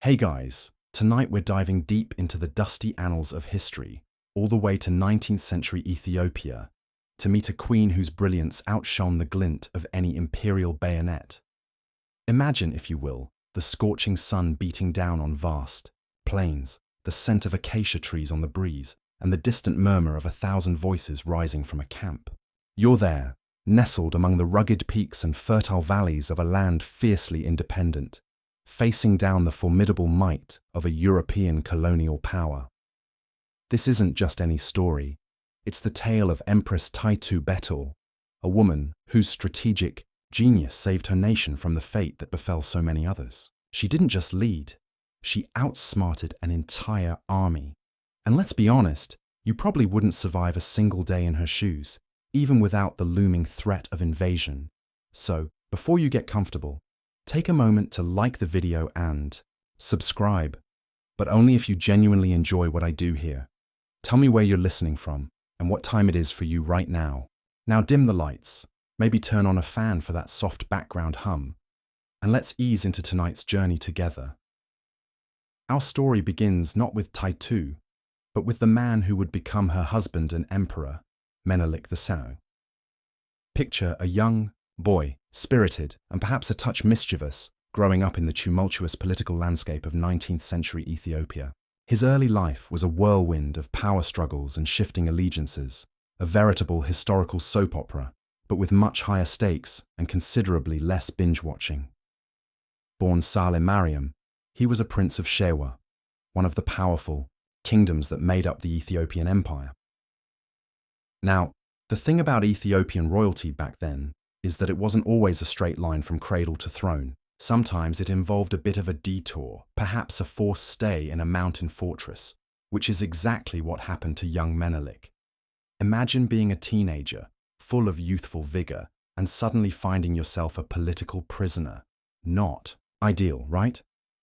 Hey guys, tonight we're diving deep into the dusty annals of history, all the way to 19th century Ethiopia, to meet a queen whose brilliance outshone the glint of any imperial bayonet. Imagine, if you will, the scorching sun beating down on vast plains, the scent of acacia trees on the breeze, and the distant murmur of 1,000 voices rising from a camp. You're there, nestled among the rugged peaks and fertile valleys of a land fiercely independent, facing down the formidable might of a European colonial power. This isn't just any story, it's the tale of Empress Taytu Betul, a woman whose strategic genius saved her nation from the fate that befell so many others. She didn't just lead, she outsmarted an entire army. And let's be honest, you probably wouldn't survive a single day in her shoes, even without the looming threat of invasion. So, before you get comfortable, take a moment to like the video and subscribe, but only if you genuinely enjoy what I do here. Tell me where you're listening from and what time it is for you right now. Now dim the lights, maybe turn on a fan for that soft background hum, and let's ease into tonight's journey together. Our story begins not with Taytu, but with the man who would become her husband and emperor, Menelik II. Picture a young boy, spirited and perhaps a touch mischievous, growing up in the tumultuous political landscape of 19th century Ethiopia. His early life was a whirlwind of power struggles and shifting allegiances, a veritable historical soap opera, but with much higher stakes and considerably less binge-watching. Born Saleh Mariam, he was a prince of Shewa, one of the powerful kingdoms that made up the Ethiopian Empire. Now, the thing about Ethiopian royalty back then is that it wasn't always a straight line from cradle to throne. Sometimes it involved a bit of a detour, perhaps a forced stay in a mountain fortress, which is exactly what happened to young Menelik. Imagine being a teenager, full of youthful vigor, and suddenly finding yourself a political prisoner. Not ideal, right?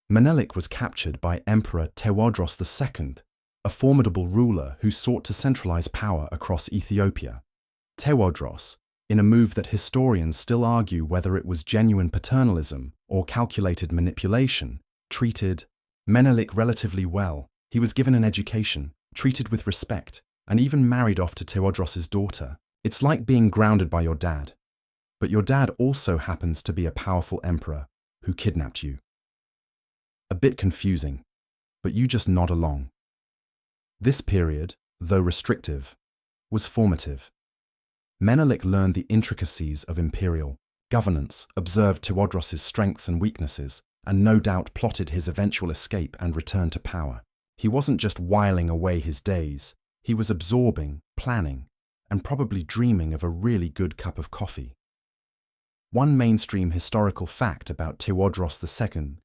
Menelik was captured by Emperor Tewodros II, a formidable ruler who sought to centralize power across Ethiopia. Tewodros, in a move that historians still argue whether it was genuine paternalism or calculated manipulation, treated Menelik relatively well. He was given an education, treated with respect, and even married off to Tewodros's daughter. It's like being grounded by your dad. But your dad also happens to be a powerful emperor who kidnapped you. A bit confusing, but you just nod along. This period, though restrictive, was formative. Menelik learned the intricacies of imperial governance, observed Tewodros's strengths and weaknesses, and no doubt plotted his eventual escape and return to power. He wasn't just whiling away his days, he was absorbing, planning, and probably dreaming of a really good cup of coffee. One mainstream historical fact about Tewodros II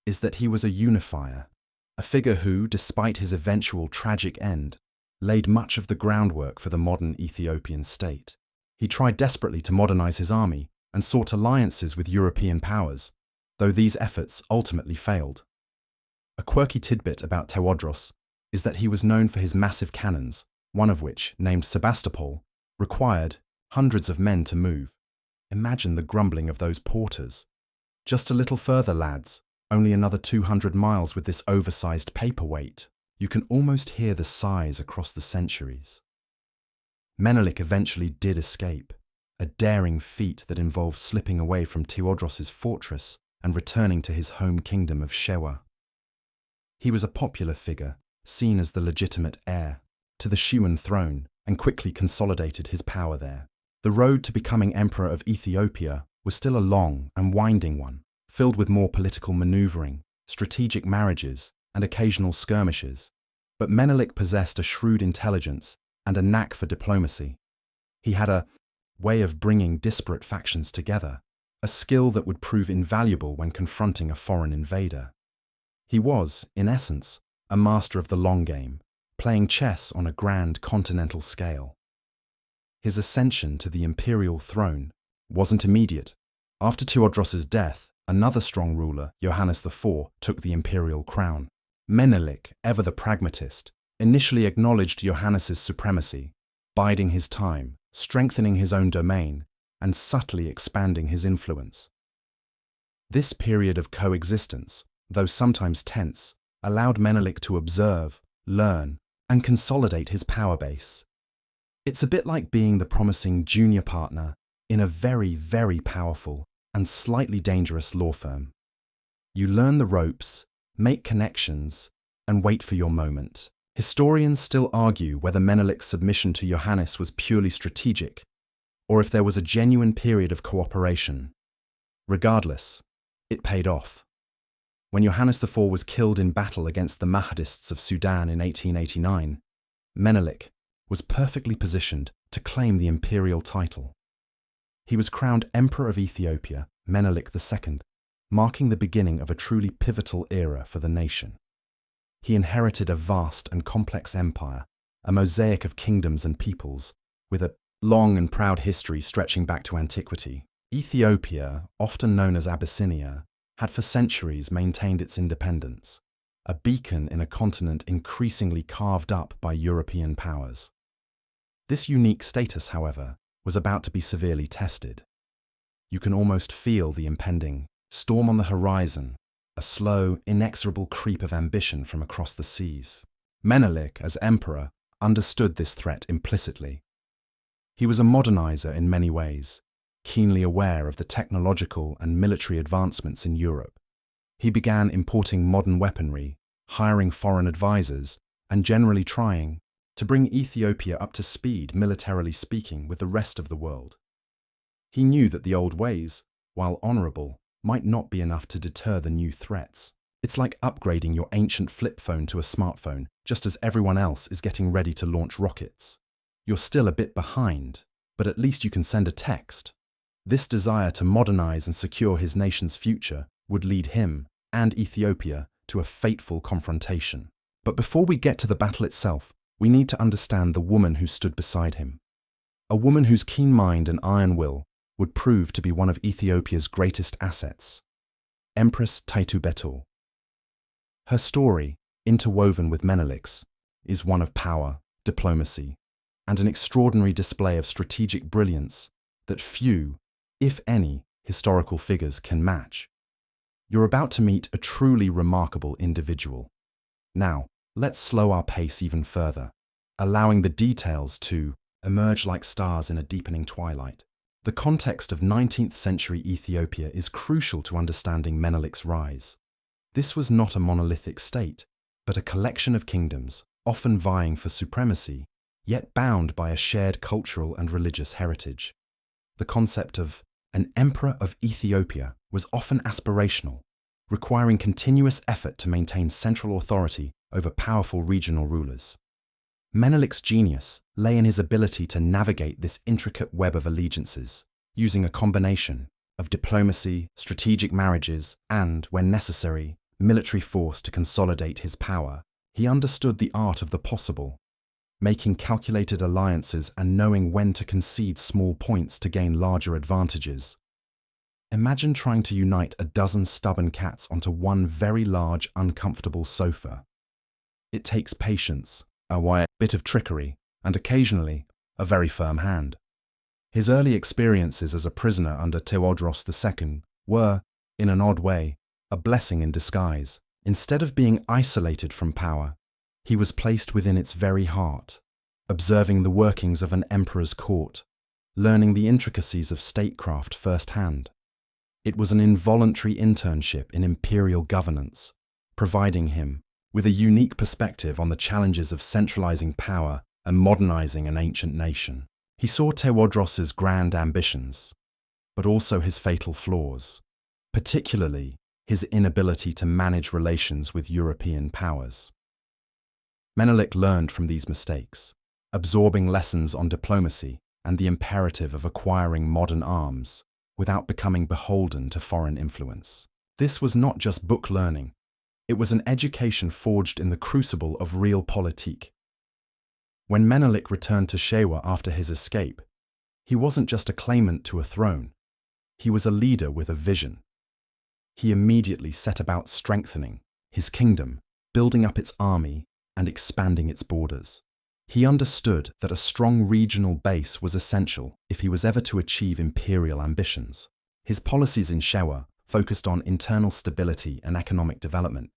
is that he was a unifier, a figure who, despite his eventual tragic end, laid much of the groundwork for the modern Ethiopian state. He tried desperately to modernize his army and sought alliances with European powers, though these efforts ultimately failed. A quirky tidbit about Tewodros is that he was known for his massive cannons, one of which, named Sebastopol, required hundreds of men to move. Imagine the grumbling of those porters. Just a little further, lads, only another 200 miles with this oversized paperweight. You can almost hear the sighs across the centuries. Menelik eventually did escape, a daring feat that involved slipping away from Tewodros's fortress and returning to his home kingdom of Shewa. He was a popular figure, seen as the legitimate heir to the Shewan throne, and quickly consolidated his power there. The road to becoming emperor of Ethiopia was still a long and winding one, filled with more political maneuvering, strategic marriages, and occasional skirmishes. But Menelik possessed a shrewd intelligence and a knack for diplomacy. He had a way of bringing disparate factions together, a skill that would prove invaluable when confronting a foreign invader. He was, in essence, a master of the long game, playing chess on a grand continental scale. His ascension to the imperial throne wasn't immediate. After Tewodros's death, another strong ruler, Johannes IV, took the imperial crown. Menelik, ever the pragmatist, initially acknowledged Johannes's supremacy, biding his time, strengthening his own domain, and subtly expanding his influence. This period of coexistence though sometimes tense, allowed Menelik to observe, learn, and consolidate his power base. It's a bit like being the promising junior partner in a very, very powerful and slightly dangerous law firm. You learn the ropes, make connections, and wait for your moment. Historians still argue whether Menelik's submission to Johannes was purely strategic, or if there was a genuine period of cooperation. Regardless, it paid off. When Johannes IV was killed in battle against the Mahdists of Sudan in 1889, Menelik was perfectly positioned to claim the imperial title. He was crowned Emperor of Ethiopia, Menelik II, marking the beginning of a truly pivotal era for the nation. He inherited a vast and complex empire, a mosaic of kingdoms and peoples, with a long and proud history stretching back to antiquity. Ethiopia, often known as Abyssinia, had for centuries maintained its independence, a beacon in a continent increasingly carved up by European powers. This unique status, however, was about to be severely tested. You can almost feel the impending storm on the horizon, a slow, inexorable creep of ambition from across the seas. Menelik, as emperor, understood this threat implicitly. He was a modernizer in many ways, keenly aware of the technological and military advancements in Europe. He began importing modern weaponry, hiring foreign advisors, and generally trying to bring Ethiopia up to speed, militarily speaking, with the rest of the world. He knew that the old ways, while honorable, might not be enough to deter the new threats. It's like upgrading your ancient flip phone to a smartphone, just as everyone else is getting ready to launch rockets. You're still a bit behind, but at least you can send a text. This desire to modernize and secure his nation's future would lead him and Ethiopia to a fateful confrontation. But before we get to the battle itself, we need to understand the woman who stood beside him. A woman whose keen mind and iron will would prove to be one of Ethiopia's greatest assets, Empress Taytu Betul. Her story, interwoven with Menelik's, is one of power, diplomacy, and an extraordinary display of strategic brilliance that few, if any, historical figures can match. You're about to meet a truly remarkable individual. Now, let's slow our pace even further, allowing the details to emerge like stars in a deepening twilight. The context of 19th century Ethiopia is crucial to understanding Menelik's rise. This was not a monolithic state, but a collection of kingdoms, often vying for supremacy, yet bound by a shared cultural and religious heritage. The concept of an emperor of Ethiopia was often aspirational, requiring continuous effort to maintain central authority over powerful regional rulers. Menelik's genius lay in his ability to navigate this intricate web of allegiances, using a combination of diplomacy, strategic marriages, and, when necessary, military force to consolidate his power. He understood the art of the possible, making calculated alliances and knowing when to concede small points to gain larger advantages. Imagine trying to unite a dozen stubborn cats onto one very large, uncomfortable sofa. It takes patience, a bit of trickery, and occasionally, a very firm hand. His early experiences as a prisoner under Tewodros II were, in an odd way, a blessing in disguise. Instead of being isolated from power, he was placed within its very heart, observing the workings of an emperor's court, learning the intricacies of statecraft firsthand. It was an involuntary internship in imperial governance, providing him with a unique perspective on the challenges of centralizing power and modernizing an ancient nation. He saw Tewodros's grand ambitions, but also his fatal flaws, particularly his inability to manage relations with European powers. Menelik learned from these mistakes, absorbing lessons on diplomacy and the imperative of acquiring modern arms without becoming beholden to foreign influence. This was not just book learning, it was an education forged in the crucible of real politique. When Menelik returned to Shewa after his escape, he wasn't just a claimant to a throne, he was a leader with a vision. He immediately set about strengthening his kingdom, building up its army, and expanding its borders. He understood that a strong regional base was essential if he was ever to achieve imperial ambitions. His policies in Shewa focused on internal stability and economic development,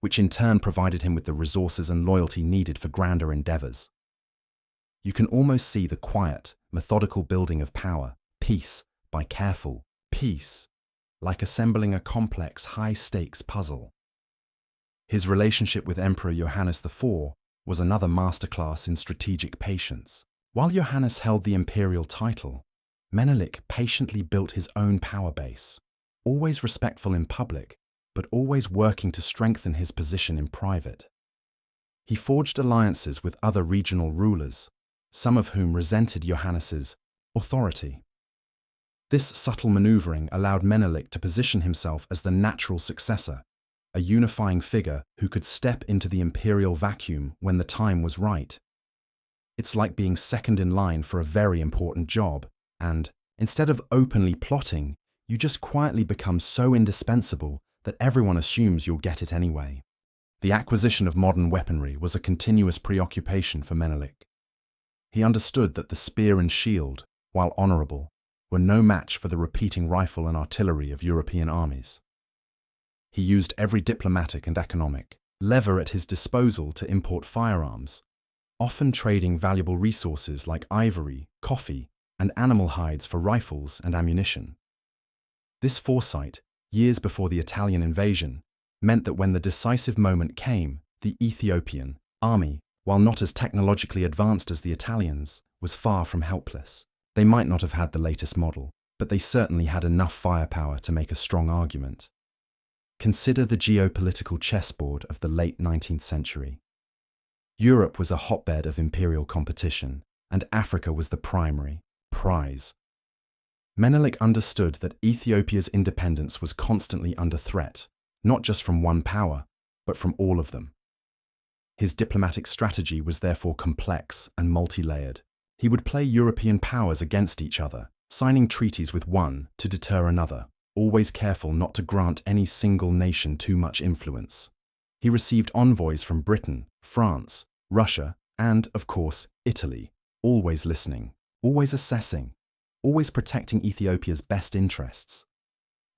which in turn provided him with the resources and loyalty needed for grander endeavors. You can almost see the quiet, methodical building of power, piece by careful piece, like assembling a complex, high-stakes puzzle. His relationship with Emperor Johannes IV was another masterclass in strategic patience. While Johannes held the imperial title, Menelik patiently built his own power base, always respectful in public, but always working to strengthen his position in private. He forged alliances with other regional rulers, some of whom resented Johannes's authority. This subtle maneuvering allowed Menelik to position himself as the natural successor, a unifying figure who could step into the imperial vacuum when the time was right. It's like being second in line for a very important job, and instead of openly plotting, you just quietly become so indispensable that everyone assumes you'll get it anyway. The acquisition of modern weaponry was a continuous preoccupation for Menelik. He understood that the spear and shield, while honorable, were no match for the repeating rifle and artillery of European armies. He used every diplomatic and economic lever at his disposal to import firearms, often trading valuable resources like ivory, coffee, and animal hides for rifles and ammunition. This foresight, years before the Italian invasion, meant that when the decisive moment came, the Ethiopian army, while not as technologically advanced as the Italians, was far from helpless. They might not have had the latest model, but they certainly had enough firepower to make a strong argument. Consider the geopolitical chessboard of the late 19th century. Europe was a hotbed of imperial competition, and Africa was the primary prize. Menelik understood that Ethiopia's independence was constantly under threat, not just from one power, but from all of them. His diplomatic strategy was therefore complex and multi-layered. He would play European powers against each other, signing treaties with one to deter another, always careful not to grant any single nation too much influence. He received envoys from Britain, France, Russia, and, of course, Italy, always listening, always assessing, always protecting Ethiopia's best interests.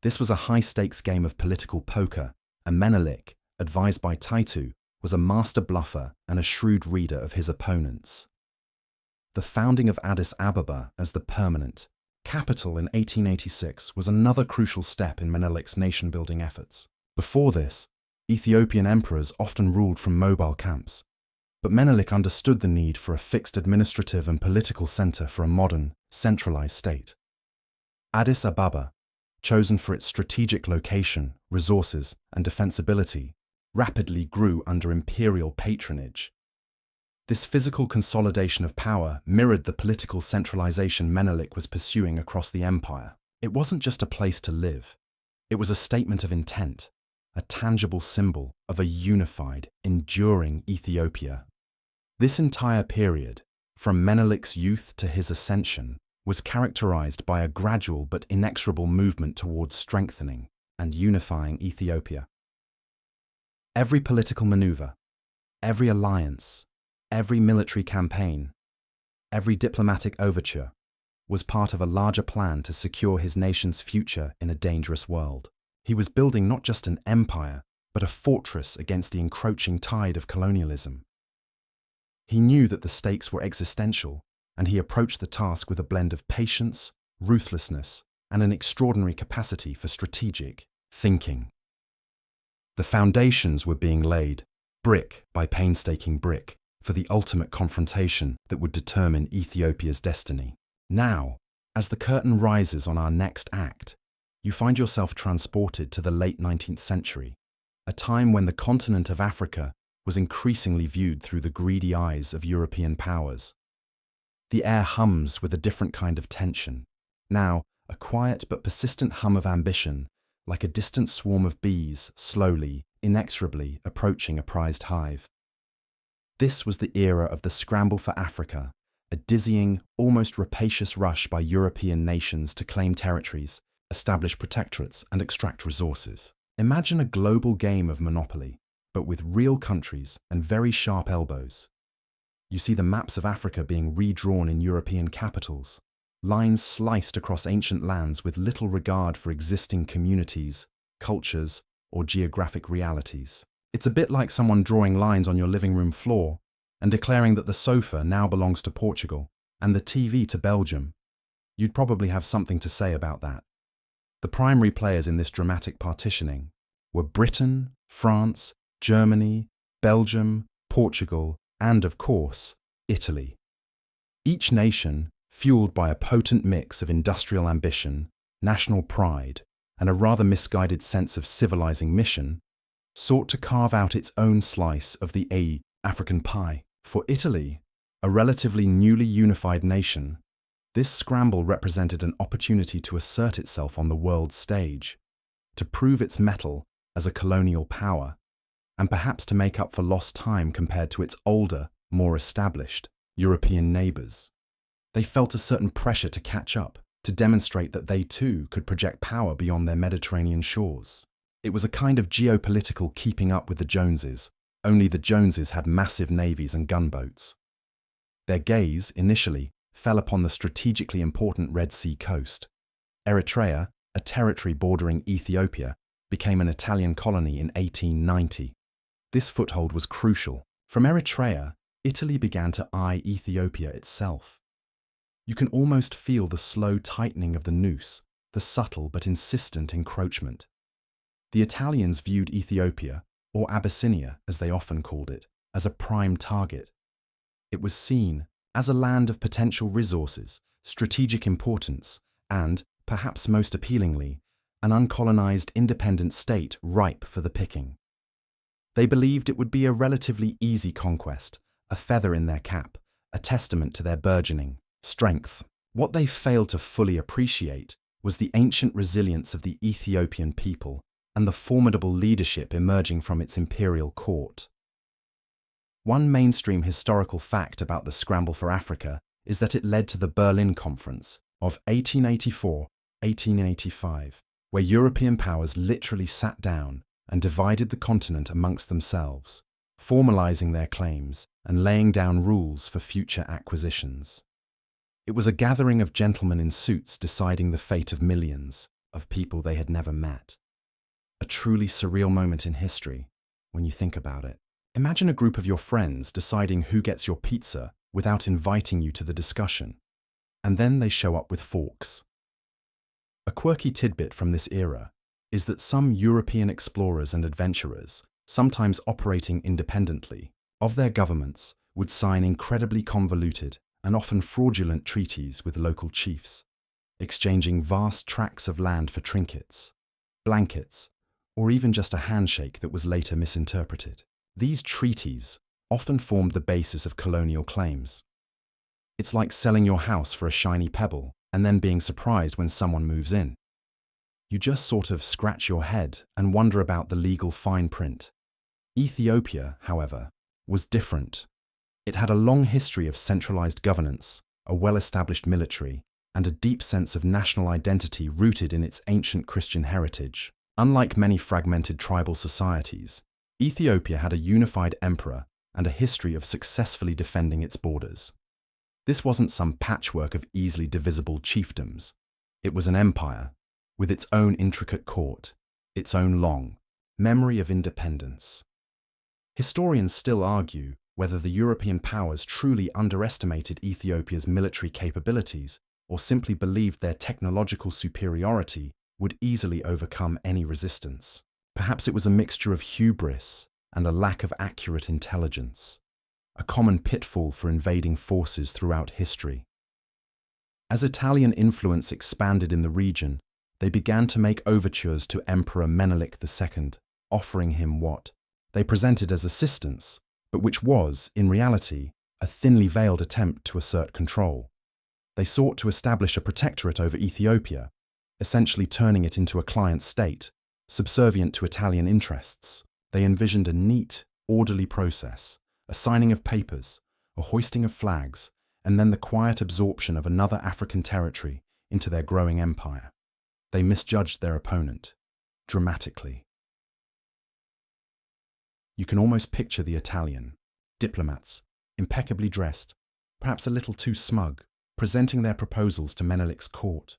This was a high-stakes game of political poker, and Menelik, advised by Taytu, was a master bluffer and a shrewd reader of his opponents. The founding of Addis Ababa as the permanent capital in 1886 was another crucial step in Menelik's nation-building efforts. Before this, Ethiopian emperors often ruled from mobile camps, but Menelik understood the need for a fixed administrative and political center for a modern, centralized state. Addis Ababa, chosen for its strategic location, resources, and defensibility, rapidly grew under imperial patronage. This physical consolidation of power mirrored the political centralization Menelik was pursuing across the empire. It wasn't just a place to live. It was a statement of intent, a tangible symbol of a unified, enduring Ethiopia. This entire period, from Menelik's youth to his ascension, was characterized by a gradual but inexorable movement towards strengthening and unifying Ethiopia. Every political maneuver, every alliance, every military campaign, every diplomatic overture was part of a larger plan to secure his nation's future in a dangerous world. He was building not just an empire, but a fortress against the encroaching tide of colonialism. He knew that the stakes were existential, and he approached the task with a blend of patience, ruthlessness, and an extraordinary capacity for strategic thinking. The foundations were being laid, brick by painstaking brick, for the ultimate confrontation that would determine Ethiopia's destiny. Now, as the curtain rises on our next act, you find yourself transported to the late 19th century, a time when the continent of Africa was increasingly viewed through the greedy eyes of European powers. The air hums with a different kind of tension, now a quiet but persistent hum of ambition, like a distant swarm of bees slowly, inexorably approaching a prized hive. This was the era of the scramble for Africa, a dizzying, almost rapacious rush by European nations to claim territories, establish protectorates, and extract resources. Imagine a global game of Monopoly, but with real countries and very sharp elbows. You see the maps of Africa being redrawn in European capitals, lines sliced across ancient lands with little regard for existing communities, cultures, or geographic realities. It's a bit like someone drawing lines on your living room floor and declaring that the sofa now belongs to Portugal and the TV to Belgium. You'd probably have something to say about that. The primary players in this dramatic partitioning were Britain, France, Germany, Belgium, Portugal, and, of course, Italy. Each nation, fueled by a potent mix of industrial ambition, national pride, and a rather misguided sense of civilizing mission, sought to carve out its own slice of the African pie. For Italy, a relatively newly unified nation, this scramble represented an opportunity to assert itself on the world stage, to prove its mettle as a colonial power, and perhaps to make up for lost time compared to its older, more established European neighbours. They felt a certain pressure to catch up, to demonstrate that they too could project power beyond their Mediterranean shores. It was a kind of geopolitical keeping up with the Joneses, only the Joneses had massive navies and gunboats. Their gaze, initially, fell upon the strategically important Red Sea coast. Eritrea, a territory bordering Ethiopia, became an Italian colony in 1890. This foothold was crucial. From Eritrea, Italy began to eye Ethiopia itself. You can almost feel the slow tightening of the noose, the subtle but insistent encroachment. The Italians viewed Ethiopia, or Abyssinia as they often called it, as a prime target. It was seen as a land of potential resources, strategic importance, and, perhaps most appealingly, an uncolonized independent state ripe for the picking. They believed it would be a relatively easy conquest, a feather in their cap, a testament to their burgeoning strength. What they failed to fully appreciate was the ancient resilience of the Ethiopian people and the formidable leadership emerging from its imperial court. One mainstream historical fact about the scramble for Africa is that it led to the Berlin Conference of 1884-1885, where European powers literally sat down and divided the continent amongst themselves, formalizing their claims and laying down rules for future acquisitions. It was a gathering of gentlemen in suits deciding the fate of millions of people they had never met. A truly surreal moment in history, when you think about it. Imagine a group of your friends deciding who gets your pizza without inviting you to the discussion, and then they show up with forks. A quirky tidbit from this era is that some European explorers and adventurers, sometimes operating independently of their governments, would sign incredibly convoluted and often fraudulent treaties with local chiefs, exchanging vast tracts of land for trinkets, blankets, or even just a handshake that was later misinterpreted. These treaties often formed the basis of colonial claims. It's like selling your house for a shiny pebble and then being surprised when someone moves in. You just sort of scratch your head and wonder about the legal fine print. Ethiopia, however, was different. It had a long history of centralized governance, a well-established military, and a deep sense of national identity rooted in its ancient Christian heritage. Unlike many fragmented tribal societies, Ethiopia had a unified emperor and a history of successfully defending its borders. This wasn't some patchwork of easily divisible chiefdoms. It was an empire, with its own intricate court, its own long memory of independence. Historians still argue whether the European powers truly underestimated Ethiopia's military capabilities or simply believed their technological superiority would easily overcome any resistance. Perhaps it was a mixture of hubris and a lack of accurate intelligence, a common pitfall for invading forces throughout history. As Italian influence expanded in the region, they began to make overtures to Emperor Menelik II, offering him what they presented as assistance, but which was, in reality, a thinly veiled attempt to assert control. They sought to establish a protectorate over Ethiopia, essentially turning it into a client state, subservient to Italian interests. They envisioned a neat, orderly process, a signing of papers, a hoisting of flags, and then the quiet absorption of another African territory into their growing empire. They misjudged their opponent, dramatically. You can almost picture the Italian diplomats, impeccably dressed, perhaps a little too smug, presenting their proposals to Menelik's court.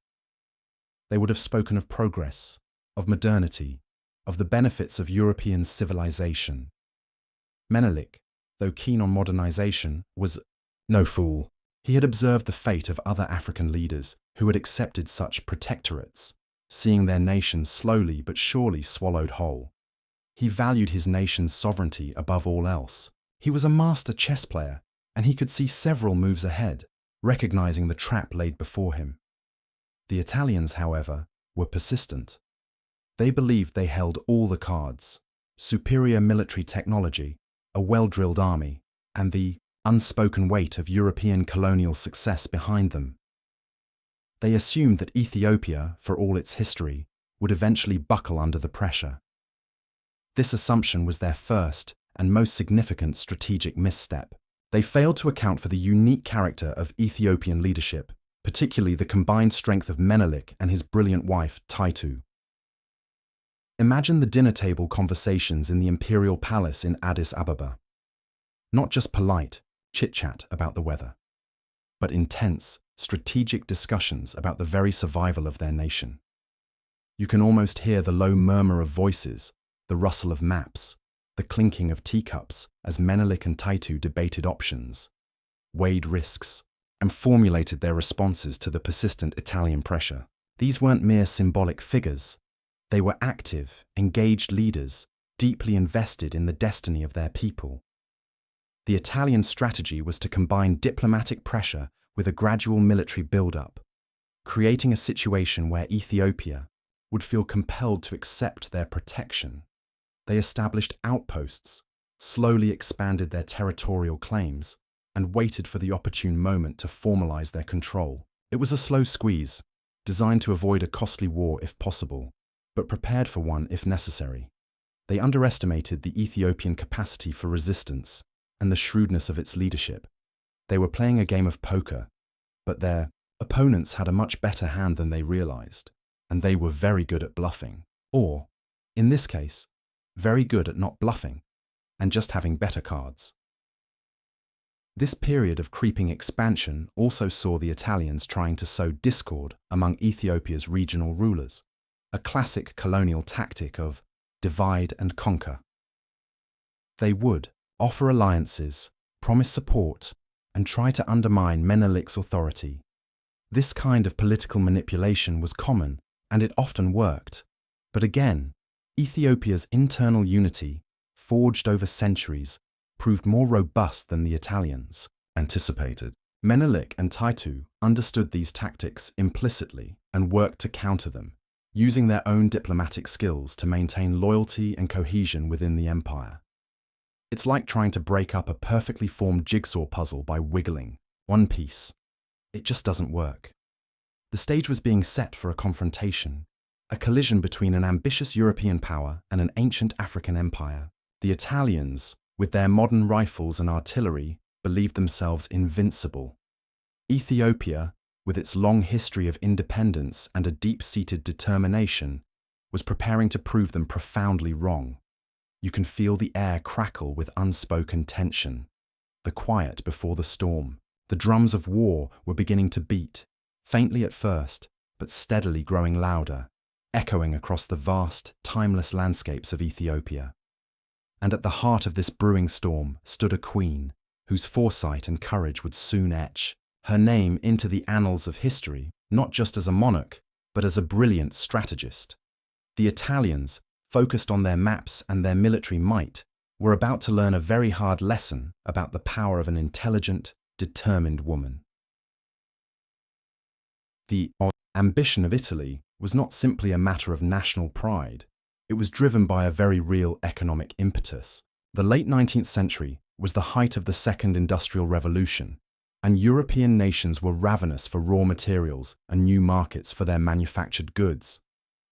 They would have spoken of progress, of modernity, of the benefits of European civilization. Menelik, though keen on modernization, was no fool. He had observed the fate of other African leaders who had accepted such protectorates, seeing their nations slowly but surely swallowed whole. He valued his nation's sovereignty above all else. He was a master chess player, and he could see several moves ahead, recognizing the trap laid before him. The Italians, however, were persistent. They believed they held all the cards: superior military technology, a well-drilled army, and the unspoken weight of European colonial success behind them. They assumed that Ethiopia, for all its history, would eventually buckle under the pressure. This assumption was their first and most significant strategic misstep. They failed to account for the unique character of Ethiopian leadership, particularly the combined strength of Menelik and his brilliant wife, Taytu. Imagine the dinner table conversations in the imperial palace in Addis Ababa. Not just polite chit-chat about the weather, but intense, strategic discussions about the very survival of their nation. You can almost hear the low murmur of voices, the rustle of maps, the clinking of teacups as Menelik and Taytu debated options, weighed risks, and formulated their responses to the persistent Italian pressure. These weren't mere symbolic figures. They were active, engaged leaders, deeply invested in the destiny of their people. The Italian strategy was to combine diplomatic pressure with a gradual military build-up, creating a situation where Ethiopia would feel compelled to accept their protection. They established outposts, slowly expanded their territorial claims, and waited for the opportune moment to formalize their control. It was a slow squeeze, designed to avoid a costly war if possible, but prepared for one if necessary. They underestimated the Ethiopian capacity for resistance and the shrewdness of its leadership. They were playing a game of poker, but their opponents had a much better hand than they realized, and they were very good at bluffing. Or, in this case, very good at not bluffing and just having better cards. This period of creeping expansion also saw the Italians trying to sow discord among Ethiopia's regional rulers, a classic colonial tactic of divide and conquer. They would offer alliances, promise support, and try to undermine Menelik's authority. This kind of political manipulation was common, and it often worked. But again, Ethiopia's internal unity, forged over centuries, proved more robust than the Italians anticipated. Menelik and Taytu understood these tactics implicitly and worked to counter them, using their own diplomatic skills to maintain loyalty and cohesion within the empire. It's like trying to break up a perfectly formed jigsaw puzzle by wiggling one piece. It just doesn't work. The stage was being set for a confrontation, a collision between an ambitious European power and an ancient African empire. The Italians, with their modern rifles and artillery, believed themselves invincible. Ethiopia, with its long history of independence and a deep-seated determination, was preparing to prove them profoundly wrong. You can feel the air crackle with unspoken tension, the quiet before the storm. The drums of war were beginning to beat, faintly at first, but steadily growing louder, echoing across the vast, timeless landscapes of Ethiopia. And at the heart of this brewing storm stood a queen, whose foresight and courage would soon etch her name into the annals of history, not just as a monarch, but as a brilliant strategist. The Italians, focused on their maps and their military might, were about to learn a very hard lesson about the power of an intelligent, determined woman. The ambition of Italy was not simply a matter of national pride. It was driven by a very real economic impetus. The late 19th century was the height of the Second Industrial Revolution, and European nations were ravenous for raw materials and new markets for their manufactured goods.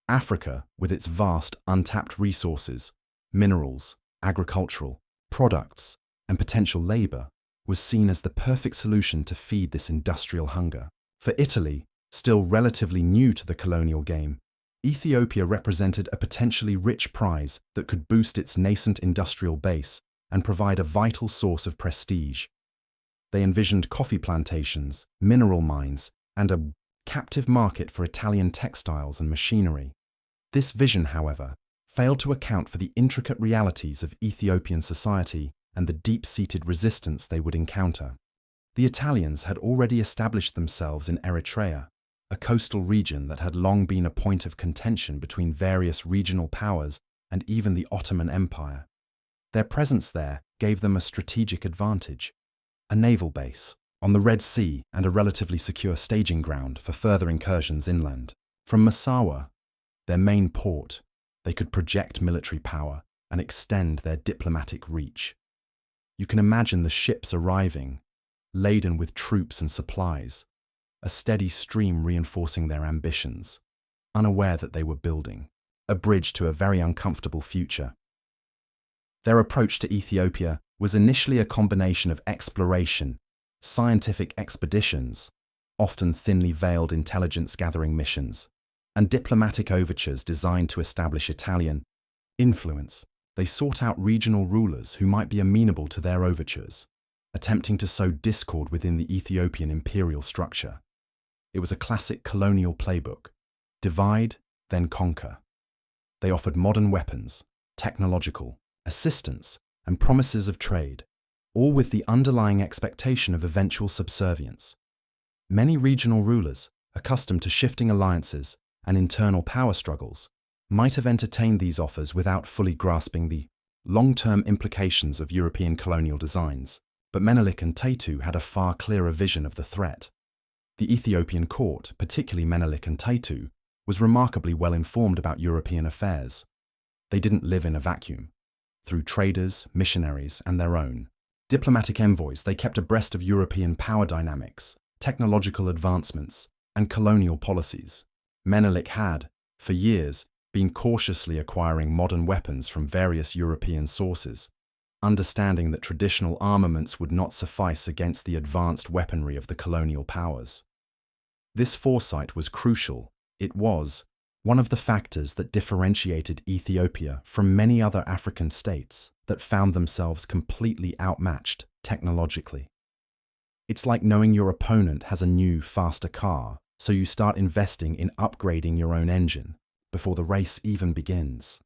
Africa, with its vast, untapped resources, minerals, agricultural, products, and potential labor, was seen as the perfect solution to feed this industrial hunger. For Italy, still relatively new to the colonial game, Ethiopia represented a potentially rich prize that could boost its nascent industrial base and provide a vital source of prestige. They envisioned coffee plantations, mineral mines, and a captive market for Italian textiles and machinery. This vision, however, failed to account for the intricate realities of Ethiopian society and the deep-seated resistance they would encounter. The Italians had already established themselves in Eritrea, a coastal region that had long been a point of contention between various regional powers and even the Ottoman Empire. Their presence there gave them a strategic advantage: a naval base on the Red Sea and a relatively secure staging ground for further incursions inland. From Massawa, their main port, they could project military power and extend their diplomatic reach. You can imagine the ships arriving, laden with troops and supplies, a steady stream reinforcing their ambitions, unaware that they were building a bridge to a very uncomfortable future. Their approach to Ethiopia was initially a combination of exploration, scientific expeditions, often thinly veiled intelligence-gathering missions, and diplomatic overtures designed to establish Italian influence. They sought out regional rulers who might be amenable to their overtures, attempting to sow discord within the Ethiopian imperial structure. It was a classic colonial playbook: divide, then conquer. They offered modern weapons, technological assistance, and promises of trade, all with the underlying expectation of eventual subservience. Many regional rulers, accustomed to shifting alliances and internal power struggles, might have entertained these offers without fully grasping the long-term implications of European colonial designs. But Menelik and Taytu had a far clearer vision of the threat. The Ethiopian court, particularly Menelik and Taytu, was remarkably well informed about European affairs. They didn't live in a vacuum. Through traders, missionaries, and their own diplomatic envoys, they kept abreast of European power dynamics, technological advancements, and colonial policies. Menelik had, for years, been cautiously acquiring modern weapons from various European sources, understanding that traditional armaments would not suffice against the advanced weaponry of the colonial powers. This foresight was crucial. It was one of the factors that differentiated Ethiopia from many other African states that found themselves completely outmatched technologically. It's like knowing your opponent has a new, faster car, so you start investing in upgrading your own engine before the race even begins.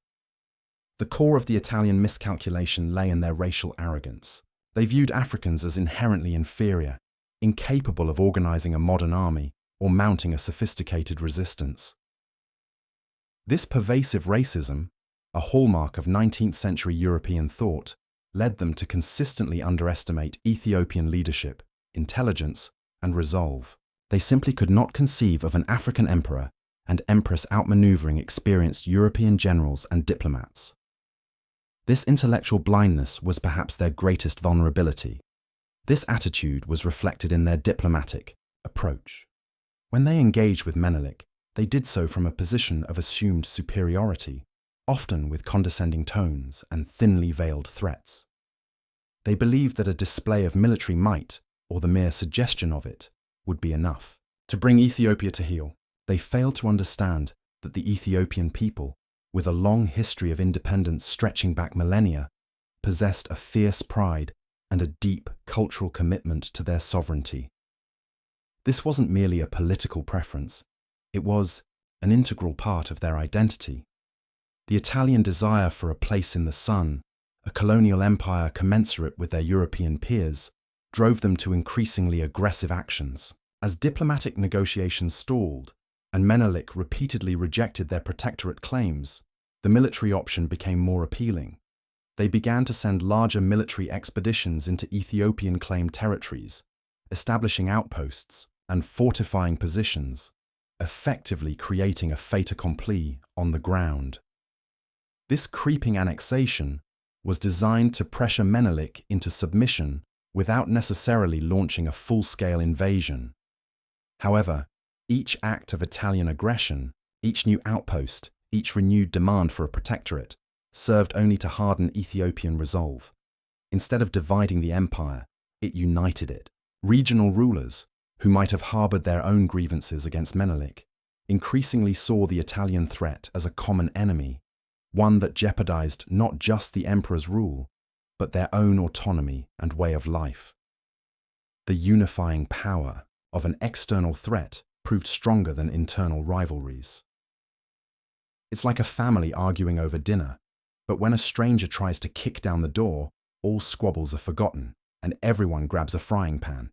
The core of the Italian miscalculation lay in their racial arrogance. They viewed Africans as inherently inferior, incapable of organizing a modern army or mounting a sophisticated resistance. This pervasive racism, a hallmark of 19th century European thought, led them to consistently underestimate Ethiopian leadership, intelligence, and resolve. They simply could not conceive of an African emperor and empress outmaneuvering experienced European generals and diplomats. This intellectual blindness was perhaps their greatest vulnerability. This attitude was reflected in their diplomatic approach. When they engaged with Menelik, they did so from a position of assumed superiority, often with condescending tones and thinly veiled threats. They believed that a display of military might, or the mere suggestion of it, would be enough to bring Ethiopia to heel. They failed to understand that the Ethiopian people, with a long history of independence stretching back millennia, possessed a fierce pride and a deep cultural commitment to their sovereignty. This wasn't merely a political preference, it was an integral part of their identity. The Italian desire for a place in the sun, a colonial empire commensurate with their European peers, drove them to increasingly aggressive actions. As diplomatic negotiations stalled, and Menelik repeatedly rejected their protectorate claims, the military option became more appealing. They began to send larger military expeditions into Ethiopian-claimed territories, establishing outposts and fortifying positions, effectively creating a fait accompli on the ground. This creeping annexation was designed to pressure Menelik into submission without necessarily launching a full-scale invasion. However, each act of Italian aggression, each new outpost, each renewed demand for a protectorate, served only to harden Ethiopian resolve. Instead of dividing the empire, it united it. Regional rulers, who might have harbored their own grievances against Menelik, increasingly saw the Italian threat as a common enemy, one that jeopardized not just the emperor's rule, but their own autonomy and way of life. The unifying power of an external threat proved stronger than internal rivalries. It's like a family arguing over dinner, but when a stranger tries to kick down the door, all squabbles are forgotten and everyone grabs a frying pan.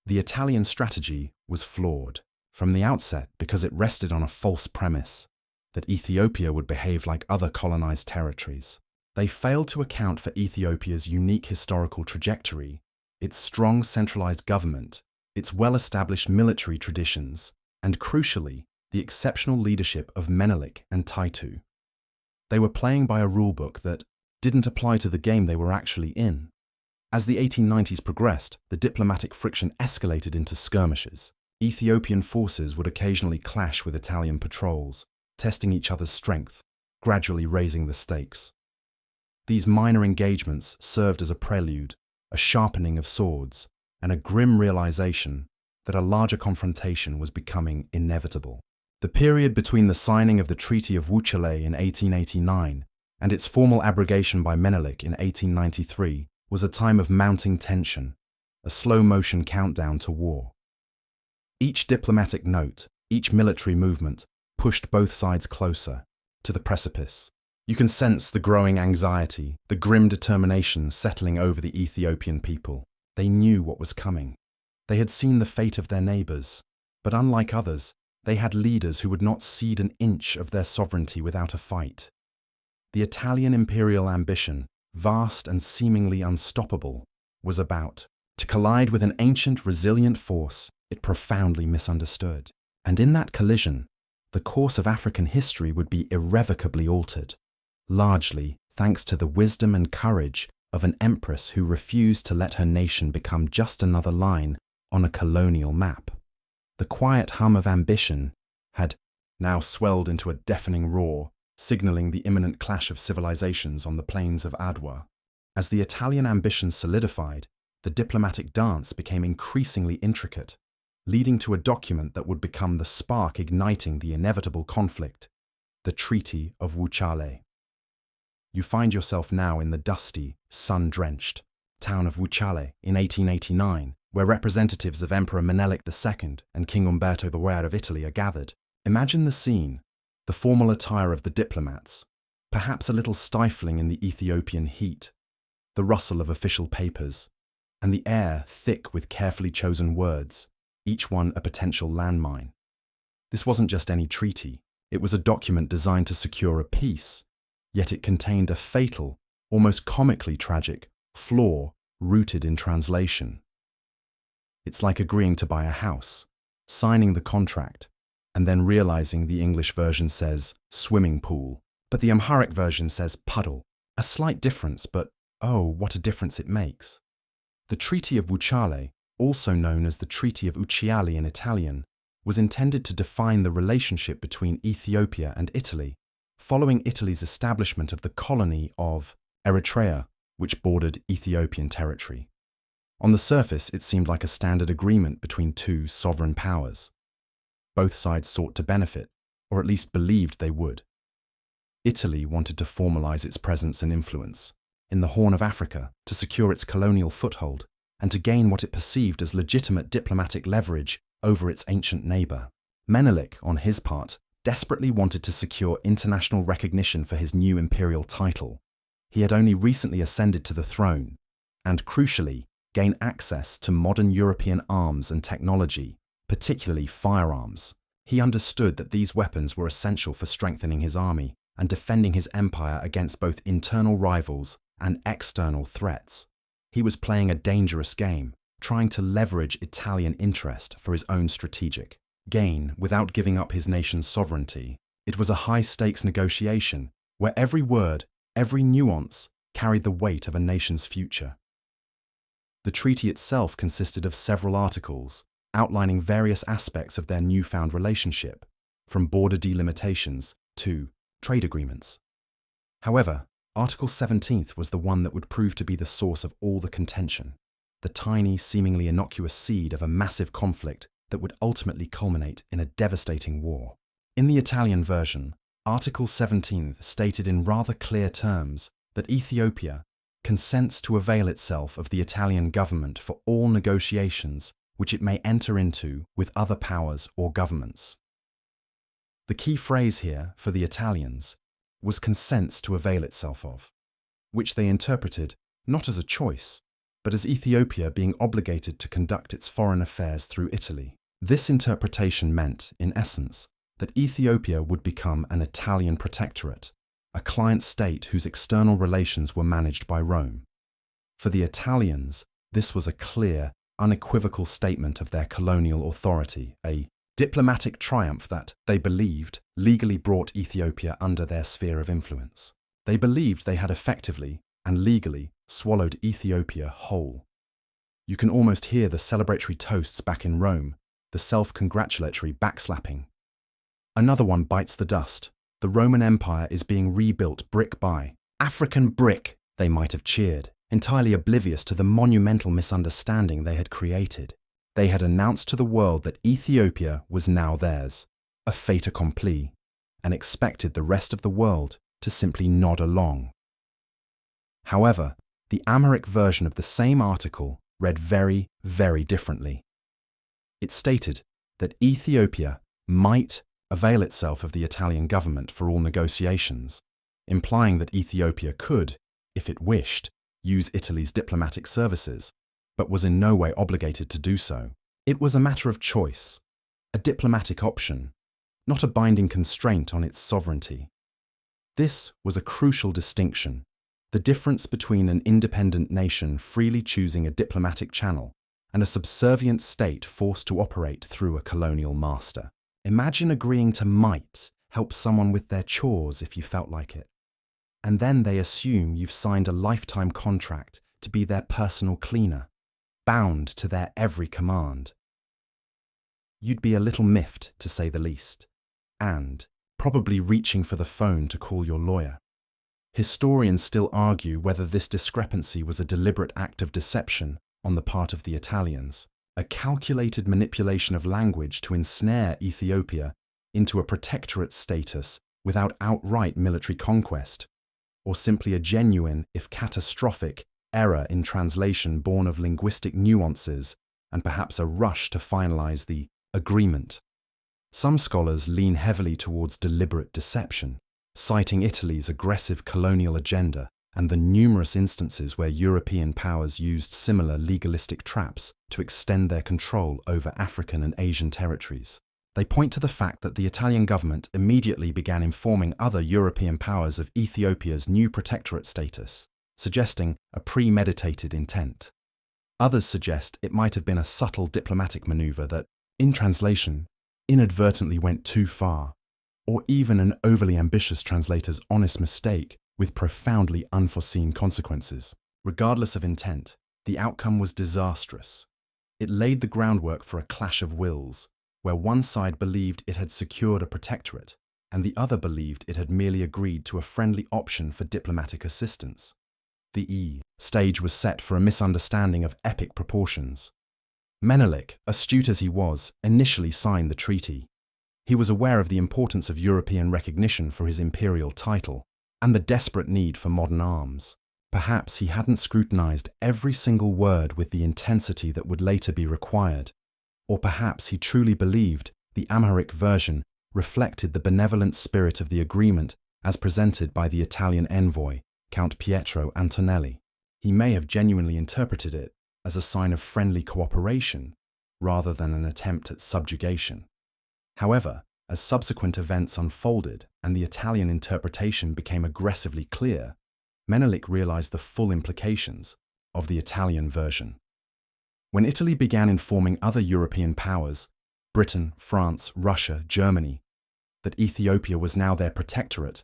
The Italian strategy was flawed from the outset because it rested on a false premise that Ethiopia would behave like other colonized territories. They failed to account for Ethiopia's unique historical trajectory, its strong centralized government, its well-established military traditions, and crucially, the exceptional leadership of Menelik and Taytu. They were playing by a rulebook that didn't apply to the game they were actually in. As the 1890s progressed, the diplomatic friction escalated into skirmishes. Ethiopian forces would occasionally clash with Italian patrols, testing each other's strength, gradually raising the stakes. These minor engagements served as a prelude, a sharpening of swords, and a grim realization that a larger confrontation was becoming inevitable. The period between the signing of the Treaty of Wuchale in 1889 and its formal abrogation by Menelik in 1893 was a time of mounting tension, a slow-motion countdown to war. Each diplomatic note, each military movement, pushed both sides closer to the precipice. You can sense the growing anxiety, the grim determination settling over the Ethiopian people. They knew what was coming. They had seen the fate of their neighbors, but unlike others, they had leaders who would not cede an inch of their sovereignty without a fight. The Italian imperial ambition, vast and seemingly unstoppable, was about to collide with an ancient, resilient force it profoundly misunderstood. And in that collision, the course of African history would be irrevocably altered, largely thanks to the wisdom and courage of an empress who refused to let her nation become just another line on a colonial map. The quiet hum of ambition had now swelled into a deafening roar, signaling the imminent clash of civilizations on the plains of Adwa. As the Italian ambition solidified, the diplomatic dance became increasingly intricate, leading to a document that would become the spark igniting the inevitable conflict, the Treaty of Wuchale. You find yourself now in the dusty, sun-drenched town of Wuchale in 1889, where representatives of Emperor Menelik II and King Umberto II of Italy are gathered. Imagine the scene, the formal attire of the diplomats, perhaps a little stifling in the Ethiopian heat, the rustle of official papers, and the air thick with carefully chosen words, each one a potential landmine. This wasn't just any treaty, it was a document designed to secure a peace, yet it contained a fatal, almost comically tragic, flaw rooted in translation. It's like agreeing to buy a house, signing the contract, and then realizing the English version says swimming pool, but the Amharic version says puddle. A slight difference, but oh, what a difference it makes. The Treaty of Wuchale, also known as the Treaty of Wuchale in Italian, was intended to define the relationship between Ethiopia and Italy, following Italy's establishment of the colony of Eritrea, which bordered Ethiopian territory. On the surface, it seemed like a standard agreement between two sovereign powers. Both sides sought to benefit, or at least believed they would. Italy wanted to formalize its presence and influence in the Horn of Africa to secure its colonial foothold and to gain what it perceived as legitimate diplomatic leverage over its ancient neighbor. Menelik, on his part, desperately wanted to secure international recognition for his new imperial title. He had only recently ascended to the throne, and crucially, gain access to modern European arms and technology, particularly firearms. He understood that these weapons were essential for strengthening his army and defending his empire against both internal rivals and external threats. He was playing a dangerous game, trying to leverage Italian interest for his own strategic gain without giving up his nation's sovereignty. It was a high-stakes negotiation where every word, every nuance carried the weight of a nation's future. The treaty itself consisted of several articles outlining various aspects of their newfound relationship, from border delimitations to trade agreements. However, Article 17 was the one that would prove to be the source of all the contention, the tiny, seemingly innocuous seed of a massive conflict that would ultimately culminate in a devastating war. In the Italian version, Article 17 stated in rather clear terms that Ethiopia, consents to avail itself of the Italian government for all negotiations which it may enter into with other powers or governments. The key phrase here for the Italians was consents to avail itself of, which they interpreted not as a choice, but as Ethiopia being obligated to conduct its foreign affairs through Italy. This interpretation meant, in essence, that Ethiopia would become an Italian protectorate, a client state whose external relations were managed by Rome. For the Italians, this was a clear, unequivocal statement of their colonial authority, a diplomatic triumph that, they believed, legally brought Ethiopia under their sphere of influence. They believed they had effectively and legally swallowed Ethiopia whole. You can almost hear the celebratory toasts back in Rome, the self-congratulatory backslapping. Another one bites the dust. The Roman Empire is being rebuilt brick by African brick, they might have cheered, entirely oblivious to the monumental misunderstanding they had created. They had announced to the world that Ethiopia was now theirs, a fait accompli, and expected the rest of the world to simply nod along. However, the Amharic version of the same article read very, very differently. It stated that Ethiopia might avail itself of the Italian government for all negotiations, implying that Ethiopia could, if it wished, use Italy's diplomatic services, but was in no way obligated to do so. It was a matter of choice, a diplomatic option, not a binding constraint on its sovereignty. This was a crucial distinction, the difference between an independent nation freely choosing a diplomatic channel and a subservient state forced to operate through a colonial master. Imagine agreeing to might help someone with their chores if you felt like it, and then they assume you've signed a lifetime contract to be their personal cleaner, bound to their every command. You'd be a little miffed, to say the least, and probably reaching for the phone to call your lawyer. Historians still argue whether this discrepancy was a deliberate act of deception on the part of the Italians, a calculated manipulation of language to ensnare Ethiopia into a protectorate status without outright military conquest, or simply a genuine, if catastrophic, error in translation born of linguistic nuances and perhaps a rush to finalize the agreement. Some scholars lean heavily towards deliberate deception, citing Italy's aggressive colonial agenda and the numerous instances where European powers used similar legalistic traps to extend their control over African and Asian territories. They point to the fact that the Italian government immediately began informing other European powers of Ethiopia's new protectorate status, suggesting a premeditated intent. Others suggest it might have been a subtle diplomatic maneuver that, in translation, inadvertently went too far, or even an overly ambitious translator's honest mistake with profoundly unforeseen consequences. Regardless of intent, the outcome was disastrous. It laid the groundwork for a clash of wills, where one side believed it had secured a protectorate, and the other believed it had merely agreed to a friendly option for diplomatic assistance. The stage was set for a misunderstanding of epic proportions. Menelik, astute as he was, initially signed the treaty. He was aware of the importance of European recognition for his imperial title, and the desperate need for modern arms. Perhaps he hadn't scrutinized every single word with the intensity that would later be required, or perhaps he truly believed the Amharic version reflected the benevolent spirit of the agreement as presented by the Italian envoy, Count Pietro Antonelli. He may have genuinely interpreted it as a sign of friendly cooperation rather than an attempt at subjugation. However, as subsequent events unfolded and the Italian interpretation became aggressively clear, Menelik realized the full implications of the Italian version. When Italy began informing other European powers, Britain, France, Russia, Germany, that Ethiopia was now their protectorate,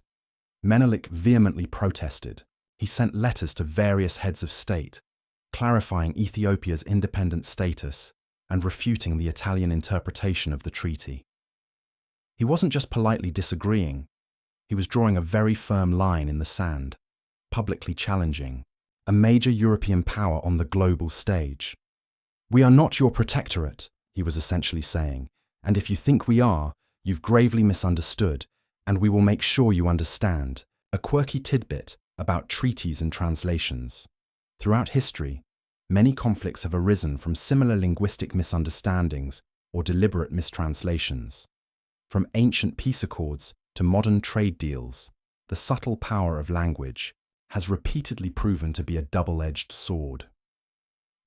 Menelik vehemently protested. He sent letters to various heads of state, clarifying Ethiopia's independent status and refuting the Italian interpretation of the treaty. He wasn't just politely disagreeing, he was drawing a very firm line in the sand, publicly challenging a major European power on the global stage. "We are not your protectorate," he was essentially saying, "and if you think we are, you've gravely misunderstood, and we will make sure you understand." A quirky tidbit about treaties and translations. Throughout history, many conflicts have arisen from similar linguistic misunderstandings or deliberate mistranslations. From ancient peace accords to modern trade deals, the subtle power of language has repeatedly proven to be a double-edged sword.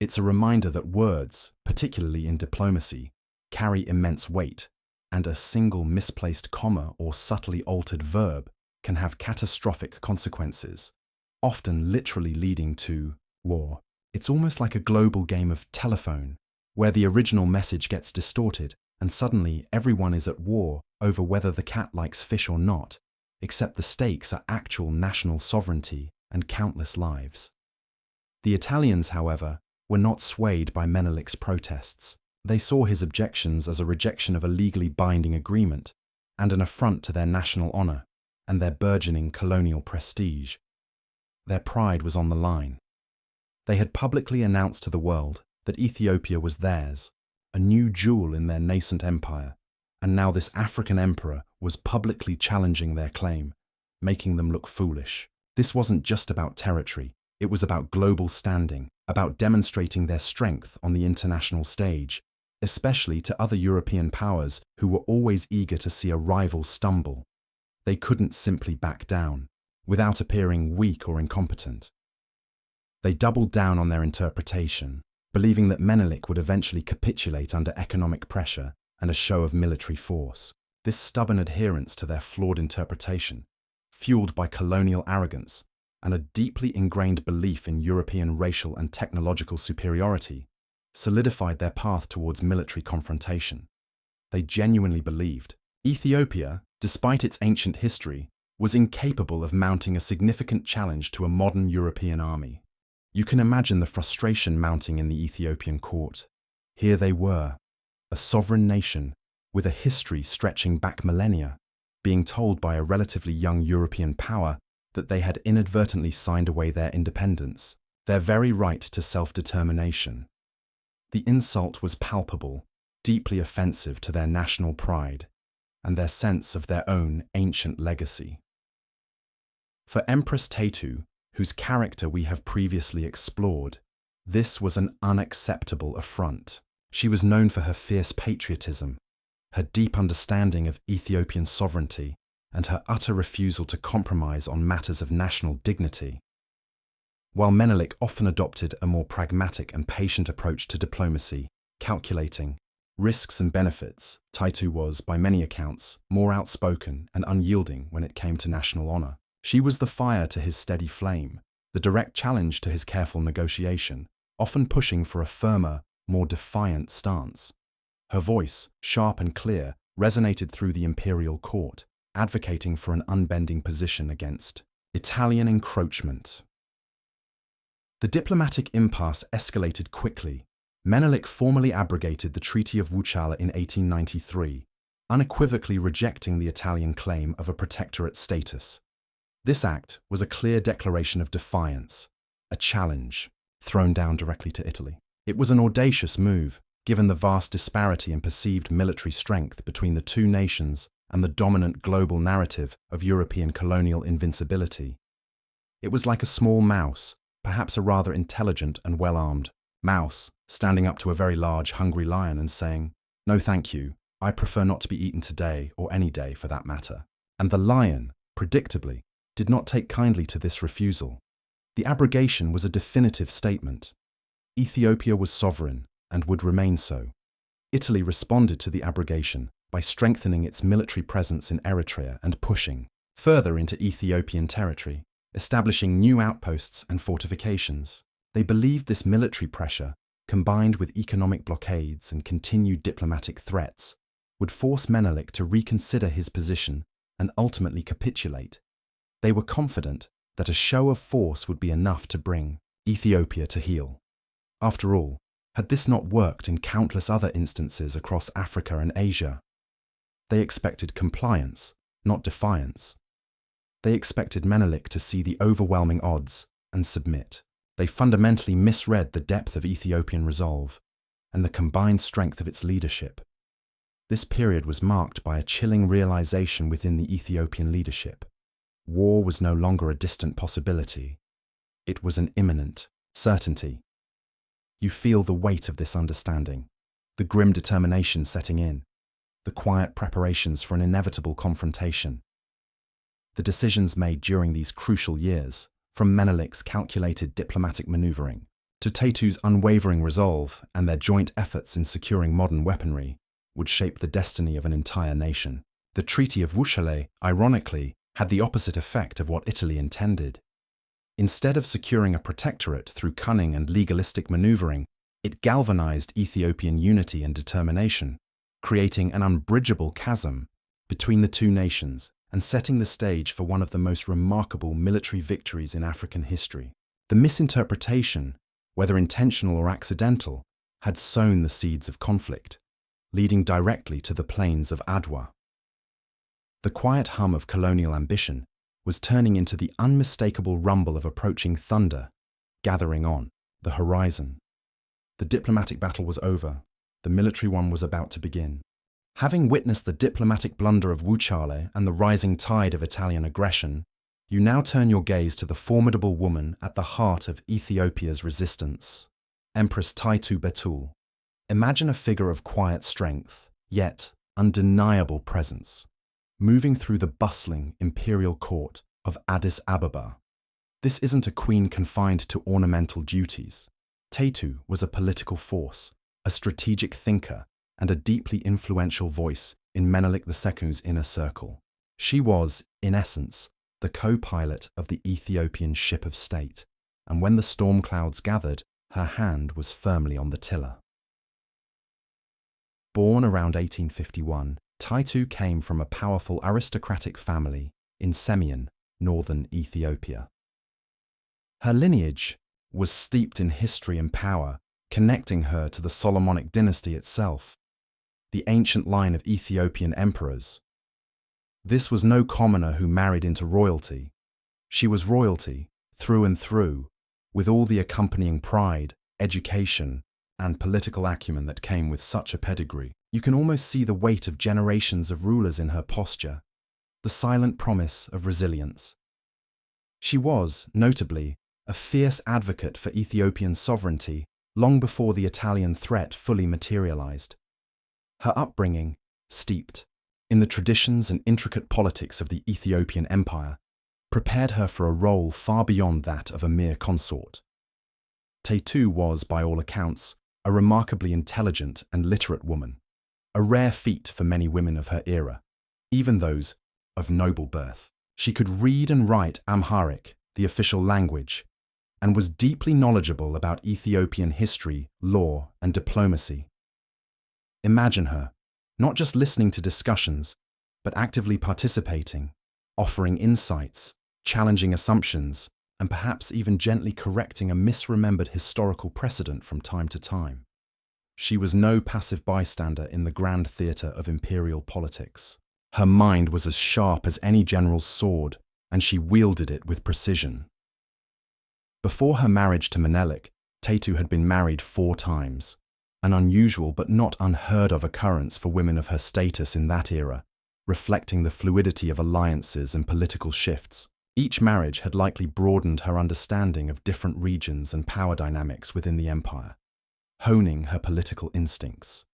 It's a reminder that words, particularly in diplomacy, carry immense weight, and a single misplaced comma or subtly altered verb can have catastrophic consequences, often literally leading to war. It's almost like a global game of telephone, where the original message gets distorted and suddenly everyone is at war over whether the cat likes fish or not, except the stakes are actual national sovereignty and countless lives. The Italians, however, were not swayed by Menelik's protests. They saw his objections as a rejection of a legally binding agreement and an affront to their national honour and their burgeoning colonial prestige. Their pride was on the line. They had publicly announced to the world that Ethiopia was theirs, a new jewel in their nascent empire, and now this African emperor was publicly challenging their claim, making them look foolish. This wasn't just about territory, it was about global standing, about demonstrating their strength on the international stage, especially to other European powers who were always eager to see a rival stumble. They couldn't simply back down, without appearing weak or incompetent. They doubled down on their interpretation, believing that Menelik would eventually capitulate under economic pressure and a show of military force. This stubborn adherence to their flawed interpretation, fueled by colonial arrogance and a deeply ingrained belief in European racial and technological superiority, solidified their path towards military confrontation. They genuinely believed Ethiopia, despite its ancient history, was incapable of mounting a significant challenge to a modern European army. You can imagine the frustration mounting in the Ethiopian court. Here they were, a sovereign nation with a history stretching back millennia, being told by a relatively young European power that they had inadvertently signed away their independence, their very right to self-determination. The insult was palpable, deeply offensive to their national pride and their sense of their own ancient legacy. For Empress Taytu, whose character we have previously explored, this was an unacceptable affront. She was known for her fierce patriotism, her deep understanding of Ethiopian sovereignty, and her utter refusal to compromise on matters of national dignity. While Menelik often adopted a more pragmatic and patient approach to diplomacy, calculating risks and benefits, Taytu was, by many accounts, more outspoken and unyielding when it came to national honour. She was the fire to his steady flame, the direct challenge to his careful negotiation, often pushing for a firmer, more defiant stance. Her voice, sharp and clear, resonated through the imperial court, advocating for an unbending position against Italian encroachment. The diplomatic impasse escalated quickly. Menelik formally abrogated the Treaty of Wuchale in 1893, unequivocally rejecting the Italian claim of a protectorate status. This act was a clear declaration of defiance, a challenge, thrown down directly to Italy. It was an audacious move, given the vast disparity in perceived military strength between the two nations and the dominant global narrative of European colonial invincibility. It was like a small mouse, perhaps a rather intelligent and well-armed mouse, standing up to a very large, hungry lion and saying, "No thank you, I prefer not to be eaten today or any day for that matter." And the lion, predictably, did not take kindly to this refusal. The abrogation was a definitive statement. Ethiopia was sovereign and would remain so. Italy responded to the abrogation by strengthening its military presence in Eritrea and pushing further into Ethiopian territory, establishing new outposts and fortifications. They believed this military pressure, combined with economic blockades and continued diplomatic threats, would force Menelik to reconsider his position and ultimately capitulate. They were confident that a show of force would be enough to bring Ethiopia to heel. After all, had this not worked in countless other instances across Africa and Asia? They expected compliance, not defiance. They expected Menelik to see the overwhelming odds and submit. They fundamentally misread the depth of Ethiopian resolve and the combined strength of its leadership. This period was marked by a chilling realization within the Ethiopian leadership. War was no longer a distant possibility. It was an imminent, certainty. You feel the weight of this understanding, the grim determination setting in, the quiet preparations for an inevitable confrontation. The decisions made during these crucial years, from Menelik's calculated diplomatic maneuvering to Taytu's unwavering resolve and their joint efforts in securing modern weaponry, would shape the destiny of an entire nation. The Treaty of Wuchale, ironically, had the opposite effect of what Italy intended. Instead of securing a protectorate through cunning and legalistic maneuvering, it galvanized Ethiopian unity and determination, creating an unbridgeable chasm between the two nations and setting the stage for one of the most remarkable military victories in African history. The misinterpretation, whether intentional or accidental, had sown the seeds of conflict, leading directly to the plains of Adwa. The quiet hum of colonial ambition was turning into the unmistakable rumble of approaching thunder, gathering on the horizon. The diplomatic battle was over. The military one was about to begin. Having witnessed the diplomatic blunder of Wuchale and the rising tide of Italian aggression, you now turn your gaze to the formidable woman at the heart of Ethiopia's resistance, Empress Taytu Betul. Imagine a figure of quiet strength, yet undeniable presence, moving through the bustling imperial court of Addis Ababa. This isn't a queen confined to ornamental duties. Taytu was a political force, a strategic thinker, and a deeply influential voice in Menelik II's inner circle. She was, in essence, the co-pilot of the Ethiopian ship of state, and when the storm clouds gathered, her hand was firmly on the tiller. Born around 1851, Taytu came from a powerful aristocratic family in Semien, northern Ethiopia. Her lineage was steeped in history and power, connecting her to the Solomonic dynasty itself, the ancient line of Ethiopian emperors. This was no commoner who married into royalty. She was royalty, through and through, with all the accompanying pride, education, and political acumen that came with such a pedigree. You can almost see the weight of generations of rulers in her posture, the silent promise of resilience. She was, notably, a fierce advocate for Ethiopian sovereignty long before the Italian threat fully materialized. Her upbringing, steeped in the traditions and intricate politics of the Ethiopian Empire, prepared her for a role far beyond that of a mere consort. Taytu was, by all accounts, a remarkably intelligent and literate woman, a rare feat for many women of her era, even those of noble birth. She could read and write Amharic, the official language, and was deeply knowledgeable about Ethiopian history, law, and diplomacy. Imagine her, not just listening to discussions, but actively participating, offering insights, challenging assumptions, and perhaps even gently correcting a misremembered historical precedent from time to time. She was no passive bystander in the grand theatre of imperial politics. Her mind was as sharp as any general's sword, and she wielded it with precision. Before her marriage to Menelik, Taytu had been married 4 times, an unusual but not unheard of occurrence for women of her status in that era, reflecting the fluidity of alliances and political shifts. Each marriage had likely broadened her understanding of different regions and power dynamics within the empire, honing her political instincts.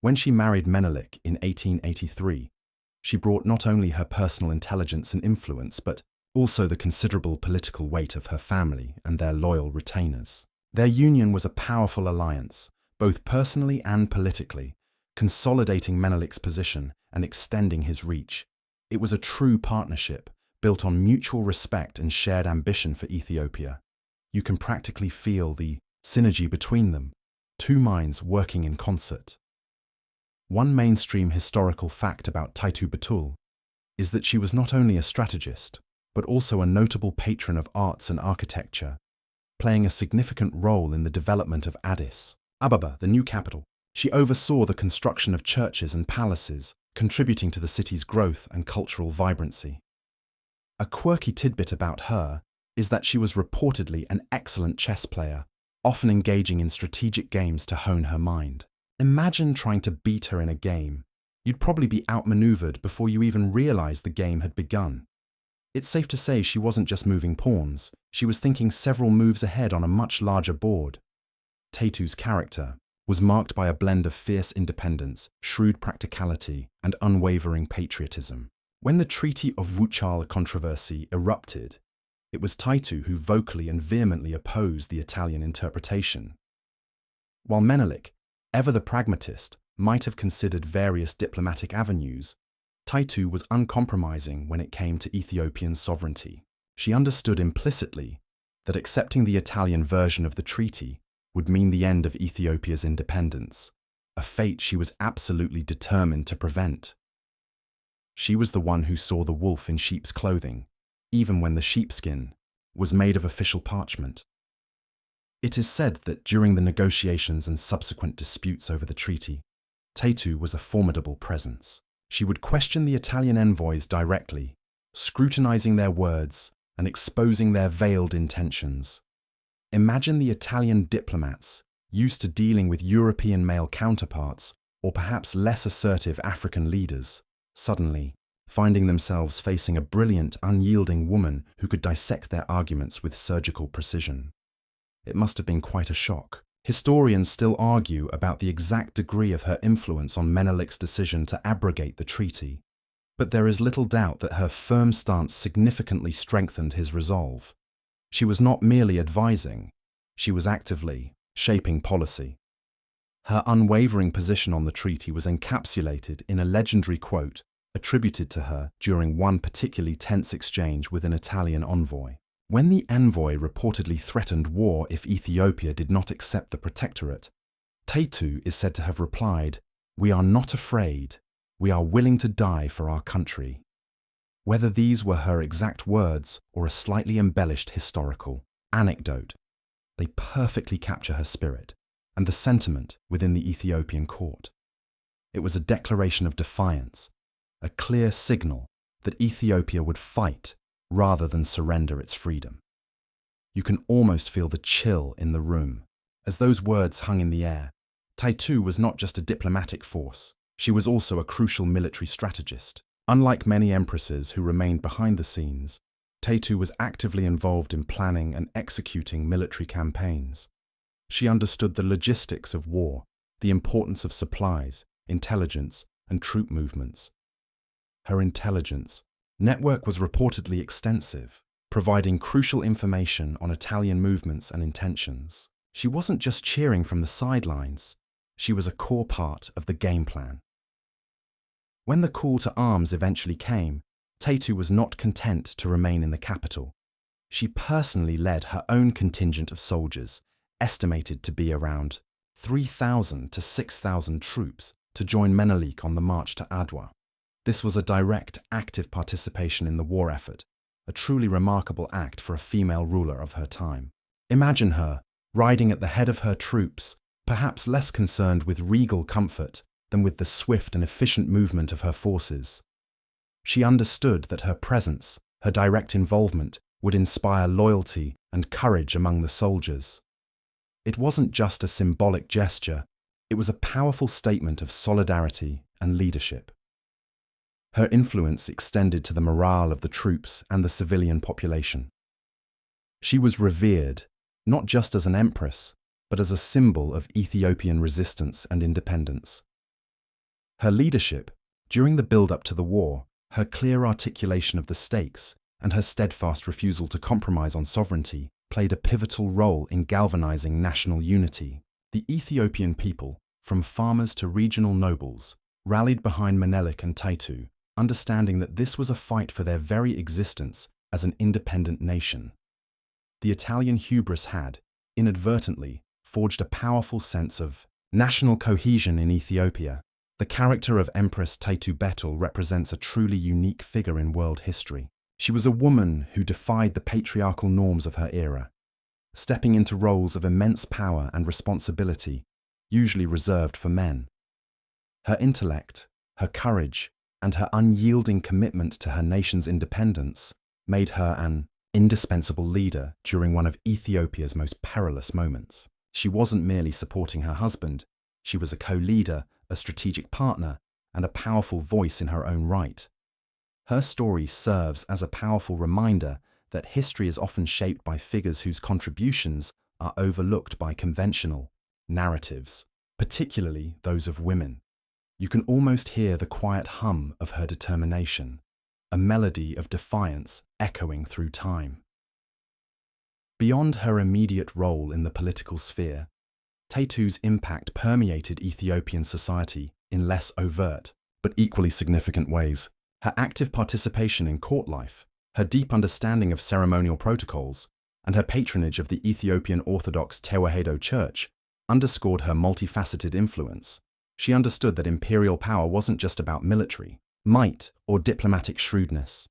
When she married Menelik in 1883, she brought not only her personal intelligence and influence, but also the considerable political weight of her family and their loyal retainers. Their union was a powerful alliance, both personally and politically, consolidating Menelik's position and extending his reach. It was a true partnership, built on mutual respect and shared ambition for Ethiopia. You can practically feel the synergy between them, 2 minds working in concert. One mainstream historical fact about Taytu Betul is that she was not only a strategist, but also a notable patron of arts and architecture, playing a significant role in the development of Addis Ababa, the new capital. She oversaw the construction of churches and palaces, contributing to the city's growth and cultural vibrancy. A quirky tidbit about her is that she was reportedly an excellent chess player, often engaging in strategic games to hone her mind. Imagine trying to beat her in a game. You'd probably be outmaneuvered before you even realized the game had begun. It's safe to say she wasn't just moving pawns, she was thinking several moves ahead on a much larger board. Taytu's character was marked by a blend of fierce independence, shrewd practicality, and unwavering patriotism. When the Treaty of Wuchale controversy erupted, it was Taytu who vocally and vehemently opposed the Italian interpretation. While Menelik, ever the pragmatist, might have considered various diplomatic avenues, Taytu was uncompromising when it came to Ethiopian sovereignty. She understood implicitly that accepting the Italian version of the treaty would mean the end of Ethiopia's independence, a fate she was absolutely determined to prevent. She was the one who saw the wolf in sheep's clothing, even when the sheepskin was made of official parchment. It is said that during the negotiations and subsequent disputes over the treaty, Taytu was a formidable presence. She would question the Italian envoys directly, scrutinizing their words and exposing their veiled intentions. Imagine the Italian diplomats, used to dealing with European male counterparts or perhaps less assertive African leaders, suddenly finding themselves facing a brilliant, unyielding woman who could dissect their arguments with surgical precision. It must have been quite a shock. Historians still argue about the exact degree of her influence on Menelik's decision to abrogate the treaty, but there is little doubt that her firm stance significantly strengthened his resolve. She was not merely advising, she was actively shaping policy. Her unwavering position on the treaty was encapsulated in a legendary quote attributed to her during one particularly tense exchange with an Italian envoy. When the envoy reportedly threatened war if Ethiopia did not accept the protectorate, Taytu is said to have replied, "We are not afraid, we are willing to die for our country." Whether these were her exact words or a slightly embellished historical anecdote, they perfectly capture her spirit and the sentiment within the Ethiopian court. It was a declaration of defiance, a clear signal that Ethiopia would fight rather than surrender its freedom. You can almost feel the chill in the room. As those words hung in the air, Taytu was not just a diplomatic force, she was also a crucial military strategist. Unlike many empresses who remained behind the scenes, Taytu was actively involved in planning and executing military campaigns. She understood the logistics of war, the importance of supplies, intelligence, and troop movements. Her intelligence network was reportedly extensive, providing crucial information on Italian movements and intentions. She wasn't just cheering from the sidelines, she was a core part of the game plan. When the call to arms eventually came, Taytu was not content to remain in the capital. She personally led her own contingent of soldiers, estimated to be around 3,000 to 6,000 troops, to join Menelik on the march to Adwa. This was a direct, active participation in the war effort, a truly remarkable act for a female ruler of her time. Imagine her, riding at the head of her troops, perhaps less concerned with regal comfort than with the swift and efficient movement of her forces. She understood that her presence, her direct involvement, would inspire loyalty and courage among the soldiers. It wasn't just a symbolic gesture, it was a powerful statement of solidarity and leadership. Her influence extended to the morale of the troops and the civilian population. She was revered, not just as an empress, but as a symbol of Ethiopian resistance and independence. Her leadership, during the build-up to the war, her clear articulation of the stakes, and her steadfast refusal to compromise on sovereignty played a pivotal role in galvanizing national unity. The Ethiopian people, from farmers to regional nobles, rallied behind Menelik and Taytu, understanding that this was a fight for their very existence as an independent nation. The Italian hubris had, inadvertently, forged a powerful sense of national cohesion in Ethiopia. The character of Empress Taytu Betul represents a truly unique figure in world history. She was a woman who defied the patriarchal norms of her era, stepping into roles of immense power and responsibility, usually reserved for men. Her intellect, her courage, and her unyielding commitment to her nation's independence made her an indispensable leader during one of Ethiopia's most perilous moments. She wasn't merely supporting her husband, she was a co-leader, a strategic partner, and a powerful voice in her own right. Her story serves as a powerful reminder that history is often shaped by figures whose contributions are overlooked by conventional narratives, particularly those of women. You can almost hear the quiet hum of her determination, a melody of defiance echoing through time. Beyond her immediate role in the political sphere, Taytu's impact permeated Ethiopian society in less overt, but equally significant ways. Her active participation in court life, her deep understanding of ceremonial protocols, and her patronage of the Ethiopian Orthodox Tewahedo Church underscored her multifaceted influence. She understood that imperial power wasn't just about military might or diplomatic shrewdness.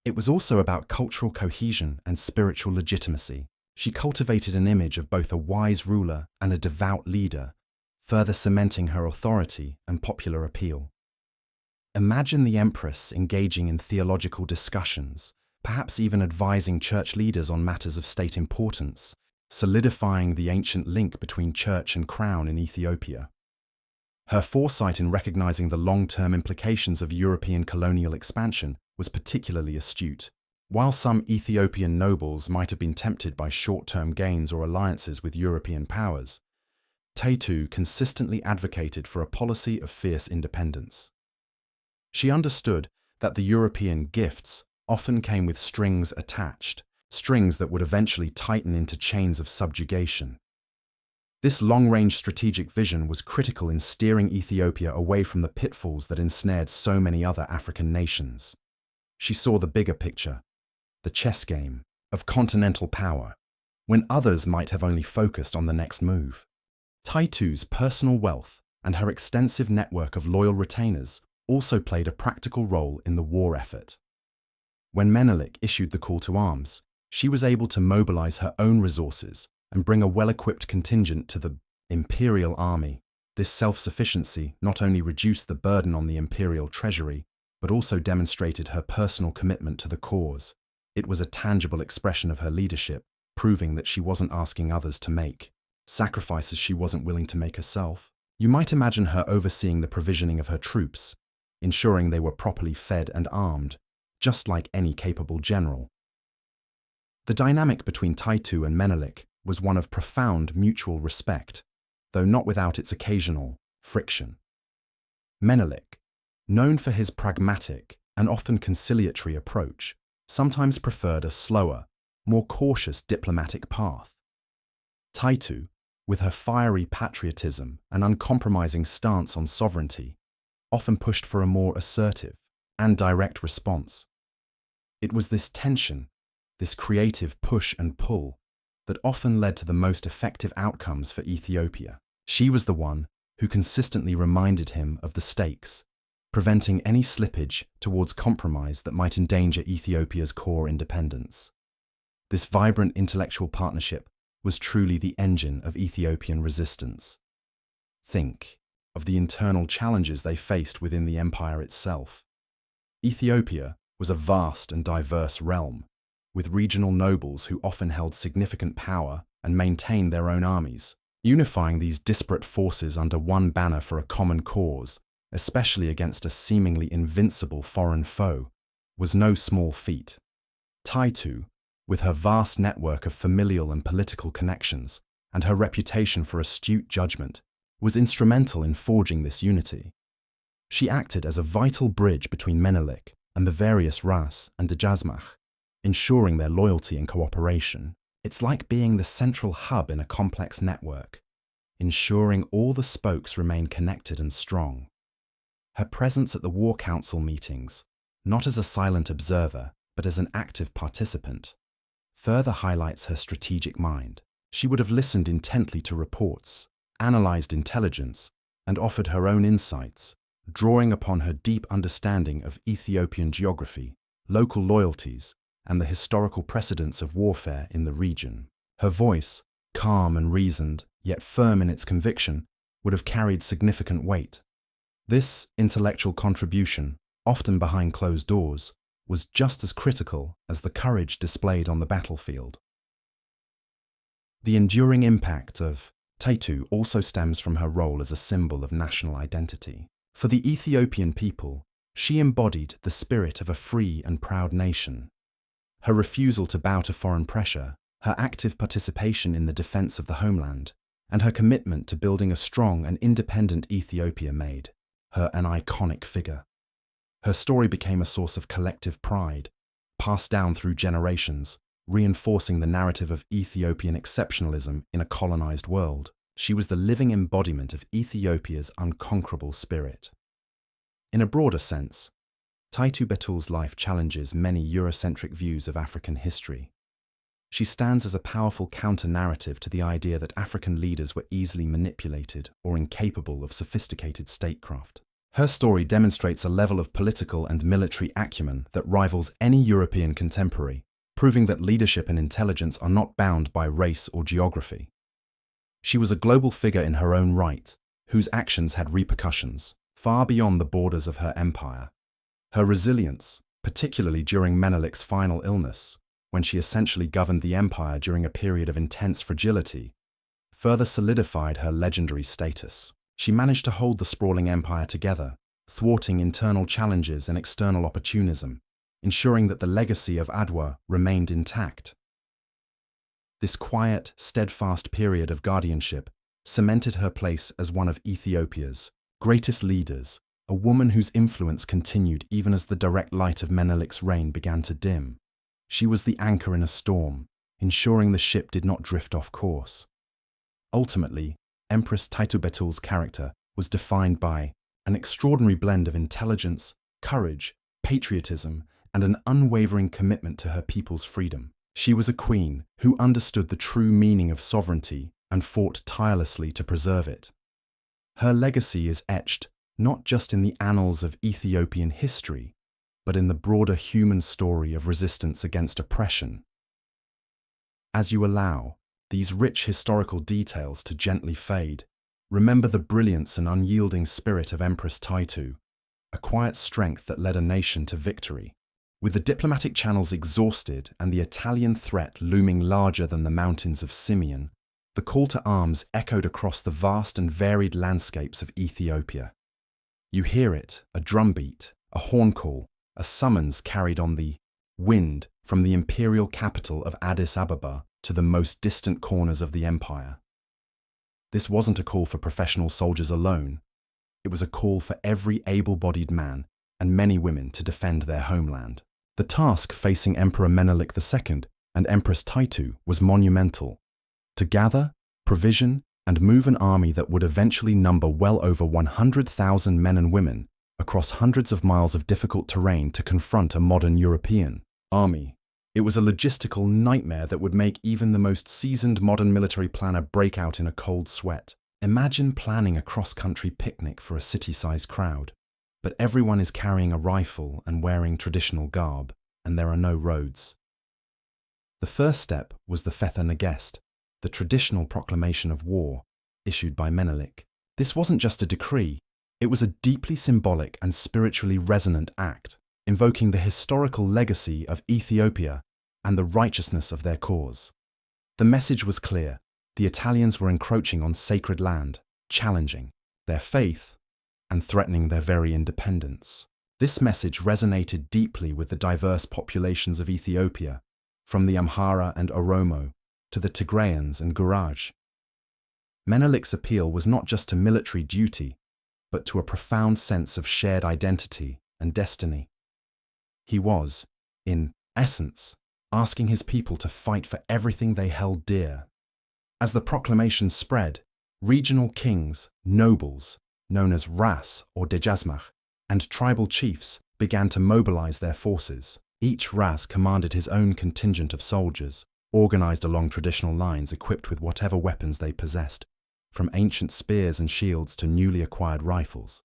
It was also about cultural cohesion and spiritual legitimacy. She cultivated an image of both a wise ruler and a devout leader, further cementing her authority and popular appeal. Imagine the Empress engaging in theological discussions, perhaps even advising church leaders on matters of state importance, solidifying the ancient link between church and crown in Ethiopia. Her foresight in recognizing the long-term implications of European colonial expansion was particularly astute. While some Ethiopian nobles might have been tempted by short-term gains or alliances with European powers, Taytu consistently advocated for a policy of fierce independence. She understood that the European gifts often came with strings attached, strings that would eventually tighten into chains of subjugation. This long-range strategic vision was critical in steering Ethiopia away from the pitfalls that ensnared so many other African nations. She saw the bigger picture, the chess game of continental power, when others might have only focused on the next move. Taytu's personal wealth and her extensive network of loyal retainers also played a practical role in the war effort. When Menelik issued the call to arms, she was able to mobilize her own resources and bring a well-equipped contingent to the imperial army. This self-sufficiency not only reduced the burden on the imperial treasury, but also demonstrated her personal commitment to the cause. It was a tangible expression of her leadership, proving that she wasn't asking others to make sacrifices she wasn't willing to make herself. You might imagine her overseeing the provisioning of her troops, ensuring they were properly fed and armed, just like any capable general. The dynamic between Taytu and Menelik was one of profound mutual respect, though not without its occasional friction. Menelik, known for his pragmatic and often conciliatory approach, sometimes preferred a slower, more cautious diplomatic path. Taytu, with her fiery patriotism and uncompromising stance on sovereignty, often pushed for a more assertive and direct response. It was this tension, this creative push and pull, that often led to the most effective outcomes for Ethiopia. She was the one who consistently reminded him of the stakes, preventing any slippage towards compromise that might endanger Ethiopia's core independence. This vibrant intellectual partnership was truly the engine of Ethiopian resistance. Think of the internal challenges they faced within the empire itself. Ethiopia was a vast and diverse realm, with regional nobles who often held significant power and maintained their own armies. Unifying these disparate forces under one banner for a common cause, especially against a seemingly invincible foreign foe, was no small feat. Taytu, with her vast network of familial and political connections and her reputation for astute judgment, was instrumental in forging this unity. She acted as a vital bridge between Menelik and the various Ras and Dejazmach, ensuring their loyalty and cooperation. It's like being the central hub in a complex network, ensuring all the spokes remain connected and strong. Her presence at the War Council meetings, not as a silent observer, but as an active participant, further highlights her strategic mind. She would have listened intently to reports, analyzed intelligence, and offered her own insights, drawing upon her deep understanding of Ethiopian geography, local loyalties, and the historical precedents of warfare in the region. Her voice, calm and reasoned, yet firm in its conviction, would have carried significant weight. This intellectual contribution, often behind closed doors, was just as critical as the courage displayed on the battlefield. The enduring impact of Taytu also stems from her role as a symbol of national identity. For the Ethiopian people, She embodied the spirit of a free and proud nation. Her refusal to bow to foreign pressure, her active participation in the defense of the homeland, and her commitment to building a strong and independent Ethiopia made her an iconic figure. Her story became a source of collective pride, passed down through generations, reinforcing the narrative of Ethiopian exceptionalism in a colonized world. She was the living embodiment of Ethiopia's unconquerable spirit. In a broader sense, Taytu Betul's life challenges many Eurocentric views of African history. She stands as a powerful counter-narrative to the idea that African leaders were easily manipulated or incapable of sophisticated statecraft. Her story demonstrates a level of political and military acumen that rivals any European contemporary, proving that leadership and intelligence are not bound by race or geography. She was a global figure in her own right, whose actions had repercussions far beyond the borders of her empire. Her resilience, particularly during Menelik's final illness, when she essentially governed the empire during a period of intense fragility, further solidified her legendary status. She managed to hold the sprawling empire together, thwarting internal challenges and external opportunism, ensuring that the legacy of Adwa remained intact. This quiet, steadfast period of guardianship cemented her place as one of Ethiopia's greatest leaders, a woman whose influence continued even as the direct light of Menelik's reign began to dim. She was the anchor in a storm, ensuring the ship did not drift off course. Ultimately, Empress Taytu Betul's character was defined by an extraordinary blend of intelligence, courage, patriotism, and an unwavering commitment to her people's freedom. She was a queen who understood the true meaning of sovereignty and fought tirelessly to preserve it. Her legacy is etched not just in the annals of Ethiopian history, but in the broader human story of resistance against oppression. As you allow these rich historical details to gently fade, remember the brilliance and unyielding spirit of Empress Taytu, a quiet strength that led a nation to victory. With the diplomatic channels exhausted and the Italian threat looming larger than the mountains of Simeon, the call to arms echoed across the vast and varied landscapes of Ethiopia. You hear it, a drumbeat, a horn call, a summons carried on the wind from the imperial capital of Addis Ababa to the most distant corners of the empire. This wasn't a call for professional soldiers alone. It was a call for every able-bodied man and many women to defend their homeland. The task facing Emperor Menelik II and Empress Taytu was monumental: to gather, provision, and move an army that would eventually number well over 100,000 men and women across hundreds of miles of difficult terrain to confront a modern European army. It was a logistical nightmare that would make even the most seasoned modern military planner break out in a cold sweat. Imagine planning a cross-country picnic for a city-sized crowd, but everyone is carrying a rifle and wearing traditional garb, and there are no roads. The first step was the Fetha Negest, the traditional proclamation of war, issued by Menelik. This wasn't just a decree, it was a deeply symbolic and spiritually resonant act, invoking the historical legacy of Ethiopia and the righteousness of their cause. The message was clear: the Italians were encroaching on sacred land, challenging their faith and threatening their very independence. This message resonated deeply with the diverse populations of Ethiopia, from the Amhara and Oromo to the Tigrayans and Guraj. Menelik's appeal was not just to military duty, but to a profound sense of shared identity and destiny. He was, in essence, asking his people to fight for everything they held dear. As the proclamation spread, regional kings, nobles, known as Ras or Dejazmach, and tribal chiefs began to mobilize their forces. Each Ras commanded his own contingent of soldiers, organized along traditional lines equipped with whatever weapons they possessed, from ancient spears and shields to newly acquired rifles.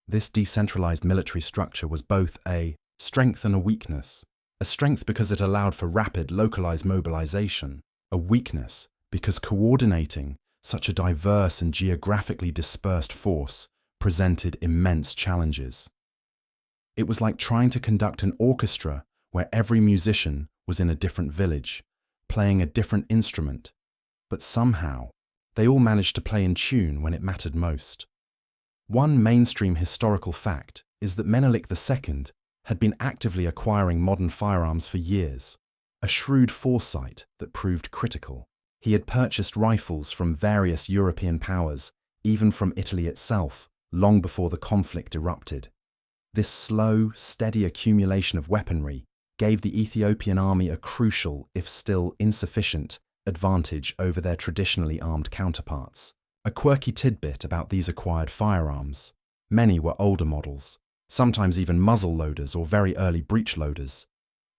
This decentralized military structure was both a strength and a weakness. A strength because it allowed for rapid, localized mobilization. A weakness because coordinating such a diverse and geographically dispersed force presented immense challenges. It was like trying to conduct an orchestra where every musician was in a different village, playing a different instrument, but somehow they all managed to play in tune when it mattered most. One mainstream historical fact is that Menelik II had been actively acquiring modern firearms for years, a shrewd foresight that proved critical. He had purchased rifles from various European powers, even from Italy itself, long before the conflict erupted. This slow, steady accumulation of weaponry gave the Ethiopian army a crucial, if still insufficient, advantage over their traditionally armed counterparts. A quirky tidbit about these acquired firearms: many were older models, sometimes even muzzle loaders or very early breech loaders,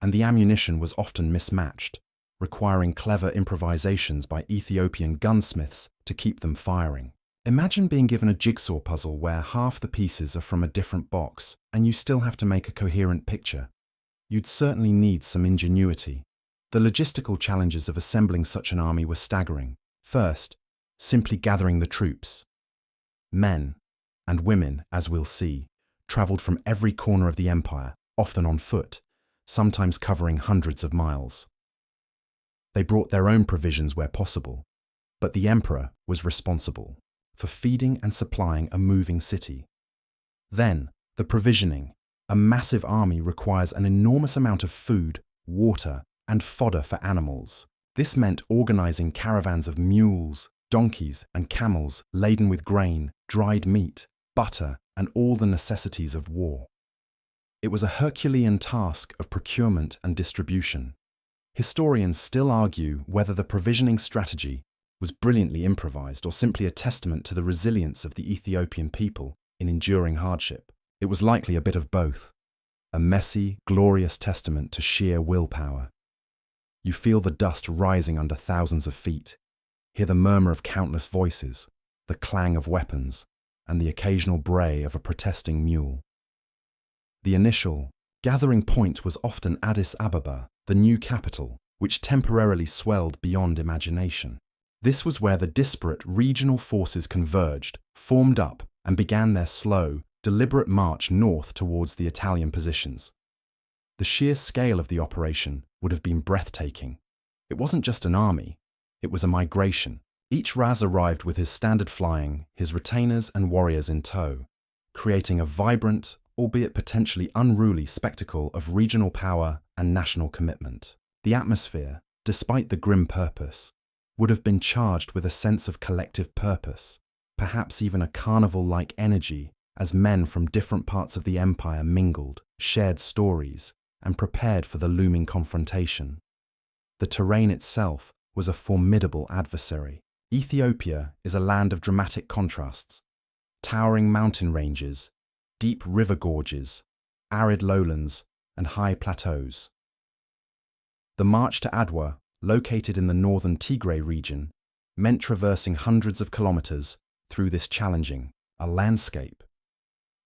and the ammunition was often mismatched, requiring clever improvisations by Ethiopian gunsmiths to keep them firing. Imagine being given a jigsaw puzzle where half the pieces are from a different box and you still have to make a coherent picture. You'd certainly need some ingenuity. The logistical challenges of assembling such an army were staggering. First, simply gathering the troops. Men, and women, as we'll see, travelled from every corner of the empire, often on foot, sometimes covering hundreds of miles. They brought their own provisions where possible, but the emperor was responsible for feeding and supplying a moving city. Then, the provisioning. A massive army requires an enormous amount of food, water, and fodder for animals. This meant organizing caravans of mules, donkeys, and camels laden with grain, dried meat, butter, and all the necessities of war. It was a Herculean task of procurement and distribution. Historians still argue whether the provisioning strategy was brilliantly improvised or simply a testament to the resilience of the Ethiopian people in enduring hardship. It was likely a bit of both, a messy, glorious testament to sheer willpower. You feel the dust rising under thousands of feet, hear the murmur of countless voices, the clang of weapons, and the occasional bray of a protesting mule. The initial gathering point was often Addis Ababa, the new capital, which temporarily swelled beyond imagination. This was where the disparate regional forces converged, formed up, and began their slow, deliberate march north towards the Italian positions. The sheer scale of the operation would have been breathtaking. It wasn't just an army, it was a migration. Each Raz arrived with his standard flying, his retainers and warriors in tow, creating a vibrant, albeit potentially unruly spectacle of regional power and national commitment. The atmosphere, despite the grim purpose, would have been charged with a sense of collective purpose, perhaps even a carnival-like energy as men from different parts of the empire mingled, shared stories, and prepared for the looming confrontation. The terrain itself was a formidable adversary. Ethiopia is a land of dramatic contrasts: towering mountain ranges, deep river gorges, arid lowlands, and high plateaus. The march to Adwa, located in the northern Tigray region, meant traversing hundreds of kilometers through this challenging landscape.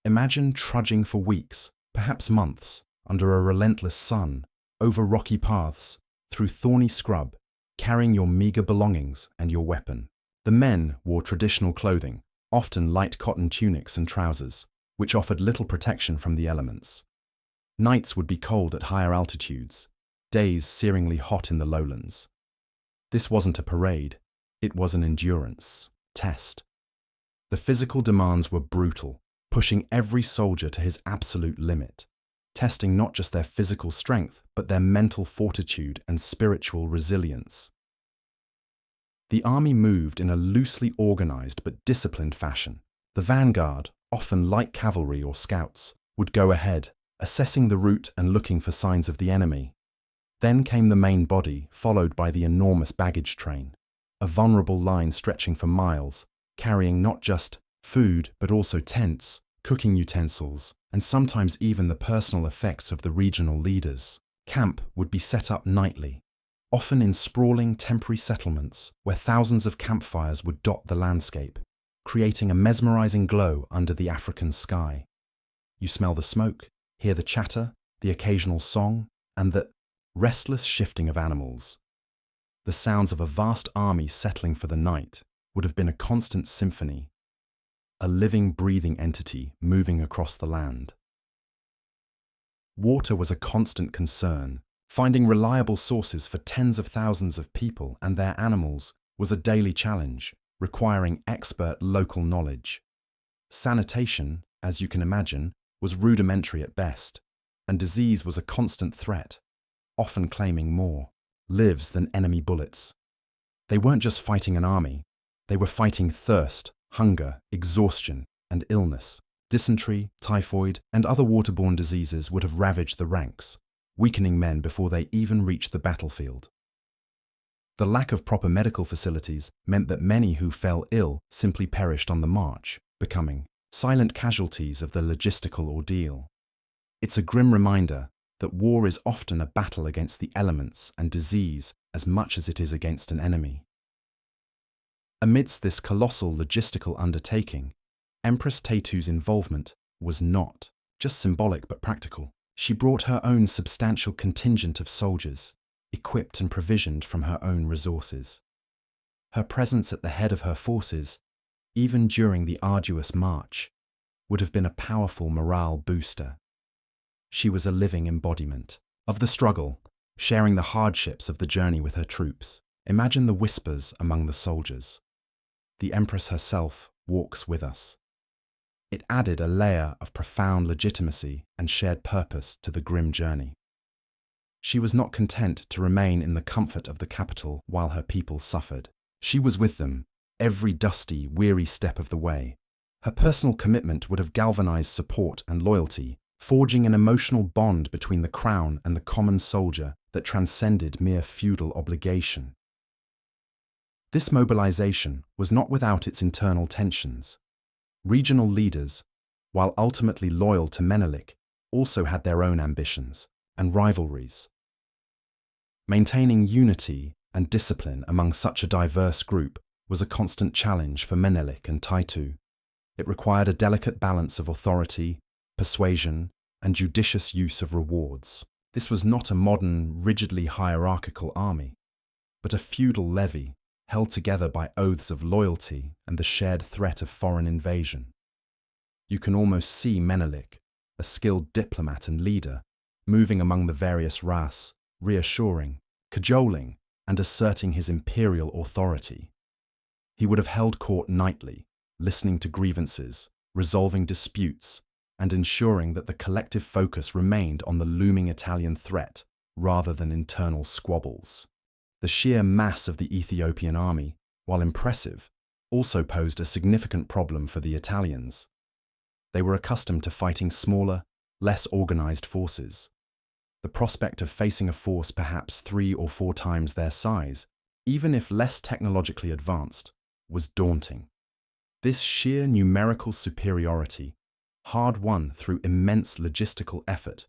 Imagine trudging for weeks, perhaps months, under a relentless sun, over rocky paths, through thorny scrub, carrying your meager belongings and your weapon. The men wore traditional clothing, often light cotton tunics and trousers, which offered little protection from the elements. Nights would be cold at higher altitudes, days searingly hot in the lowlands. This wasn't a parade, it was an endurance test. The physical demands were brutal, pushing every soldier to his absolute limit, testing not just their physical strength, but their mental fortitude and spiritual resilience. The army moved in a loosely organized but disciplined fashion. The vanguard, often light cavalry or scouts, would go ahead, assessing the route and looking for signs of the enemy. Then came the main body, followed by the enormous baggage train, a vulnerable line stretching for miles, carrying not just food but also tents, cooking utensils, and sometimes even the personal effects of the regional leaders. Camp would be set up nightly, often in sprawling temporary settlements where thousands of campfires would dot the landscape, creating a mesmerizing glow under the African sky. You smell the smoke, hear the chatter, the occasional song, and the restless shifting of animals. The sounds of a vast army settling for the night would have been a constant symphony, a living, breathing entity moving across the land. Water was a constant concern. Finding reliable sources for tens of thousands of people and their animals was a daily challenge, requiring expert local knowledge. Sanitation, as you can imagine, was rudimentary at best, and disease was a constant threat, often claiming more lives than enemy bullets. They weren't just fighting an army, they were fighting thirst, hunger, exhaustion, and illness. Dysentery, typhoid, and other waterborne diseases would have ravaged the ranks, weakening men before they even reached the battlefield. The lack of proper medical facilities meant that many who fell ill simply perished on the march, becoming silent casualties of the logistical ordeal. It's a grim reminder that war is often a battle against the elements and disease as much as it is against an enemy. Amidst this colossal logistical undertaking, Empress Taytu's involvement was not just symbolic but practical. She brought her own substantial contingent of soldiers, equipped and provisioned from her own resources. Her presence at the head of her forces, even during the arduous march, would have been a powerful morale booster. She was a living embodiment of the struggle, sharing the hardships of the journey with her troops. Imagine the whispers among the soldiers. The Empress herself walks with us. It added a layer of profound legitimacy and shared purpose to the grim journey. She was not content to remain in the comfort of the capital while her people suffered. She was with them, every dusty, weary step of the way. Her personal commitment would have galvanized support and loyalty, forging an emotional bond between the crown and the common soldier that transcended mere feudal obligation. This mobilization was not without its internal tensions. Regional leaders, while ultimately loyal to Menelik, also had their own ambitions and rivalries. Maintaining unity and discipline among such a diverse group was a constant challenge for Menelik and Taytu. It required a delicate balance of authority, persuasion, and judicious use of rewards. This was not a modern, rigidly hierarchical army, but a feudal levy held together by oaths of loyalty and the shared threat of foreign invasion. You can almost see Menelik, a skilled diplomat and leader, moving among the various ras, reassuring, cajoling, and asserting his imperial authority. He would have held court nightly, listening to grievances, resolving disputes, and ensuring that the collective focus remained on the looming Italian threat rather than internal squabbles. The sheer mass of the Ethiopian army, while impressive, also posed a significant problem for the Italians. They were accustomed to fighting smaller, less organized forces. The prospect of facing a force perhaps 3 or 4 times their size, even if less technologically advanced, was daunting. This sheer numerical superiority, hard won through immense logistical effort,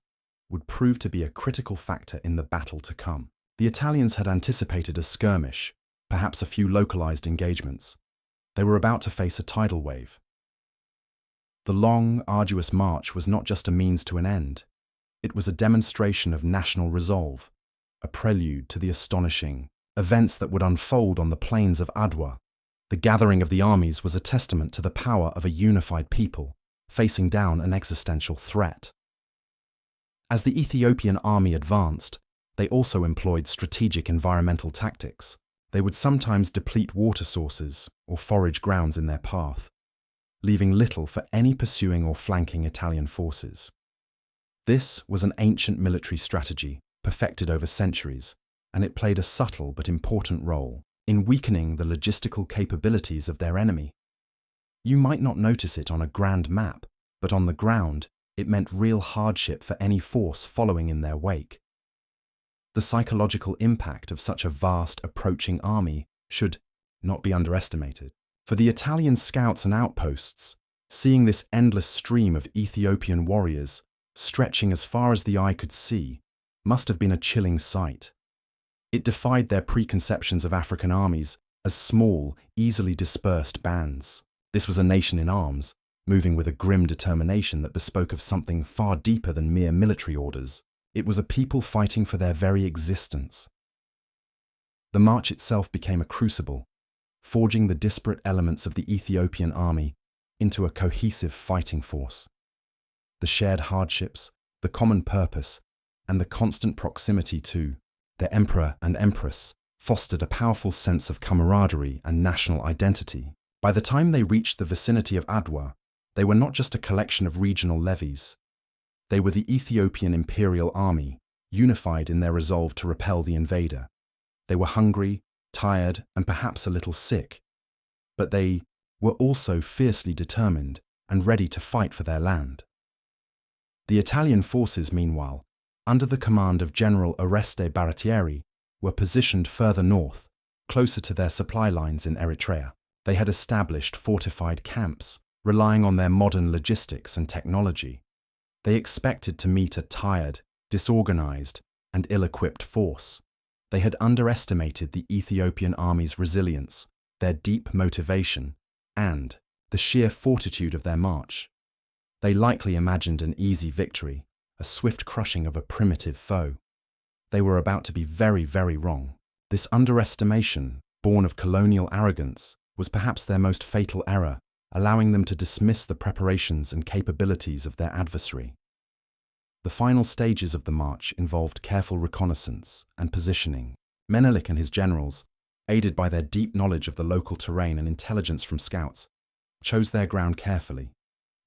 would prove to be a critical factor in the battle to come. The Italians had anticipated a skirmish, perhaps a few localized engagements. They were about to face a tidal wave. The long, arduous march was not just a means to an end. It was a demonstration of national resolve, a prelude to the astonishing events that would unfold on the plains of Adwa. The gathering of the armies was a testament to the power of a unified people, facing down an existential threat. As the Ethiopian army advanced, they also employed strategic environmental tactics. They would sometimes deplete water sources or forage grounds in their path, leaving little for any pursuing or flanking Italian forces. This was an ancient military strategy, perfected over centuries, and it played a subtle but important role in weakening the logistical capabilities of their enemy. You might not notice it on a grand map, but on the ground, it meant real hardship for any force following in their wake. The psychological impact of such a vast approaching army should not be underestimated. For the Italian scouts and outposts, seeing this endless stream of Ethiopian warriors stretching as far as the eye could see must have been a chilling sight. It defied their preconceptions of African armies as small, easily dispersed bands. This was a nation in arms, moving with a grim determination that bespoke of something far deeper than mere military orders. It was a people fighting for their very existence. The march itself became a crucible, forging the disparate elements of the Ethiopian army into a cohesive fighting force. The shared hardships, the common purpose, and the constant proximity to their emperor and empress fostered a powerful sense of camaraderie and national identity. By the time they reached the vicinity of Adwa, they were not just a collection of regional levies. They were the Ethiopian Imperial Army, unified in their resolve to repel the invader. They were hungry, tired, and perhaps a little sick, but they were also fiercely determined and ready to fight for their land. The Italian forces, meanwhile, under the command of General Oreste Baratieri, were positioned further north, closer to their supply lines in Eritrea. They had established fortified camps, relying on their modern logistics and technology. They expected to meet a tired, disorganized, and ill-equipped force. They had underestimated the Ethiopian army's resilience, their deep motivation, and the sheer fortitude of their march. They likely imagined an easy victory, a swift crushing of a primitive foe. They were about to be very, very wrong. This underestimation, born of colonial arrogance, was perhaps their most fatal error, allowing them to dismiss the preparations and capabilities of their adversary. The final stages of the march involved careful reconnaissance and positioning. Menelik and his generals, aided by their deep knowledge of the local terrain and intelligence from scouts, chose their ground carefully,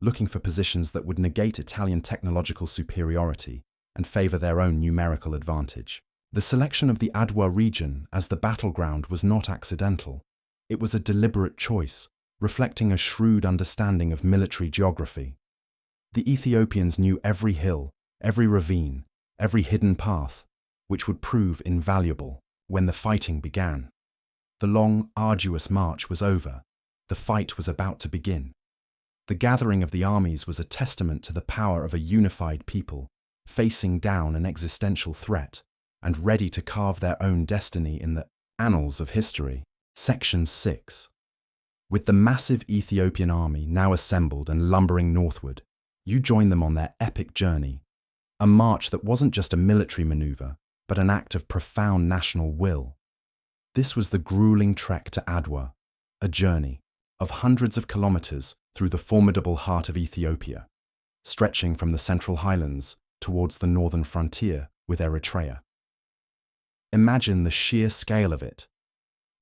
looking for positions that would negate Italian technological superiority and favor their own numerical advantage. The selection of the Adwa region as the battleground was not accidental. It was a deliberate choice, reflecting a shrewd understanding of military geography. The Ethiopians knew every hill, every ravine, every hidden path, which would prove invaluable when the fighting began. The long, arduous march was over. The fight was about to begin. The gathering of the armies was a testament to the power of a unified people, facing down an existential threat and ready to carve their own destiny in the annals of history. Section 6. With the massive Ethiopian army now assembled and lumbering northward, you join them on their epic journey, a march that wasn't just a military maneuver, but an act of profound national will. This was the grueling trek to Adwa, a journey of hundreds of kilometers through the formidable heart of Ethiopia, stretching from the central highlands towards the northern frontier with Eritrea. Imagine the sheer scale of it,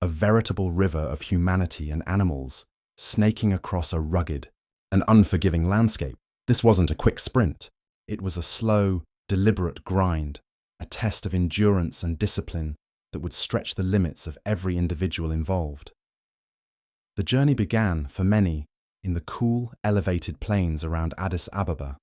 a veritable river of humanity and animals snaking across a rugged and unforgiving landscape. This wasn't a quick sprint. It was a slow, deliberate grind, a test of endurance and discipline that would stretch the limits of every individual involved. The journey began, for many, in the cool, elevated plains around Addis Ababa,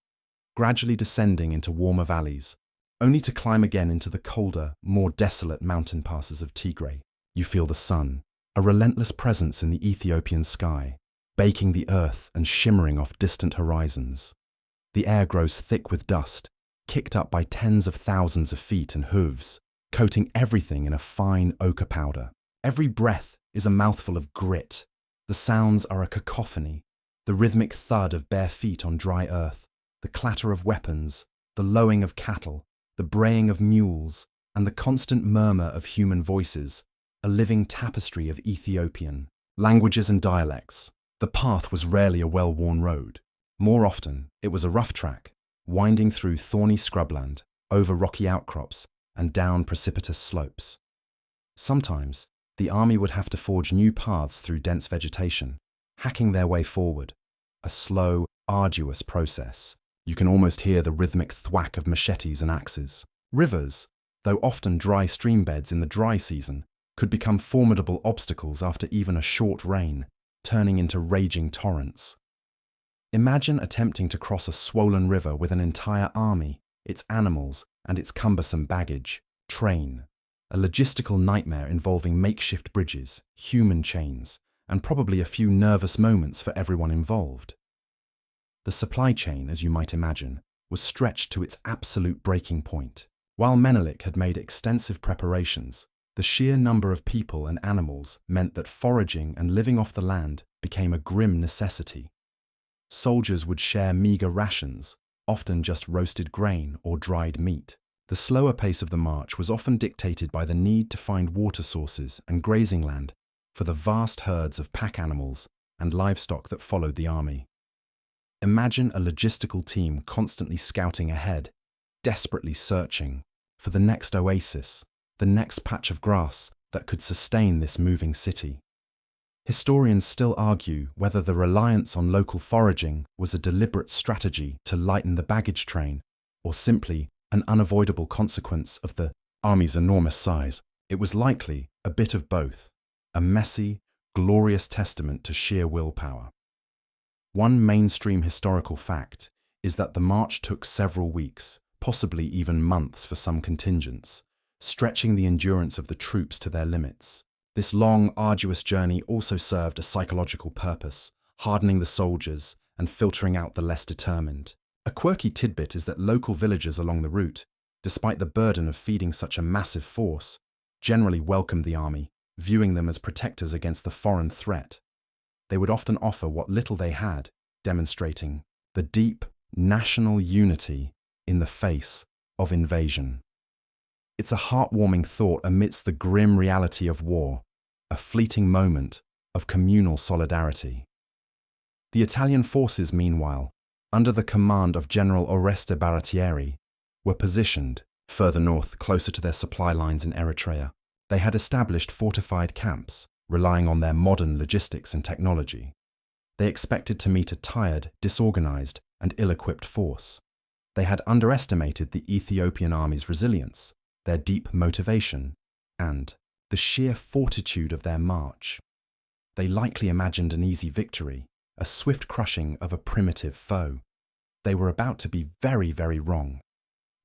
gradually descending into warmer valleys, only to climb again into the colder, more desolate mountain passes of Tigray. You feel the sun, a relentless presence in the Ethiopian sky, baking the earth and shimmering off distant horizons. The air grows thick with dust, kicked up by tens of thousands of feet and hooves, coating everything in a fine ochre powder. Every breath is a mouthful of grit. The sounds are a cacophony, the rhythmic thud of bare feet on dry earth, the clatter of weapons, the lowing of cattle, the braying of mules, and the constant murmur of human voices, a living tapestry of Ethiopian languages and dialects. The path was rarely a well-worn road. More often, it was a rough track, winding through thorny scrubland, over rocky outcrops, and down precipitous slopes. Sometimes, the army would have to forge new paths through dense vegetation, hacking their way forward, a slow, arduous process. You can almost hear the rhythmic thwack of machetes and axes. Rivers, though often dry stream beds in the dry season, could become formidable obstacles after even a short rain, turning into raging torrents. Imagine attempting to cross a swollen river with an entire army, its animals, and its cumbersome baggage. Train. A logistical nightmare involving makeshift bridges, human chains, and probably a few nervous moments for everyone involved. The supply chain, as you might imagine, was stretched to its absolute breaking point. While Menelik had made extensive preparations, the sheer number of people and animals meant that foraging and living off the land became a grim necessity. Soldiers would share meager rations, often just roasted grain or dried meat. The slower pace of the march was often dictated by the need to find water sources and grazing land for the vast herds of pack animals and livestock that followed the army. Imagine a logistical team constantly scouting ahead, desperately searching for the next oasis, the next patch of grass that could sustain this moving city. Historians still argue whether the reliance on local foraging was a deliberate strategy to lighten the baggage train or simply an unavoidable consequence of the army's enormous size. It was likely a bit of both, a messy, glorious testament to sheer willpower. One mainstream historical fact is that the march took several weeks, possibly even months for some contingents, stretching the endurance of the troops to their limits. This long, arduous journey also served a psychological purpose, hardening the soldiers and filtering out the less determined. A quirky tidbit is that local villagers along the route, despite the burden of feeding such a massive force, generally welcomed the army, viewing them as protectors against the foreign threat. They would often offer what little they had, demonstrating the deep national unity in the face of invasion. It's a heartwarming thought amidst the grim reality of war, a fleeting moment of communal solidarity. The Italian forces, meanwhile, under the command of General Oreste Baratieri, were positioned further north, closer to their supply lines in Eritrea. They had established fortified camps, relying on their modern logistics and technology. They expected to meet a tired, disorganized, and ill-equipped force. They had underestimated the Ethiopian army's resilience, their deep motivation, and the sheer fortitude of their march. They likely imagined an easy victory, a swift crushing of a primitive foe. They were about to be very, very wrong.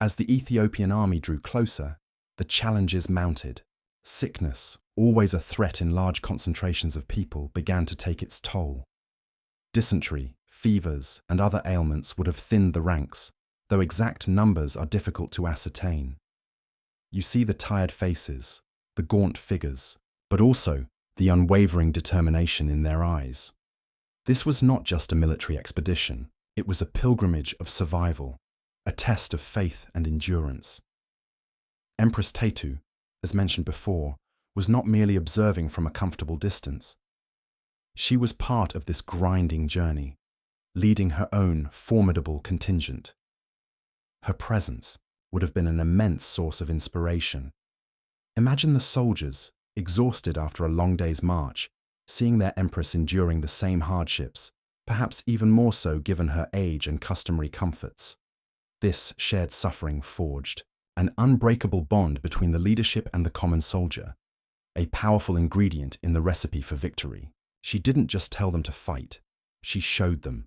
As the Ethiopian army drew closer, the challenges mounted. Sickness, always a threat in large concentrations of people, began to take its toll. Dysentery, fevers, and other ailments would have thinned the ranks, though exact numbers are difficult to ascertain. You see the tired faces, the gaunt figures, but also the unwavering determination in their eyes. This was not just a military expedition, it was a pilgrimage of survival, a test of faith and endurance. Empress Taytu, as mentioned before, was not merely observing from a comfortable distance. She was part of this grinding journey, leading her own formidable contingent. Her presence would have been an immense source of inspiration. Imagine the soldiers, exhausted after a long day's march, seeing their empress enduring the same hardships, perhaps even more so given her age and customary comforts. This shared suffering forged an unbreakable bond between the leadership and the common soldier, a powerful ingredient in the recipe for victory. She didn't just tell them to fight, she showed them.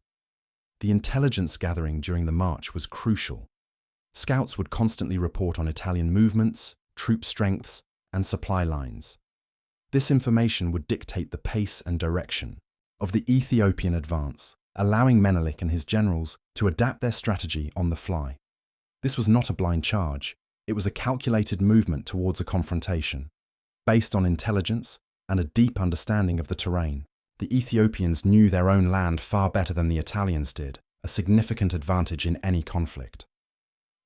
The intelligence gathering during the march was crucial. Scouts would constantly report on Italian movements, troop strengths, and supply lines. This information would dictate the pace and direction of the Ethiopian advance, allowing Menelik and his generals to adapt their strategy on the fly. This was not a blind charge, it was a calculated movement towards a confrontation. Based on intelligence and a deep understanding of the terrain, the Ethiopians knew their own land far better than the Italians did, a significant advantage in any conflict.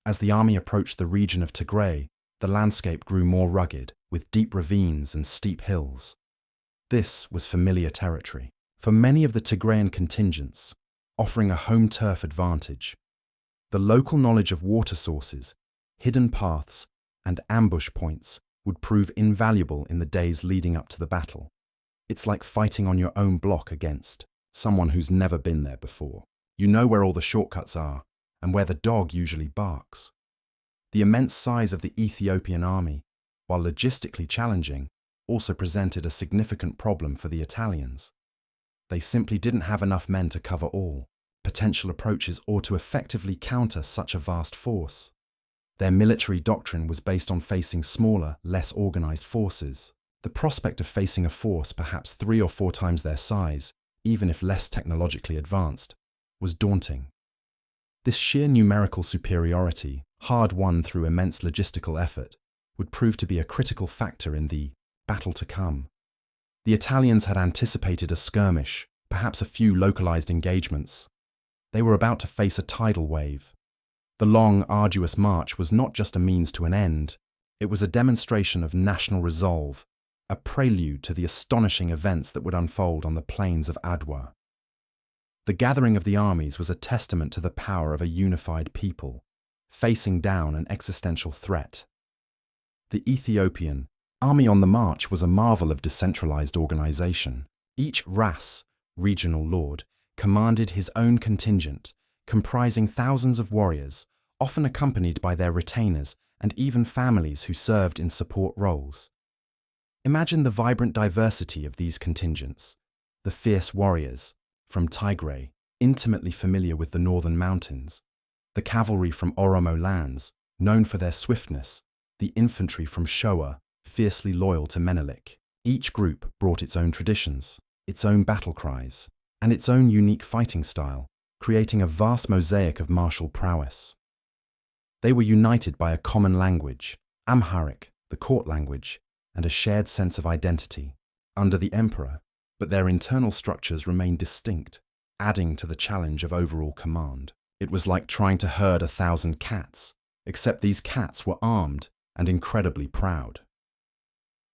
As the army approached the region of Tigray, the landscape grew more rugged, with deep ravines and steep hills. This was familiar territory for many of the Tigrayan contingents, offering a home turf advantage. The local knowledge of water sources, hidden paths, and ambush points would prove invaluable in the days leading up to the battle. It's like fighting on your own block against someone who's never been there before. You know where all the shortcuts are, and where the dog usually barks. The immense size of the Ethiopian army, while logistically challenging, also presented a significant problem for the Italians. They simply didn't have enough men to cover all potential approaches or to effectively counter such a vast force. Their military doctrine was based on facing smaller, less organized forces. The prospect of facing a force perhaps 3 or 4 times their size, even if less technologically advanced, was daunting. This sheer numerical superiority, hard won through immense logistical effort, would prove to be a critical factor in the battle to come. The Italians had anticipated a skirmish, perhaps a few localized engagements. They were about to face a tidal wave. The long, arduous march was not just a means to an end, it was a demonstration of national resolve, a prelude to the astonishing events that would unfold on the plains of Adwa. The gathering of the armies was a testament to the power of a unified people, facing down an existential threat. The Ethiopian army on the march was a marvel of decentralized organization. Each ras, regional lord, commanded his own contingent, comprising thousands of warriors, often accompanied by their retainers and even families who served in support roles. Imagine the vibrant diversity of these contingents. The fierce warriors from Tigray, intimately familiar with the northern mountains, the cavalry from Oromo lands, known for their swiftness, the infantry from Shoa, fiercely loyal to Menelik. Each group brought its own traditions, its own battle cries, and its own unique fighting style, creating a vast mosaic of martial prowess. They were united by a common language, Amharic, the court language, and a shared sense of identity under the emperor, but their internal structures remained distinct, adding to the challenge of overall command. It was like trying to herd 1,000 cats, except these cats were armed and incredibly proud.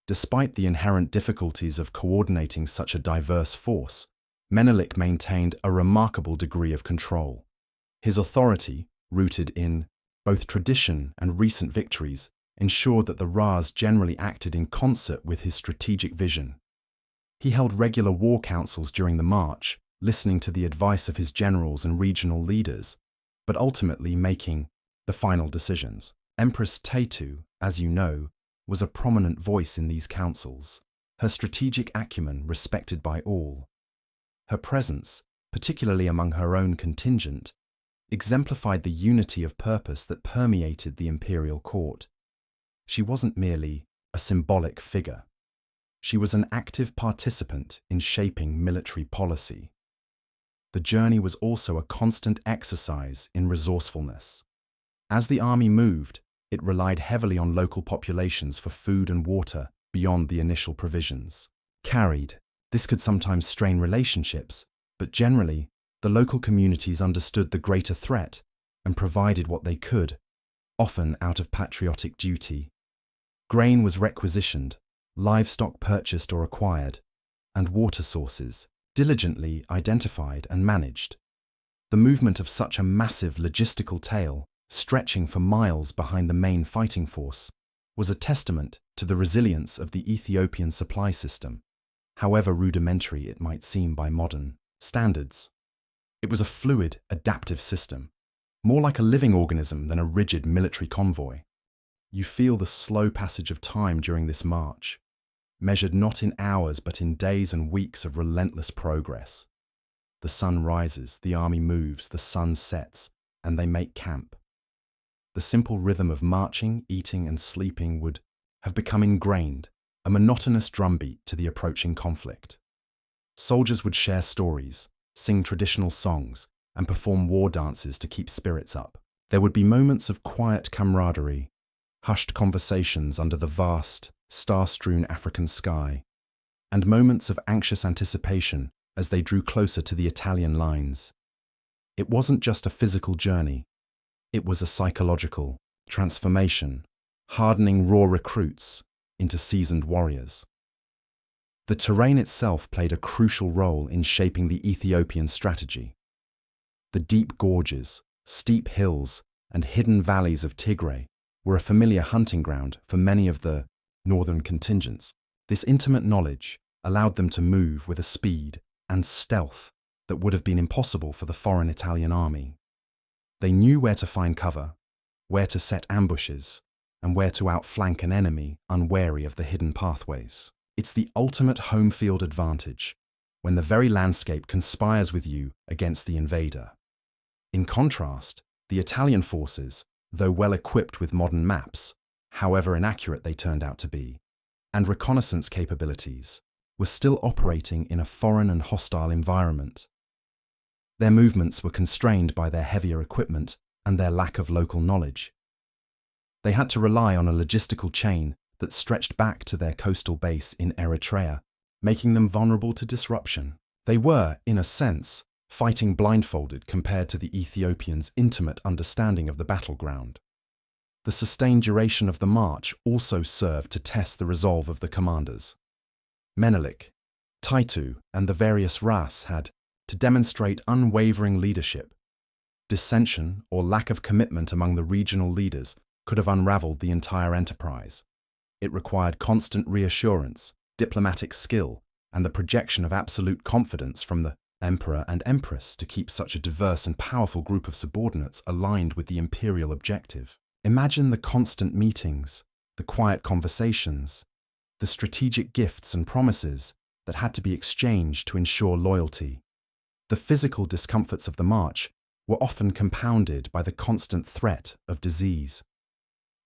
Despite the inherent difficulties of coordinating such a diverse force, Menelik maintained a remarkable degree of control. His authority, rooted in both tradition and recent victories, ensured that the Ras generally acted in concert with his strategic vision. He held regular war councils during the march, listening to the advice of his generals and regional leaders, but ultimately making the final decisions. Empress Taytu, as you know, was a prominent voice in these councils, her strategic acumen respected by all. Her presence, particularly among her own contingent, exemplified the unity of purpose that permeated the imperial court. She wasn't merely a symbolic figure. She was an active participant in shaping military policy. The journey was also a constant exercise in resourcefulness. As the army moved, it relied heavily on local populations for food and water beyond the initial provisions. This could sometimes strain relationships, but generally, the local communities understood the greater threat and provided what they could, often out of patriotic duty. Grain was requisitioned, livestock purchased or acquired, and water sources diligently identified and managed. The movement of such a massive logistical tail, stretching for miles behind the main fighting force, was a testament to the resilience of the Ethiopian supply system, however rudimentary it might seem by modern standards. It was a fluid, adaptive system, more like a living organism than a rigid military convoy. You feel the slow passage of time during this march, measured not in hours but in days and weeks of relentless progress. The sun rises, the army moves, the sun sets, and they make camp. The simple rhythm of marching, eating, and sleeping would have become ingrained, a monotonous drumbeat to the approaching conflict. Soldiers would share stories, sing traditional songs, and perform war dances to keep spirits up. There would be moments of quiet camaraderie, hushed conversations under the vast, star-strewn African sky, and moments of anxious anticipation as they drew closer to the Italian lines. It wasn't just a physical journey, it was a psychological transformation, hardening raw recruits into seasoned warriors. The terrain itself played a crucial role in shaping the Ethiopian strategy. The deep gorges, steep hills, and hidden valleys of Tigray were a familiar hunting ground for many of the northern contingents. This intimate knowledge allowed them to move with a speed and stealth that would have been impossible for the foreign Italian army. They knew where to find cover, where to set ambushes, and where to outflank an enemy unwary of the hidden pathways. It's the ultimate home field advantage, when the very landscape conspires with you against the invader. In contrast, the Italian forces, though well equipped with modern maps, however inaccurate they turned out to be, and reconnaissance capabilities, were still operating in a foreign and hostile environment. Their movements were constrained by their heavier equipment and their lack of local knowledge. They had to rely on a logistical chain that stretched back to their coastal base in Eritrea, making them vulnerable to disruption. They were, in a sense, fighting blindfolded compared to the Ethiopians' intimate understanding of the battleground. The sustained duration of the march also served to test the resolve of the commanders. Menelik, Taytu, and the various ras had to demonstrate unwavering leadership. Dissension or lack of commitment among the regional leaders could have unraveled the entire enterprise. It required constant reassurance, diplomatic skill, and the projection of absolute confidence from the emperor and empress to keep such a diverse and powerful group of subordinates aligned with the imperial objective. Imagine the constant meetings, the quiet conversations, the strategic gifts and promises that had to be exchanged to ensure loyalty. The physical discomforts of the march were often compounded by the constant threat of disease.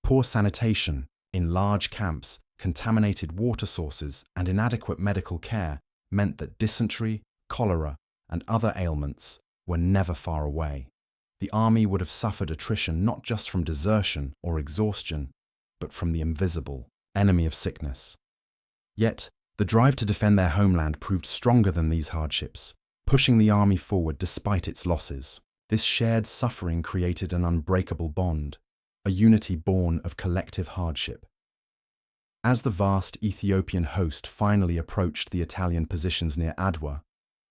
Poor sanitation in large camps, contaminated water sources, and inadequate medical care meant that dysentery, cholera, and other ailments were never far away. The army would have suffered attrition not just from desertion or exhaustion, but from the invisible enemy of sickness. Yet, the drive to defend their homeland proved stronger than these hardships, pushing the army forward despite its losses. This shared suffering created an unbreakable bond, a unity born of collective hardship. As the vast Ethiopian host finally approached the Italian positions near Adwa,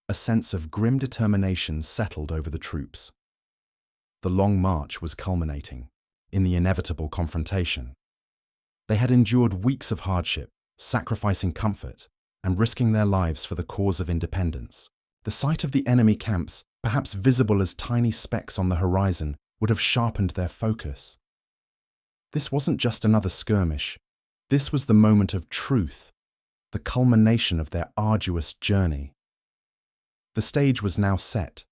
a sense of grim determination settled over the troops. The long march was culminating in the inevitable confrontation. They had endured weeks of hardship, sacrificing comfort, and risking their lives for the cause of independence. The sight of the enemy camps, perhaps visible as tiny specks on the horizon, would have sharpened their focus. This wasn't just another skirmish. This was the moment of truth, the culmination of their arduous journey. The stage was now set,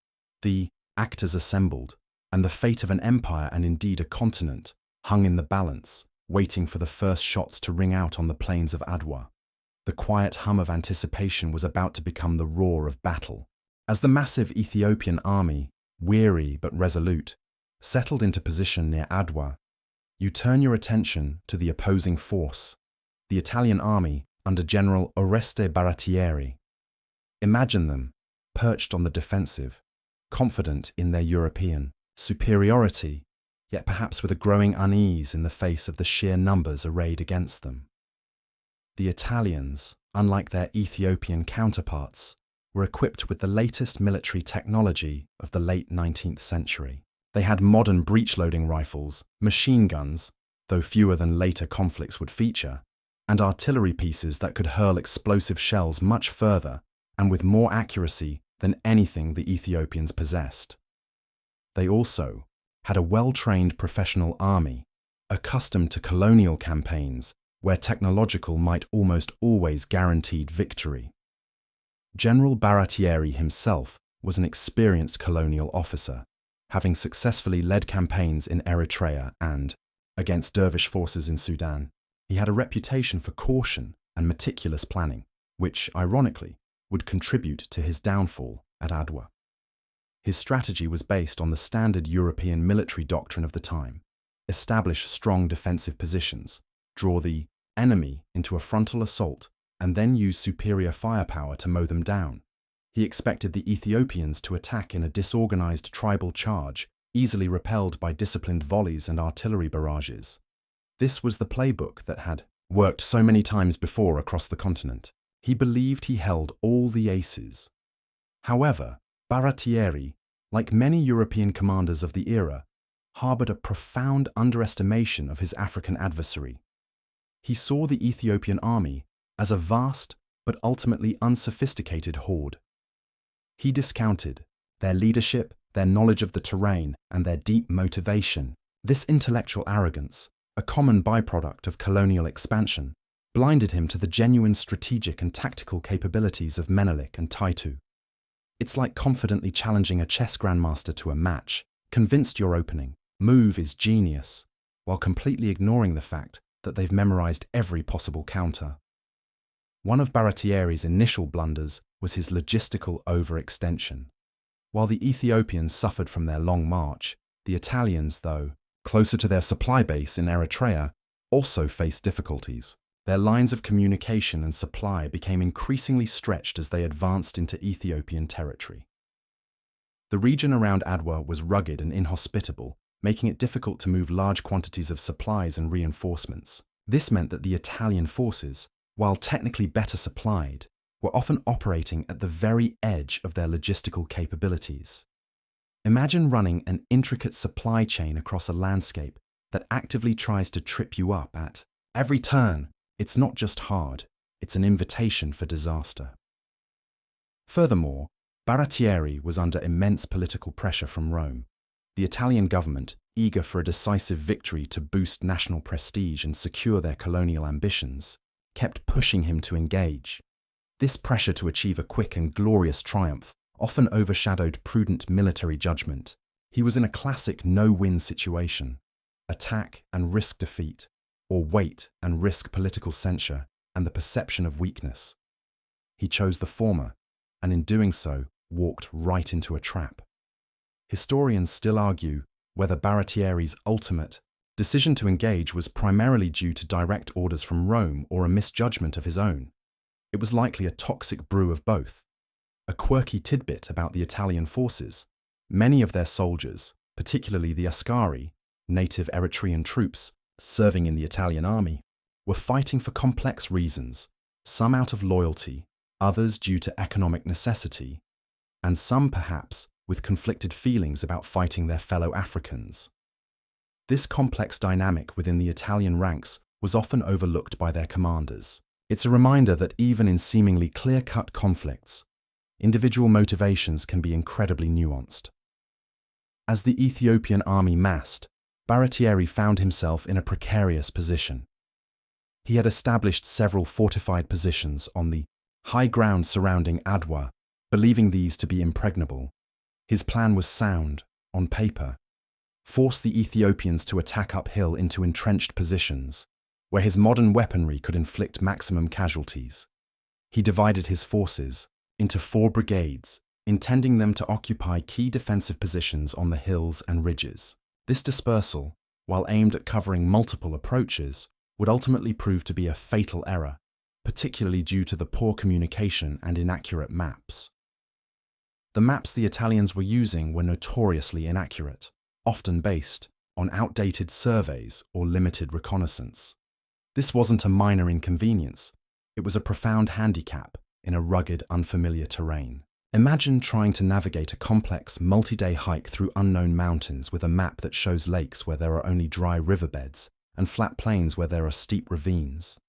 the actors assembled, and the fate of an empire and indeed a continent hung in the balance, waiting for the first shots to ring out on the plains of Adwa. The quiet hum of anticipation was about to become the roar of battle. As the massive Ethiopian army, weary but resolute, settled into position near Adwa, you turn your attention to the opposing force, the Italian army under General Oreste Baratieri. Imagine them, perched on the defensive, confident in their European superiority, yet perhaps with a growing unease in the face of the sheer numbers arrayed against them. The Italians, unlike their Ethiopian counterparts, were equipped with the latest military technology of the late 19th century. They had modern breech-loading rifles, machine guns, though fewer than later conflicts would feature, and artillery pieces that could hurl explosive shells much further and with more accuracy than anything the Ethiopians possessed. They also had a well-trained professional army, accustomed to colonial campaigns where technological might almost always guaranteed victory. General Baratieri himself was an experienced colonial officer, having successfully led campaigns in Eritrea and, against dervish forces in Sudan. He had a reputation for caution and meticulous planning, which, ironically, would contribute to his downfall at Adwa. His strategy was based on the standard European military doctrine of the time: establish strong defensive positions, draw the enemy into a frontal assault, and then use superior firepower to mow them down. He expected the Ethiopians to attack in a disorganized tribal charge, easily repelled by disciplined volleys and artillery barrages. This was the playbook that had worked so many times before across the continent. He believed he held all the aces. However, Baratieri, like many European commanders of the era, harbored a profound underestimation of his African adversary. He saw the Ethiopian army as a vast but ultimately unsophisticated horde. He discounted their leadership, their knowledge of the terrain, and their deep motivation. This intellectual arrogance, a common byproduct of colonial expansion, blinded him to the genuine strategic and tactical capabilities of Menelik and Taytu. It's like confidently challenging a chess grandmaster to a match, convinced your opening move is genius, while completely ignoring the fact that they've memorized every possible counter. One of Baratieri's initial blunders was his logistical overextension. While the Ethiopians suffered from their long march, the Italians, though closer to their supply base in Eritrea, also faced difficulties. Their lines of communication and supply became increasingly stretched as they advanced into Ethiopian territory. The region around Adwa was rugged and inhospitable, making it difficult to move large quantities of supplies and reinforcements. This meant that the Italian forces, while technically better supplied, were often operating at the very edge of their logistical capabilities. Imagine running an intricate supply chain across a landscape that actively tries to trip you up at every turn. It's not just hard, it's an invitation for disaster. Furthermore, Baratieri was under immense political pressure from Rome. The Italian government, eager for a decisive victory to boost national prestige and secure their colonial ambitions, kept pushing him to engage. This pressure to achieve a quick and glorious triumph often overshadowed prudent military judgment. He was in a classic no-win situation: attack and risk defeat, or wait and risk political censure and the perception of weakness. He chose the former, and in doing so, walked right into a trap. Historians still argue whether Baratieri's ultimate decision to engage was primarily due to direct orders from Rome or a misjudgment of his own. It was likely a toxic brew of both. A quirky tidbit about the Italian forces: many of their soldiers, particularly the Ascari, native Eritrean troops serving in the Italian army, were fighting for complex reasons, some out of loyalty, others due to economic necessity, and some perhaps with conflicted feelings about fighting their fellow Africans. This complex dynamic within the Italian ranks was often overlooked by their commanders. It's a reminder that even in seemingly clear-cut conflicts, individual motivations can be incredibly nuanced. As the Ethiopian army massed, Baratieri found himself in a precarious position. He had established several fortified positions on the high ground surrounding Adwa, believing these to be impregnable. His plan was sound, on paper: force the Ethiopians to attack uphill into entrenched positions, where his modern weaponry could inflict maximum casualties. He divided his forces into 4 brigades, intending them to occupy key defensive positions on the hills and ridges. This dispersal, while aimed at covering multiple approaches, would ultimately prove to be a fatal error, particularly due to the poor communication and inaccurate maps. The maps the Italians were using were notoriously inaccurate, often based on outdated surveys or limited reconnaissance. This wasn't a minor inconvenience, it was a profound handicap in a rugged, unfamiliar terrain. Imagine trying to navigate a complex, multi-day hike through unknown mountains with a map that shows lakes where there are only dry riverbeds and flat plains where there are steep ravines.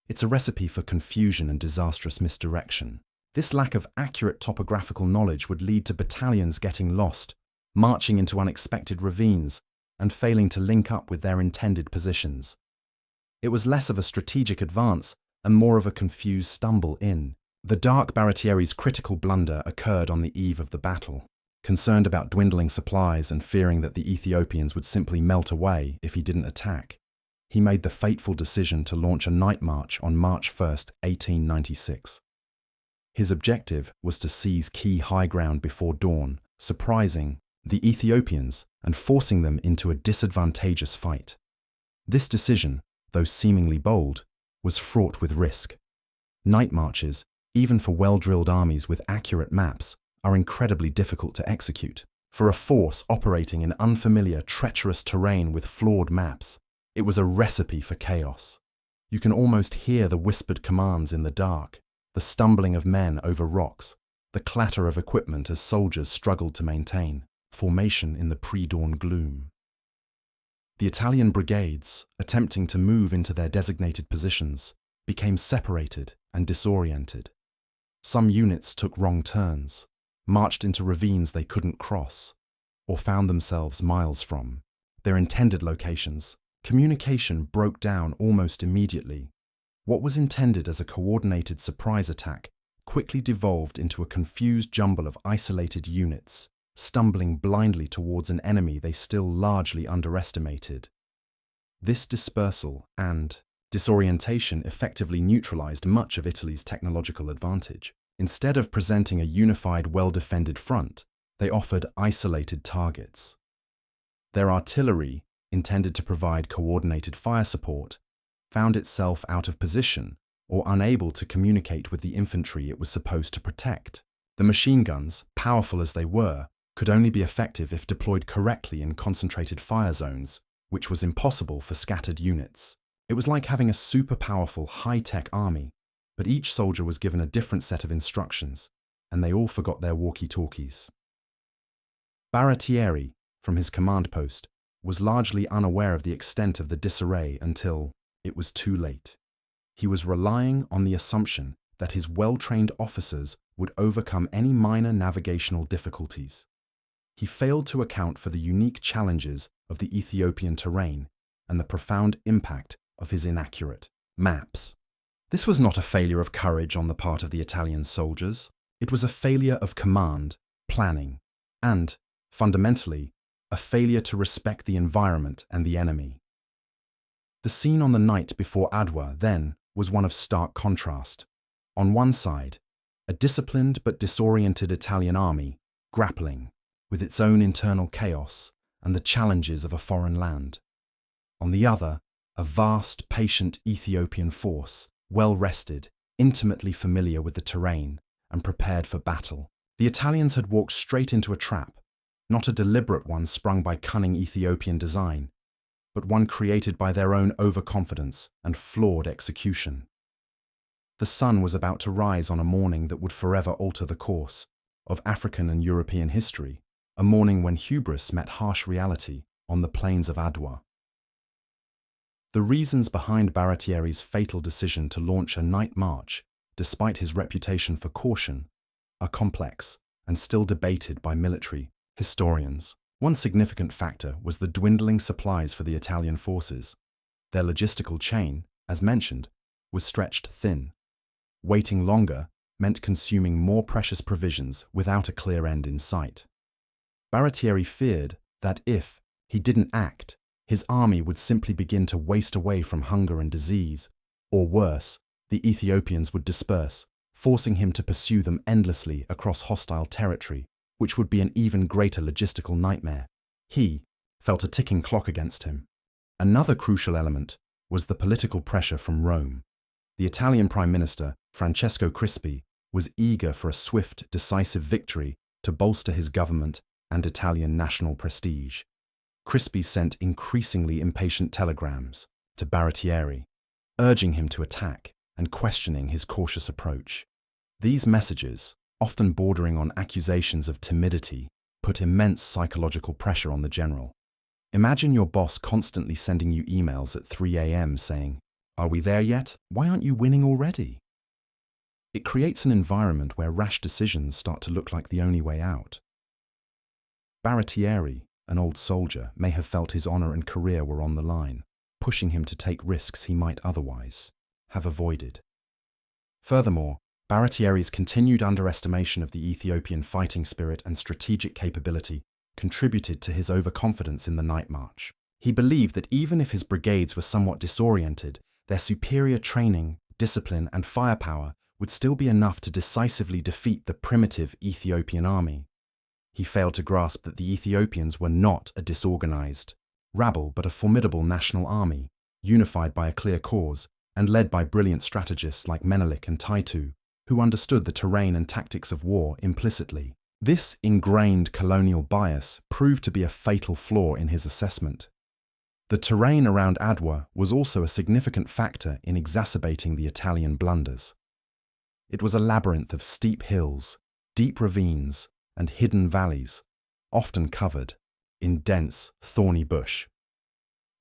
It's a recipe for confusion and disastrous misdirection. This lack of accurate topographical knowledge would lead to battalions getting lost, marching into unexpected ravines, and failing to link up with their intended positions. It was less of a strategic advance and more of a confused stumble in. The dark Baratieri's critical blunder occurred on the eve of the battle. Concerned about dwindling supplies and fearing that the Ethiopians would simply melt away if he didn't attack, he made the fateful decision to launch a night march on March 1, 1896. His objective was to seize key high ground before dawn, surprising the Ethiopians and forcing them into a disadvantageous fight. This decision, though seemingly bold, was fraught with risk. Night marches, even for well-drilled armies with accurate maps, are incredibly difficult to execute. For a force operating in unfamiliar, treacherous terrain with flawed maps, it was a recipe for chaos. You can almost hear the whispered commands in the dark, the stumbling of men over rocks, the clatter of equipment as soldiers struggled to maintain formation in the pre-dawn gloom. The Italian brigades, attempting to move into their designated positions, became separated and disoriented. Some units took wrong turns, marched into ravines they couldn't cross, or found themselves miles from their intended locations. Communication broke down almost immediately. What was intended as a coordinated surprise attack quickly devolved into a confused jumble of isolated units, stumbling blindly towards an enemy they still largely underestimated. This dispersal and disorientation effectively neutralized much of Italy's technological advantage. Instead of presenting a unified, well-defended front, they offered isolated targets. Their artillery, intended to provide coordinated fire support, found itself out of position or unable to communicate with the infantry it was supposed to protect. The machine guns, powerful as they were, could only be effective if deployed correctly in concentrated fire zones, which was impossible for scattered units. It was like having a super-powerful, high-tech army, but each soldier was given a different set of instructions, and they all forgot their walkie-talkies. Baratieri, from his command post, was largely unaware of the extent of the disarray until it was too late. He was relying on the assumption that his well-trained officers would overcome any minor navigational difficulties. He failed to account for the unique challenges of the Ethiopian terrain and the profound impact of his inaccurate maps. This was not a failure of courage on the part of the Italian soldiers. It was a failure of command, planning, and, fundamentally, a failure to respect the environment and the enemy. The scene on the night before Adwa, then, was one of stark contrast. On one side, a disciplined but disoriented Italian army grappling with its own internal chaos and the challenges of a foreign land. On the other, a vast, patient Ethiopian force, well-rested, intimately familiar with the terrain, and prepared for battle. The Italians had walked straight into a trap, not a deliberate one sprung by cunning Ethiopian design, but one created by their own overconfidence and flawed execution. The sun was about to rise on a morning that would forever alter the course of African and European history, a morning when hubris met harsh reality on the plains of Adwa. The reasons behind Baratieri's fatal decision to launch a night march, despite his reputation for caution, are complex and still debated by military historians. One significant factor was the dwindling supplies for the Italian forces. Their logistical chain, as mentioned, was stretched thin. Waiting longer meant consuming more precious provisions without a clear end in sight. Baratieri feared that if he didn't act, his army would simply begin to waste away from hunger and disease, or worse, the Ethiopians would disperse, forcing him to pursue them endlessly across hostile territory, which would be an even greater logistical nightmare. He felt a ticking clock against him. Another crucial element was the political pressure from Rome. The Italian Prime Minister, Francesco Crispi, was eager for a swift, decisive victory to bolster his government and Italian national prestige. Crispi sent increasingly impatient telegrams to Baratieri, urging him to attack and questioning his cautious approach. These messages, often bordering on accusations of timidity, put immense psychological pressure on the general. Imagine your boss constantly sending you emails at 3 a.m. saying, "Are we there yet? Why aren't you winning already?" It creates an environment where rash decisions start to look like the only way out. Baratieri, an old soldier, may have felt his honor and career were on the line, pushing him to take risks he might otherwise have avoided. Furthermore, Baratieri's continued underestimation of the Ethiopian fighting spirit and strategic capability contributed to his overconfidence in the night march. He believed that even if his brigades were somewhat disoriented, their superior training, discipline, and firepower would still be enough to decisively defeat the primitive Ethiopian army. He failed to grasp that the Ethiopians were not a disorganized rabble but a formidable national army, unified by a clear cause and led by brilliant strategists like Menelik and Taytu, who understood the terrain and tactics of war implicitly. This ingrained colonial bias proved to be a fatal flaw in his assessment. The terrain around Adwa was also a significant factor in exacerbating the Italian blunders. It was a labyrinth of steep hills, deep ravines, and hidden valleys, often covered in dense, thorny bush.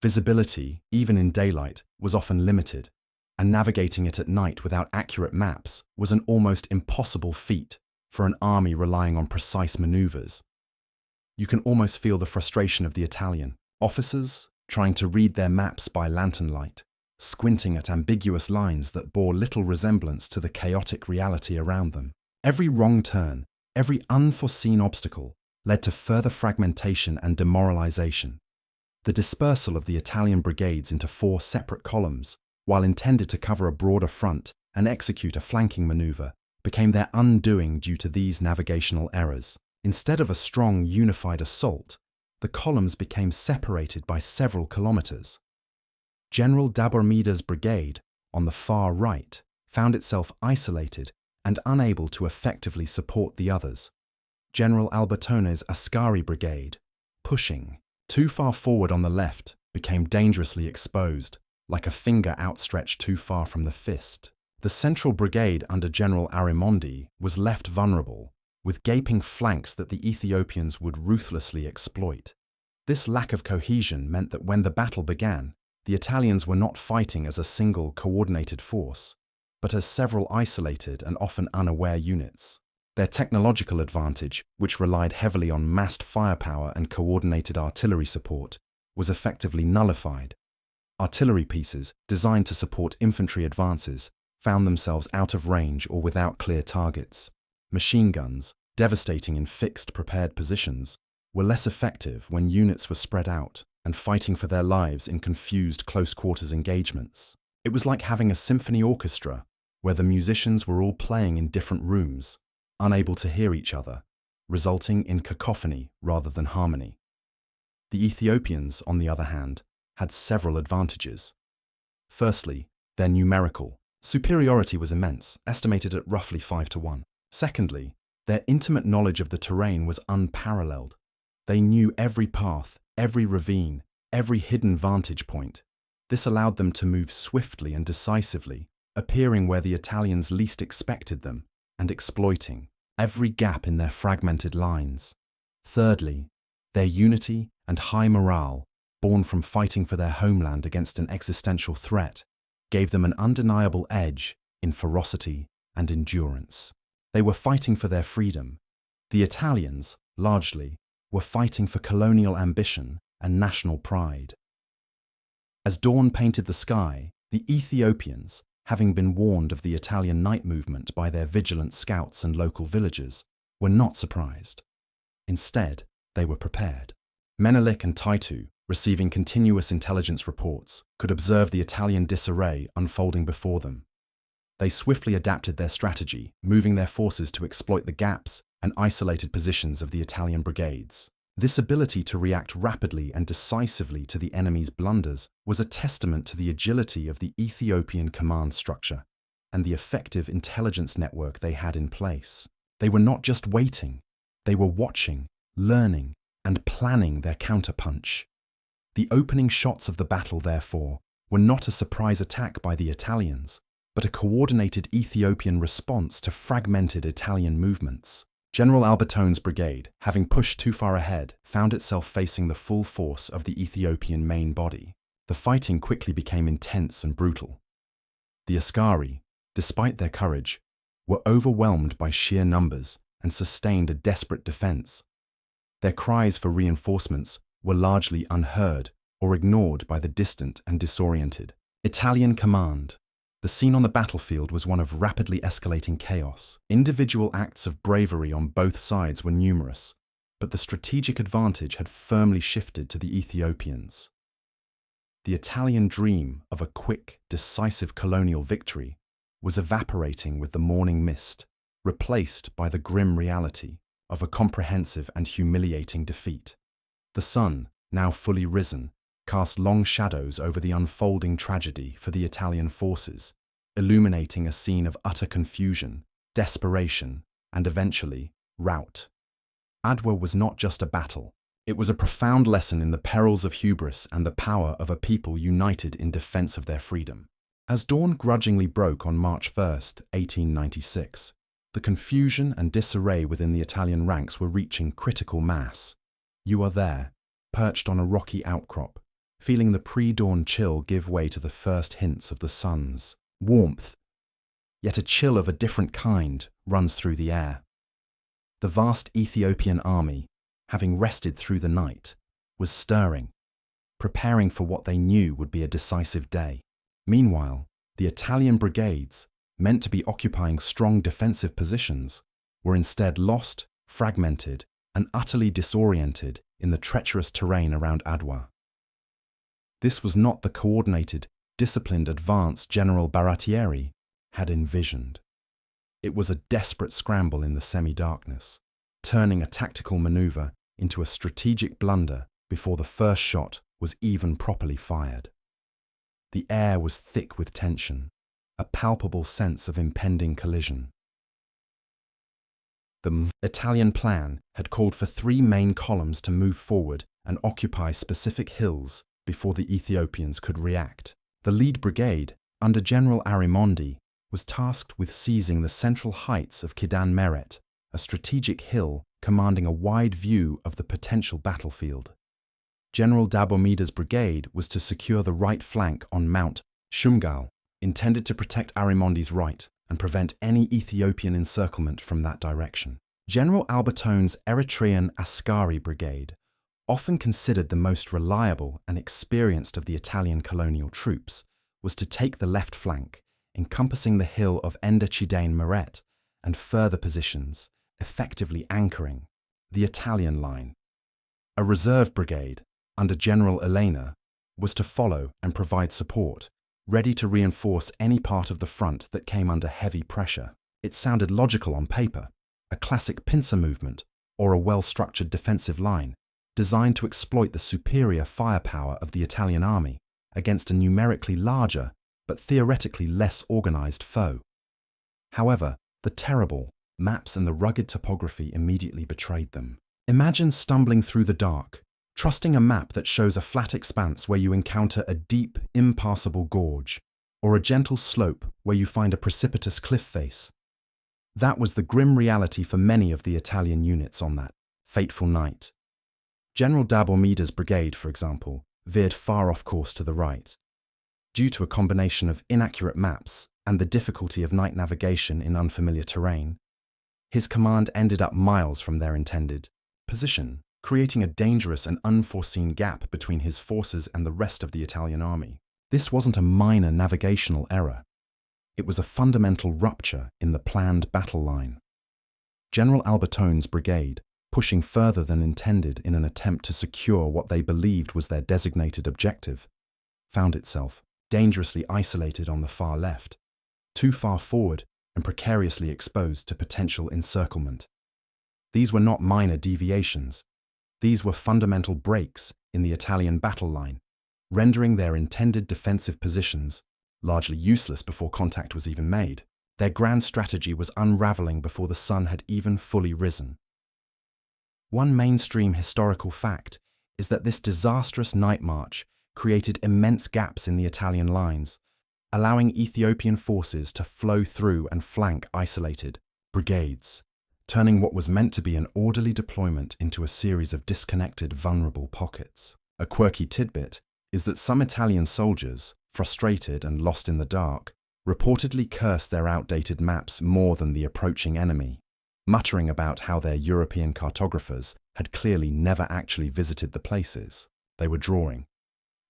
Visibility, even in daylight, was often limited, and navigating it at night without accurate maps was an almost impossible feat for an army relying on precise maneuvers. You can almost feel the frustration of the Italian officers trying to read their maps by lantern light, squinting at ambiguous lines that bore little resemblance to the chaotic reality around them. Every wrong turn, every unforeseen obstacle led to further fragmentation and demoralization. The dispersal of the Italian brigades into 4 separate columns, while intended to cover a broader front and execute a flanking maneuver, became their undoing due to these navigational errors. Instead of a strong, unified assault, the columns became separated by several kilometers. General Dabormida's brigade, on the far right, found itself isolated and unable to effectively support the others. General Albertone's Ascari brigade, pushing too far forward on the left, became dangerously exposed, like a finger outstretched too far from the fist. The central brigade under General Arimondi was left vulnerable, with gaping flanks that the Ethiopians would ruthlessly exploit. This lack of cohesion meant that when the battle began, the Italians were not fighting as a single coordinated force, but as several isolated and often unaware units. Their technological advantage, which relied heavily on massed firepower and coordinated artillery support, was effectively nullified. Artillery pieces, designed to support infantry advances, found themselves out of range or without clear targets. Machine guns, devastating in fixed, prepared positions, were less effective when units were spread out and fighting for their lives in confused close-quarters engagements. It was like having a symphony orchestra where the musicians were all playing in different rooms, unable to hear each other, resulting in cacophony rather than harmony. The Ethiopians, on the other hand, had several advantages. Firstly, their numerical superiority was immense, estimated at roughly 5-1. Secondly, their intimate knowledge of the terrain was unparalleled. They knew every path, every ravine, every hidden vantage point. This allowed them to move swiftly and decisively, appearing where the Italians least expected them, and exploiting every gap in their fragmented lines. Thirdly, their unity and high morale, born from fighting for their homeland against an existential threat, gave them an undeniable edge in ferocity and endurance. They were fighting for their freedom. The Italians, largely, were fighting for colonial ambition and national pride. As dawn painted the sky, the Ethiopians, having been warned of the Italian night movement by their vigilant scouts and local villagers, were not surprised. Instead, they were prepared. Menelik and Taytu, receiving continuous intelligence reports, could observe the Italian disarray unfolding before them. They swiftly adapted their strategy, moving their forces to exploit the gaps and isolated positions of the Italian brigades. This ability to react rapidly and decisively to the enemy's blunders was a testament to the agility of the Ethiopian command structure and the effective intelligence network they had in place. They were not just waiting, they were watching, learning, and planning their counterpunch. The opening shots of the battle, therefore, were not a surprise attack by the Italians, but a coordinated Ethiopian response to fragmented Italian movements. General Albertone's brigade, having pushed too far ahead, found itself facing the full force of the Ethiopian main body. The fighting quickly became intense and brutal. The Askari, despite their courage, were overwhelmed by sheer numbers and sustained a desperate defense. Their cries for reinforcements were largely unheard or ignored by the distant and disoriented Italian command. The scene on the battlefield was one of rapidly escalating chaos. Individual acts of bravery on both sides were numerous, but the strategic advantage had firmly shifted to the Ethiopians. The Italian dream of a quick, decisive colonial victory was evaporating with the morning mist, replaced by the grim reality of a comprehensive and humiliating defeat. The sun, now fully risen, cast long shadows over the unfolding tragedy for the Italian forces, illuminating a scene of utter confusion, desperation, and eventually, rout. Adwa was not just a battle. It was a profound lesson in the perils of hubris and the power of a people united in defense of their freedom. As dawn grudgingly broke on March 1st, 1896, the confusion and disarray within the Italian ranks were reaching critical mass. You are there, perched on a rocky outcrop, feeling the pre-dawn chill give way to the first hints of the sun's warmth. Yet a chill of a different kind runs through the air. The vast Ethiopian army, having rested through the night, was stirring, preparing for what they knew would be a decisive day. Meanwhile, the Italian brigades, meant to be occupying strong defensive positions, were instead lost, fragmented, and utterly disoriented in the treacherous terrain around Adwa. This was not the coordinated, disciplined advance General Baratieri had envisioned. It was a desperate scramble in the semi-darkness, turning a tactical maneuver into a strategic blunder before the first shot was even properly fired. The air was thick with tension, a palpable sense of impending collision. The Italian plan had called for 3 main columns to move forward and occupy specific hills before the Ethiopians could react. The lead brigade, under General Arimondi, was tasked with seizing the central heights of Kidan Meret, a strategic hill commanding a wide view of the potential battlefield. General Dabomida's brigade was to secure the right flank on Mount Shumgal, intended to protect Arimondi's right, and prevent any Ethiopian encirclement from that direction. General Albertone's Eritrean Askari Brigade, often considered the most reliable and experienced of the Italian colonial troops, was to take the left flank, encompassing the hill of Enda Chidane Meret and further positions, effectively anchoring the Italian line. A reserve brigade, under General Elena, was to follow and provide support, ready to reinforce any part of the front that came under heavy pressure. It sounded logical on paper, a classic pincer movement or a well-structured defensive line, designed to exploit the superior firepower of the Italian army against a numerically larger but theoretically less organized foe. However, the terrible maps and the rugged topography immediately betrayed them. Imagine stumbling through the dark, trusting a map that shows a flat expanse where you encounter a deep, impassable gorge, or a gentle slope where you find a precipitous cliff face. That was the grim reality for many of the Italian units on that fateful night. General Dabomida's brigade, for example, veered far off course to the right. Due to a combination of inaccurate maps and the difficulty of night navigation in unfamiliar terrain, his command ended up miles from their intended position, creating a dangerous and unforeseen gap between his forces and the rest of the Italian army. This wasn't a minor navigational error. It was a fundamental rupture in the planned battle line. General Albertone's brigade, pushing further than intended in an attempt to secure what they believed was their designated objective, found itself dangerously isolated on the far left, too far forward and precariously exposed to potential encirclement. These were not minor deviations. These were fundamental breaks in the Italian battle line, rendering their intended defensive positions largely useless before contact was even made. Their grand strategy was unraveling before the sun had even fully risen. One mainstream historical fact is that this disastrous night march created immense gaps in the Italian lines, allowing Ethiopian forces to flow through and flank isolated brigades, turning what was meant to be an orderly deployment into a series of disconnected, vulnerable pockets. A quirky tidbit is that some Italian soldiers, frustrated and lost in the dark, reportedly cursed their outdated maps more than the approaching enemy, muttering about how their European cartographers had clearly never actually visited the places they were drawing.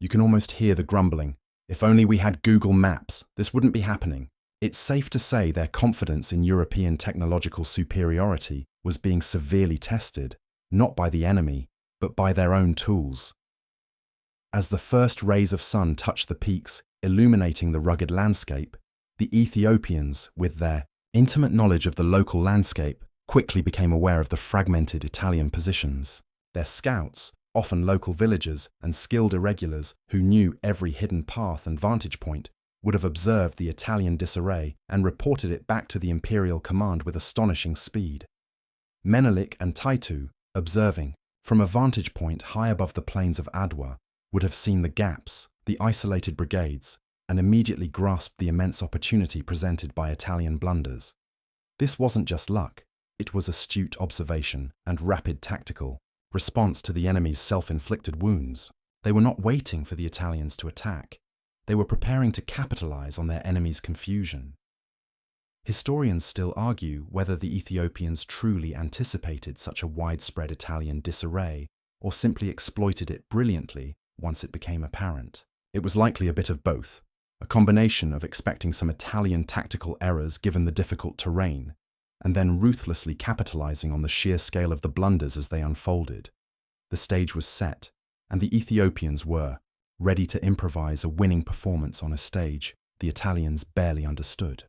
You can almost hear the grumbling. If only we had Google Maps, this wouldn't be happening. It's safe to say their confidence in European technological superiority was being severely tested, not by the enemy, but by their own tools. As the first rays of sun touched the peaks, illuminating the rugged landscape, the Ethiopians, with their intimate knowledge of the local landscape, quickly became aware of the fragmented Italian positions. Their scouts, often local villagers and skilled irregulars who knew every hidden path and vantage point, would have observed the Italian disarray and reported it back to the imperial command with astonishing speed. Menelik and Taytu, observing from a vantage point high above the plains of Adwa, would have seen the gaps, the isolated brigades, and immediately grasped the immense opportunity presented by Italian blunders. This wasn't just luck, it was astute observation and rapid tactical response to the enemy's self-inflicted wounds. They were not waiting for the Italians to attack. They were preparing to capitalize on their enemy's confusion. Historians still argue whether the Ethiopians truly anticipated such a widespread Italian disarray or simply exploited it brilliantly once it became apparent. It was likely a bit of both, a combination of expecting some Italian tactical errors given the difficult terrain, and then ruthlessly capitalizing on the sheer scale of the blunders as they unfolded. The stage was set, and the Ethiopians were ready to improvise a winning performance on a stage the Italians barely understood.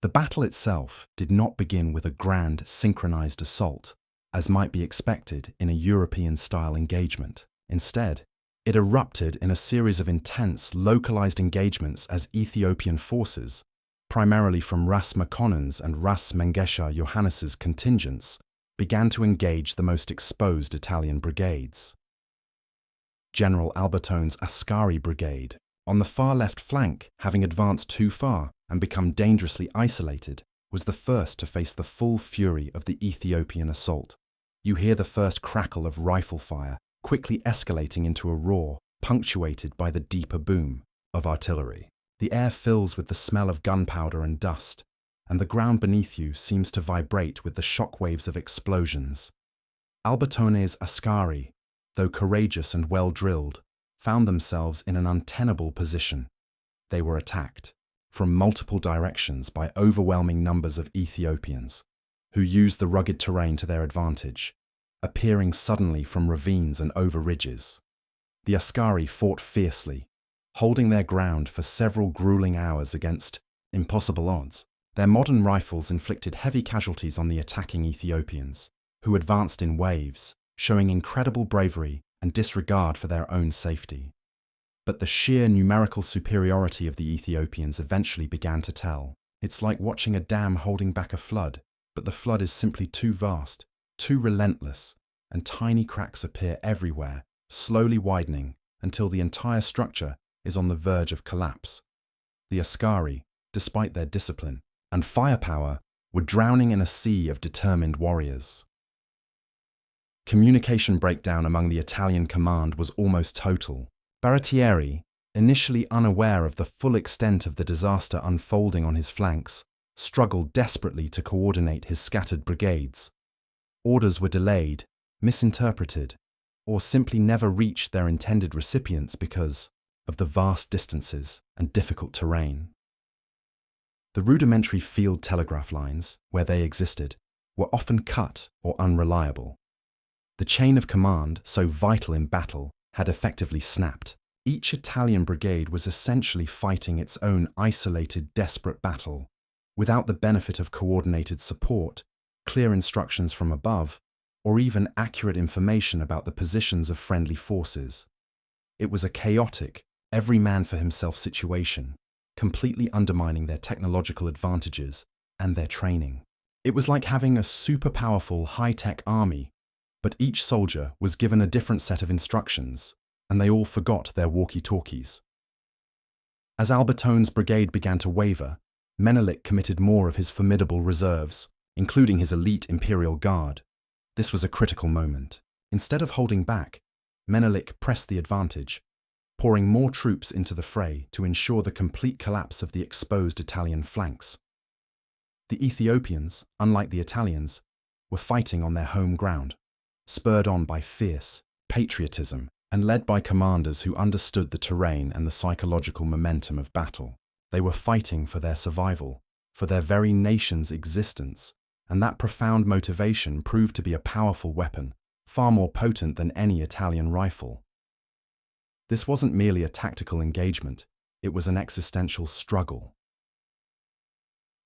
The battle itself did not begin with a grand, synchronized assault, as might be expected in a European-style engagement. Instead, it erupted in a series of intense, localized engagements as Ethiopian forces, primarily from Ras Makonnen's and Ras Mengesha Yohannes's contingents, began to engage the most exposed Italian brigades. General Albertone's Askari Brigade, on the far left flank, having advanced too far and become dangerously isolated, was the first to face the full fury of the Ethiopian assault. You hear the first crackle of rifle fire, quickly escalating into a roar, punctuated by the deeper boom of artillery. The air fills with the smell of gunpowder and dust, and the ground beneath you seems to vibrate with the shock waves of explosions. Albertone's askari, though courageous and well-drilled, found themselves in an untenable position. They were attacked from multiple directions by overwhelming numbers of Ethiopians, who used the rugged terrain to their advantage, appearing suddenly from ravines and over ridges. The askari fought fiercely, holding their ground for several grueling hours against impossible odds. Their modern rifles inflicted heavy casualties on the attacking Ethiopians, who advanced in waves, showing incredible bravery and disregard for their own safety. But the sheer numerical superiority of the Ethiopians eventually began to tell. It's like watching a dam holding back a flood, but the flood is simply too vast, too relentless, and tiny cracks appear everywhere, slowly widening until the entire structure is on the verge of collapse. The askari, despite their discipline and firepower, were drowning in a sea of determined warriors. Communication breakdown among the Italian command was almost total. Baratieri, initially unaware of the full extent of the disaster unfolding on his flanks, struggled desperately to coordinate his scattered brigades. Orders were delayed, misinterpreted, or simply never reached their intended recipients because of the vast distances and difficult terrain. The rudimentary field telegraph lines, where they existed, were often cut or unreliable. The chain of command, so vital in battle, had effectively snapped. Each Italian brigade was essentially fighting its own isolated, desperate battle, without the benefit of coordinated support, clear instructions from above, or even accurate information about the positions of friendly forces. It was a chaotic, every man for himself situation, completely undermining their technological advantages and their training. It was like having a super powerful, high-tech army, but each soldier was given a different set of instructions, and they all forgot their walkie-talkies. As Albertone's brigade began to waver, Menelik committed more of his formidable reserves, including his elite imperial guard. This was a critical moment. Instead of holding back, Menelik pressed the advantage, pouring more troops into the fray to ensure the complete collapse of the exposed Italian flanks. The Ethiopians, unlike the Italians, were fighting on their home ground, spurred on by fierce patriotism and led by commanders who understood the terrain and the psychological momentum of battle. They were fighting for their survival, for their very nation's existence, and that profound motivation proved to be a powerful weapon, far more potent than any Italian rifle. This wasn't merely a tactical engagement, it was an existential struggle.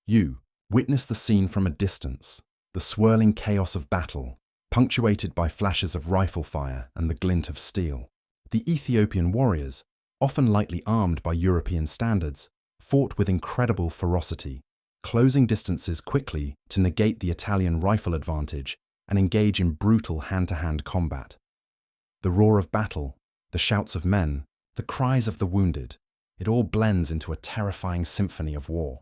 You witnessed the scene from a distance, the swirling chaos of battle, punctuated by flashes of rifle fire and the glint of steel. The Ethiopian warriors, often lightly armed by European standards, fought with incredible ferocity, closing distances quickly to negate the Italian rifle advantage and engage in brutal hand-to-hand combat. The roar of battle, the shouts of men, the cries of the wounded, it all blends into a terrifying symphony of war.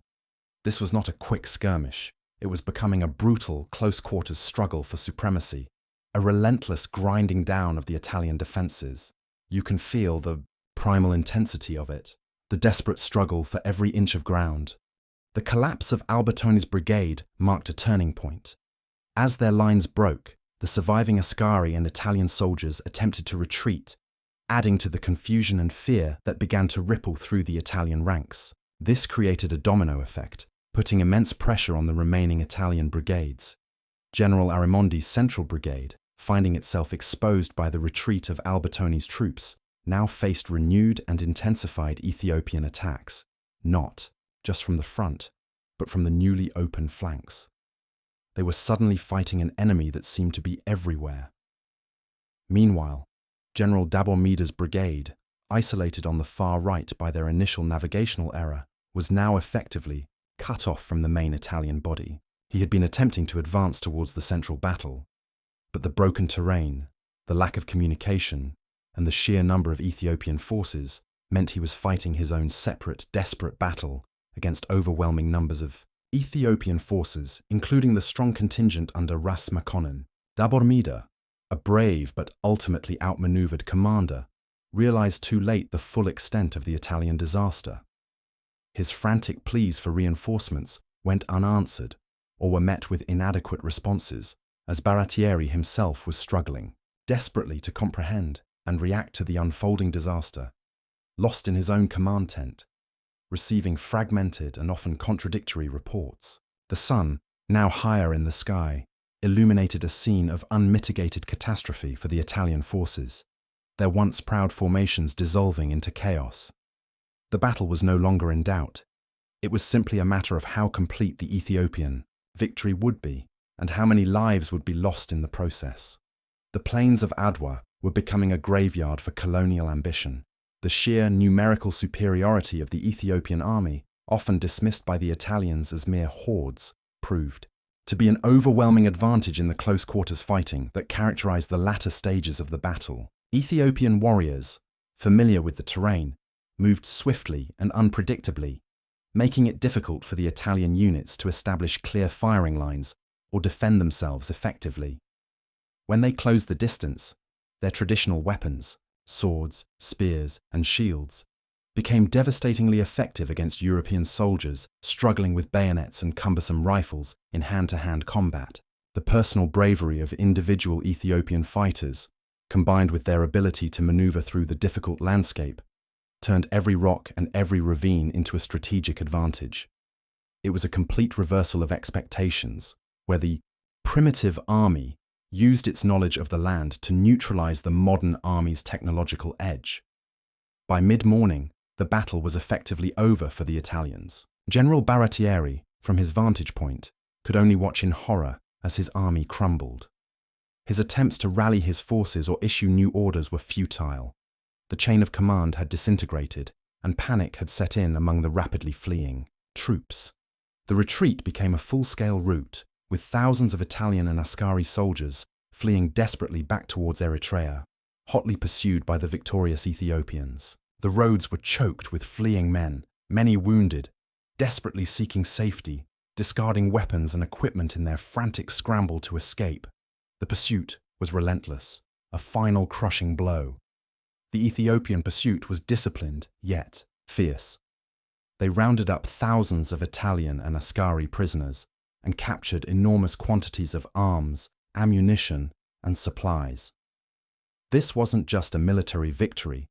This was not a quick skirmish. It was becoming a brutal, close-quarters struggle for supremacy, a relentless grinding down of the Italian defences. You can feel the primal intensity of it, the desperate struggle for every inch of ground. The collapse of Albertone's brigade marked a turning point. As their lines broke, the surviving askari and Italian soldiers attempted to retreat, adding to the confusion and fear that began to ripple through the Italian ranks. This created a domino effect, putting immense pressure on the remaining Italian brigades. General Arimondi's Central Brigade, finding itself exposed by the retreat of Albertone's troops, now faced renewed and intensified Ethiopian attacks, not just from the front, but from the newly opened flanks. They were suddenly fighting an enemy that seemed to be everywhere. Meanwhile, General Dabormida's brigade, isolated on the far right by their initial navigational error, was now effectively cut off from the main Italian body. He had been attempting to advance towards the central battle, but the broken terrain, the lack of communication, and the sheer number of Ethiopian forces meant he was fighting his own separate, desperate battle against overwhelming numbers of Ethiopian forces, including the strong contingent under Ras Makonnen. Dabormida, a brave but ultimately outmaneuvered commander, realized too late the full extent of the Italian disaster. His frantic pleas for reinforcements went unanswered or were met with inadequate responses, as Baratieri himself was struggling desperately to comprehend and react to the unfolding disaster, lost in his own command tent, receiving fragmented and often contradictory reports. The sun, now higher in the sky, illuminated a scene of unmitigated catastrophe for the Italian forces, their once proud formations dissolving into chaos. The battle was no longer in doubt. It was simply a matter of how complete the Ethiopian victory would be and how many lives would be lost in the process. The plains of Adwa were becoming a graveyard for colonial ambition. The sheer numerical superiority of the Ethiopian army, often dismissed by the Italians as mere hordes, proved to be an overwhelming advantage in the close-quarters fighting that characterized the latter stages of the battle. Ethiopian warriors, familiar with the terrain, moved swiftly and unpredictably, making it difficult for the Italian units to establish clear firing lines or defend themselves effectively. When they closed the distance, their traditional weapons, swords, spears, and shields, became devastatingly effective against European soldiers struggling with bayonets and cumbersome rifles in hand-to-hand combat. The personal bravery of individual Ethiopian fighters, combined with their ability to maneuver through the difficult landscape, turned every rock and every ravine into a strategic advantage. It was a complete reversal of expectations, where the primitive army used its knowledge of the land to neutralize the modern army's technological edge. By mid-morning, the battle was effectively over for the Italians. General Baratieri, from his vantage point, could only watch in horror as his army crumbled. His attempts to rally his forces or issue new orders were futile. The chain of command had disintegrated, and panic had set in among the rapidly fleeing troops. The retreat became a full-scale rout, with thousands of Italian and Askari soldiers fleeing desperately back towards Eritrea, hotly pursued by the victorious Ethiopians. The roads were choked with fleeing men, many wounded, desperately seeking safety, discarding weapons and equipment in their frantic scramble to escape. The pursuit was relentless, a final crushing blow. The Ethiopian pursuit was disciplined, yet fierce. They rounded up thousands of Italian and Askari prisoners and captured enormous quantities of arms, ammunition, and supplies. This wasn't just a military victory.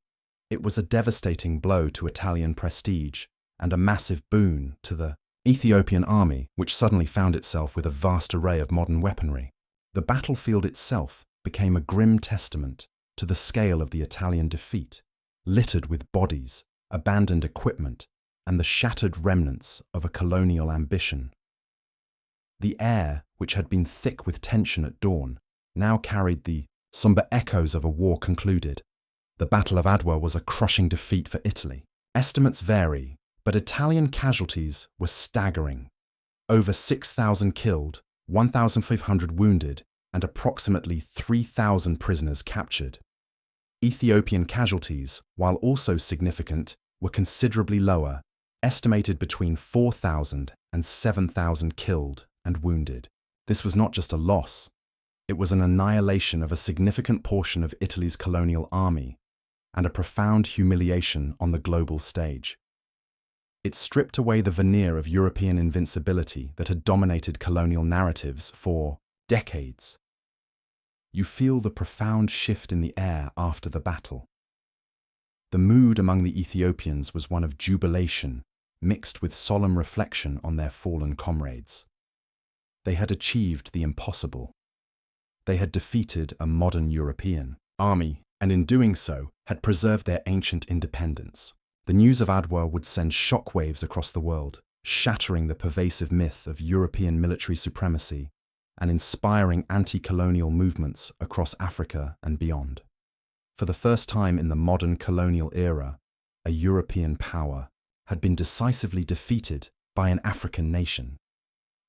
It was a devastating blow to Italian prestige and a massive boon to the Ethiopian army, which suddenly found itself with a vast array of modern weaponry. The battlefield itself became a grim testament to the scale of the Italian defeat, littered with bodies, abandoned equipment, and the shattered remnants of a colonial ambition. The air, which had been thick with tension at dawn, now carried the somber echoes of a war concluded. The Battle of Adwa was a crushing defeat for Italy. Estimates vary, but Italian casualties were staggering. Over 6,000 killed, 1,500 wounded, and approximately 3,000 prisoners captured. Ethiopian casualties, while also significant, were considerably lower, estimated between 4,000 and 7,000 killed and wounded. This was not just a loss, it was an annihilation of a significant portion of Italy's colonial army and a profound humiliation on the global stage. It stripped away the veneer of European invincibility that had dominated colonial narratives for decades. You feel the profound shift in the air after the battle. The mood among the Ethiopians was one of jubilation, mixed with solemn reflection on their fallen comrades. They had achieved the impossible. They had defeated a modern European army, and in doing so, had preserved their ancient independence. The news of Adwa would send shockwaves across the world, shattering the pervasive myth of European military supremacy and inspiring anti-colonial movements across Africa and beyond. For the first time in the modern colonial era, a European power had been decisively defeated by an African nation.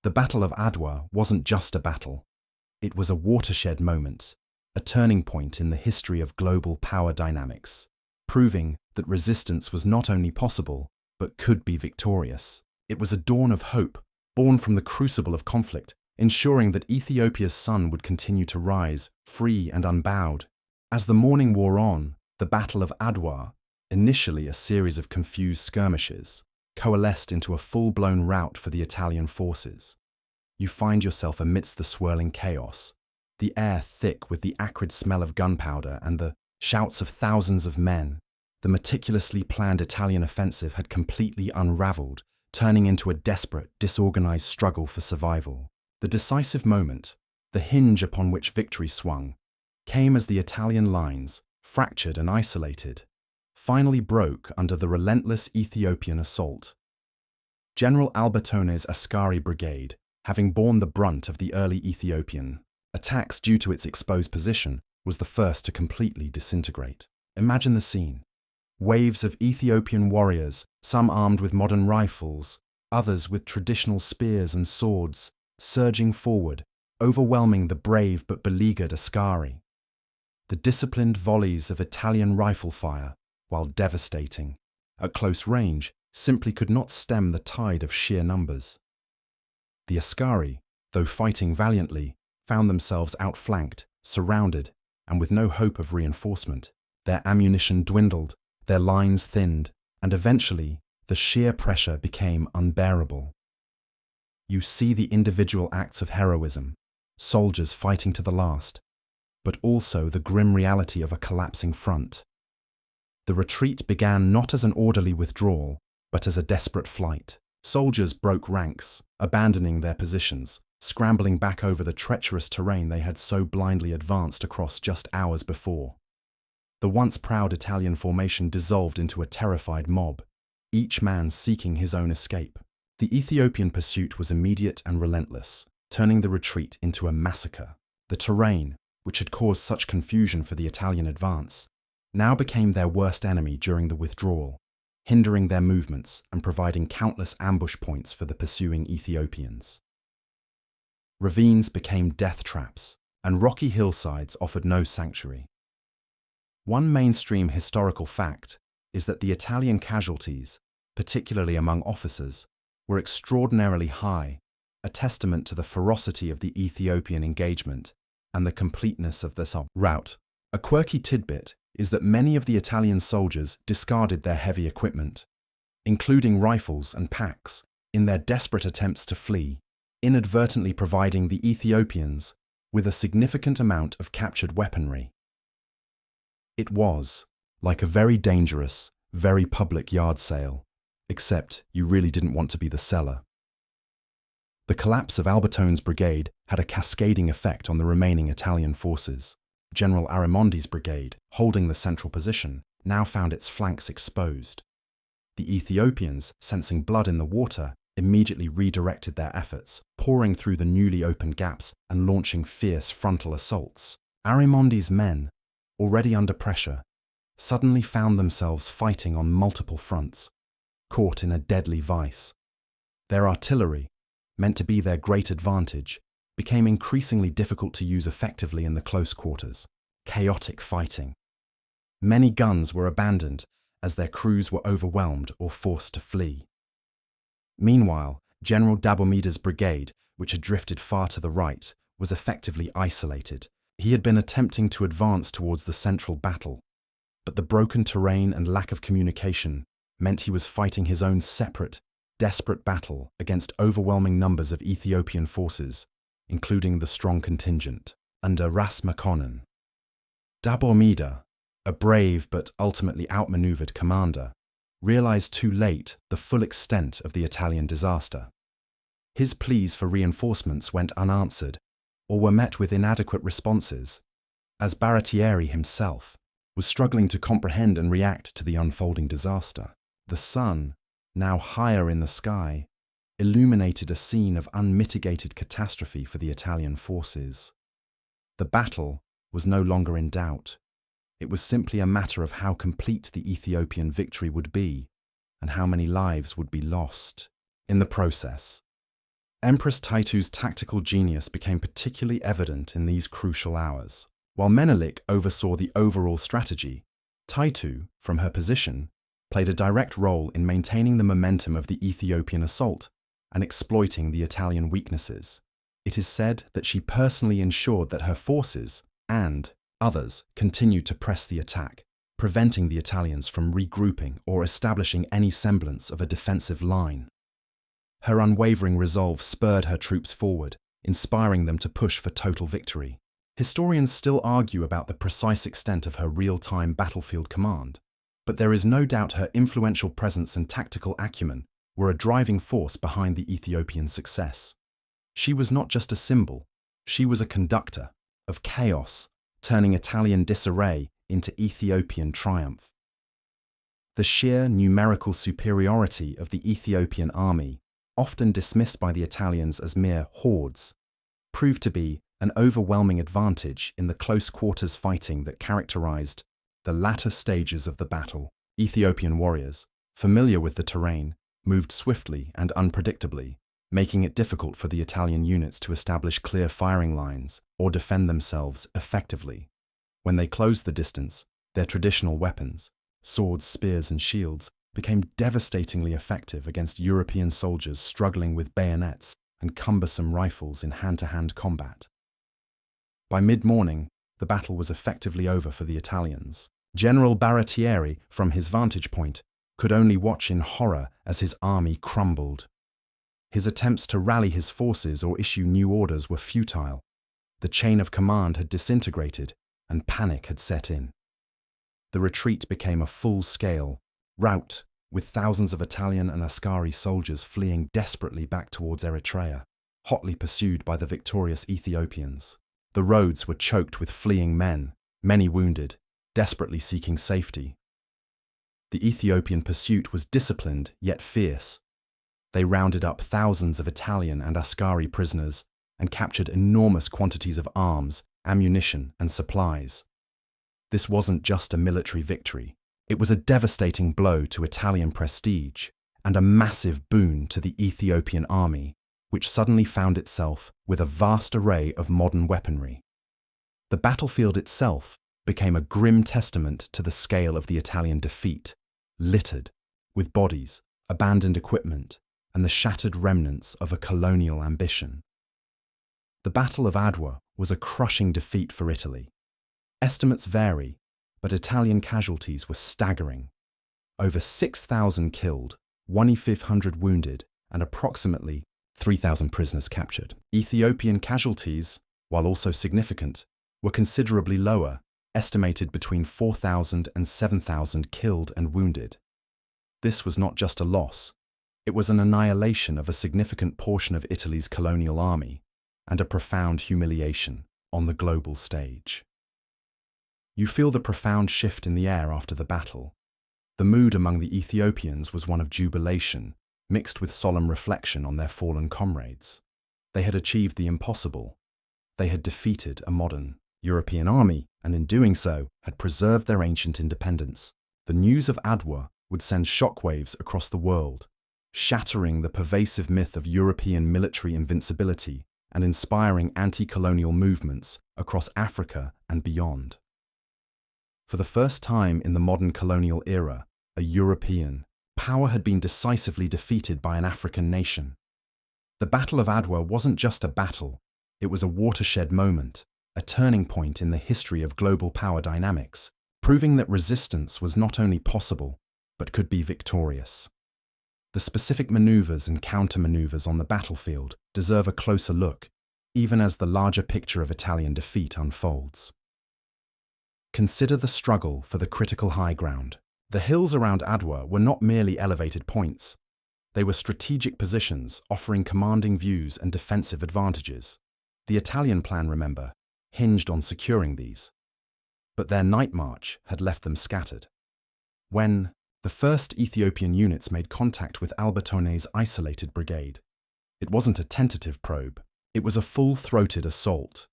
The Battle of Adwa wasn't just a battle. It was a watershed moment, a turning point in the history of global power dynamics, proving that resistance was not only possible, but could be victorious. It was a dawn of hope, born from the crucible of conflict, ensuring that Ethiopia's sun would continue to rise, free and unbowed. As the morning wore on, the Battle of Adwa, initially a series of confused skirmishes, coalesced into a full-blown rout for the Italian forces. You find yourself amidst the swirling chaos, the air thick with the acrid smell of gunpowder and the shouts of thousands of men. The meticulously planned Italian offensive had completely unraveled, turning into a desperate, disorganized struggle for survival. The decisive moment, the hinge upon which victory swung, came as the Italian lines, fractured and isolated, finally broke under the relentless Ethiopian assault. General Albertone's Askari Brigade, having borne the brunt of the early Ethiopian attacks due to its exposed position, was the first to completely disintegrate. Imagine the scene. Waves of Ethiopian warriors, some armed with modern rifles, others with traditional spears and swords, surging forward, overwhelming the brave but beleaguered Askari. The disciplined volleys of Italian rifle fire, while devastating, at close range, simply could not stem the tide of sheer numbers. The Askari, though fighting valiantly, found themselves outflanked, surrounded, and with no hope of reinforcement. Their ammunition dwindled, their lines thinned, and eventually the sheer pressure became unbearable. You see the individual acts of heroism, soldiers fighting to the last, but also the grim reality of a collapsing front. The retreat began not as an orderly withdrawal, but as a desperate flight. Soldiers broke ranks, abandoning their positions, scrambling back over the treacherous terrain they had so blindly advanced across just hours before. The once proud Italian formation dissolved into a terrified mob, each man seeking his own escape. The Ethiopian pursuit was immediate and relentless, turning the retreat into a massacre. The terrain, which had caused such confusion for the Italian advance, now became their worst enemy during the withdrawal, hindering their movements and providing countless ambush points for the pursuing Ethiopians. Ravines became death traps, and rocky hillsides offered no sanctuary. One mainstream historical fact is that the Italian casualties, particularly among officers, were extraordinarily high, a testament to the ferocity of the Ethiopian engagement and the completeness of this rout. A quirky tidbit is that many of the Italian soldiers discarded their heavy equipment, including rifles and packs, in their desperate attempts to flee, inadvertently providing the Ethiopians with a significant amount of captured weaponry. It was like a very dangerous, very public yard sale, except you really didn't want to be the seller. The collapse of Albertone's brigade had a cascading effect on the remaining Italian forces. General Arimondi's brigade, holding the central position, now found its flanks exposed. The Ethiopians, sensing blood in the water, immediately redirected their efforts, pouring through the newly opened gaps and launching fierce frontal assaults. Arimondi's men, already under pressure, suddenly found themselves fighting on multiple fronts, caught in a deadly vice. Their artillery, meant to be their great advantage, became increasingly difficult to use effectively in the close quarters. Chaotic fighting. Many guns were abandoned as their crews were overwhelmed or forced to flee. Meanwhile, General Dabomida's brigade, which had drifted far to the right, was effectively isolated. He had been attempting to advance towards the central battle, but the broken terrain and lack of communication meant he was fighting his own separate, desperate battle against overwhelming numbers of Ethiopian forces, including the strong contingent under Ras Makonnen. Dabomida, a brave but ultimately outmaneuvered commander, realized too late the full extent of the Italian disaster. His pleas for reinforcements went unanswered or were met with inadequate responses, as Baratieri himself was struggling to comprehend and react to the unfolding disaster. The sun, now higher in the sky, illuminated a scene of unmitigated catastrophe for the Italian forces. The battle was no longer in doubt. It was simply a matter of how complete the Ethiopian victory would be and how many lives would be lost in the process. Empress Taytu's tactical genius became particularly evident in these crucial hours. While Menelik oversaw the overall strategy, Taytu, from her position, played a direct role in maintaining the momentum of the Ethiopian assault and exploiting the Italian weaknesses. It is said that she personally ensured that her forces and others continued to press the attack, preventing the Italians from regrouping or establishing any semblance of a defensive line. Her unwavering resolve spurred her troops forward, inspiring them to push for total victory. Historians still argue about the precise extent of her real-time battlefield command, but there is no doubt her influential presence and tactical acumen were a driving force behind the Ethiopian success. She was not just a symbol, she was a conductor of chaos, turning Italian disarray into Ethiopian triumph. The sheer numerical superiority of the Ethiopian army, often dismissed by the Italians as mere hordes, proved to be an overwhelming advantage in the close-quarters fighting that characterized the latter stages of the battle. Ethiopian warriors, familiar with the terrain, moved swiftly and unpredictably, making it difficult for the Italian units to establish clear firing lines or defend themselves effectively. When they closed the distance, their traditional weapons, swords, spears, and shields, became devastatingly effective against European soldiers struggling with bayonets and cumbersome rifles in hand-to-hand combat. By mid-morning, the battle was effectively over for the Italians. General Baratieri, from his vantage point, could only watch in horror as his army crumbled. His attempts to rally his forces or issue new orders were futile. The chain of command had disintegrated, and panic had set in. The retreat became a full-scale rout, with thousands of Italian and Ascari soldiers fleeing desperately back towards Eritrea, hotly pursued by the victorious Ethiopians. The roads were choked with fleeing men, many wounded, desperately seeking safety. The Ethiopian pursuit was disciplined yet fierce. They rounded up thousands of Italian and Ascari prisoners and captured enormous quantities of arms, ammunition, and supplies. This wasn't just a military victory. It was a devastating blow to Italian prestige and a massive boon to the Ethiopian army, which suddenly found itself with a vast array of modern weaponry. The battlefield itself became a grim testament to the scale of the Italian defeat, littered with bodies, abandoned equipment, and the shattered remnants of a colonial ambition. The Battle of Adwa was a crushing defeat for Italy. Estimates vary, but Italian casualties were staggering. Over 6,000 killed, 1,500 wounded, and approximately 3,000 prisoners captured. Ethiopian casualties, while also significant, were considerably lower, estimated between 4,000 and 7,000 killed and wounded. This was not just a loss, it was an annihilation of a significant portion of Italy's colonial army and a profound humiliation on the global stage. You feel the profound shift in the air after the battle. The mood among the Ethiopians was one of jubilation, mixed with solemn reflection on their fallen comrades. They had achieved the impossible. They had defeated a modern European army, and in doing so, had preserved their ancient independence. The news of Adwa would send shockwaves across the world, shattering the pervasive myth of European military invincibility and inspiring anti-colonial movements across Africa and beyond. For the first time in the modern colonial era, a European power had been decisively defeated by an African nation. The Battle of Adwa wasn't just a battle, it was a watershed moment, a turning point in the history of global power dynamics, proving that resistance was not only possible, but could be victorious. The specific maneuvers and counter-maneuvers on the battlefield deserve a closer look, even as the larger picture of Italian defeat unfolds. Consider the struggle for the critical high ground. The hills around Adwa were not merely elevated points. They were strategic positions offering commanding views and defensive advantages. The Italian plan, remember, hinged on securing these. But their night march had left them scattered. When the first Ethiopian units made contact with Albertone's isolated brigade, it wasn't a tentative probe, it was a full-throated assault.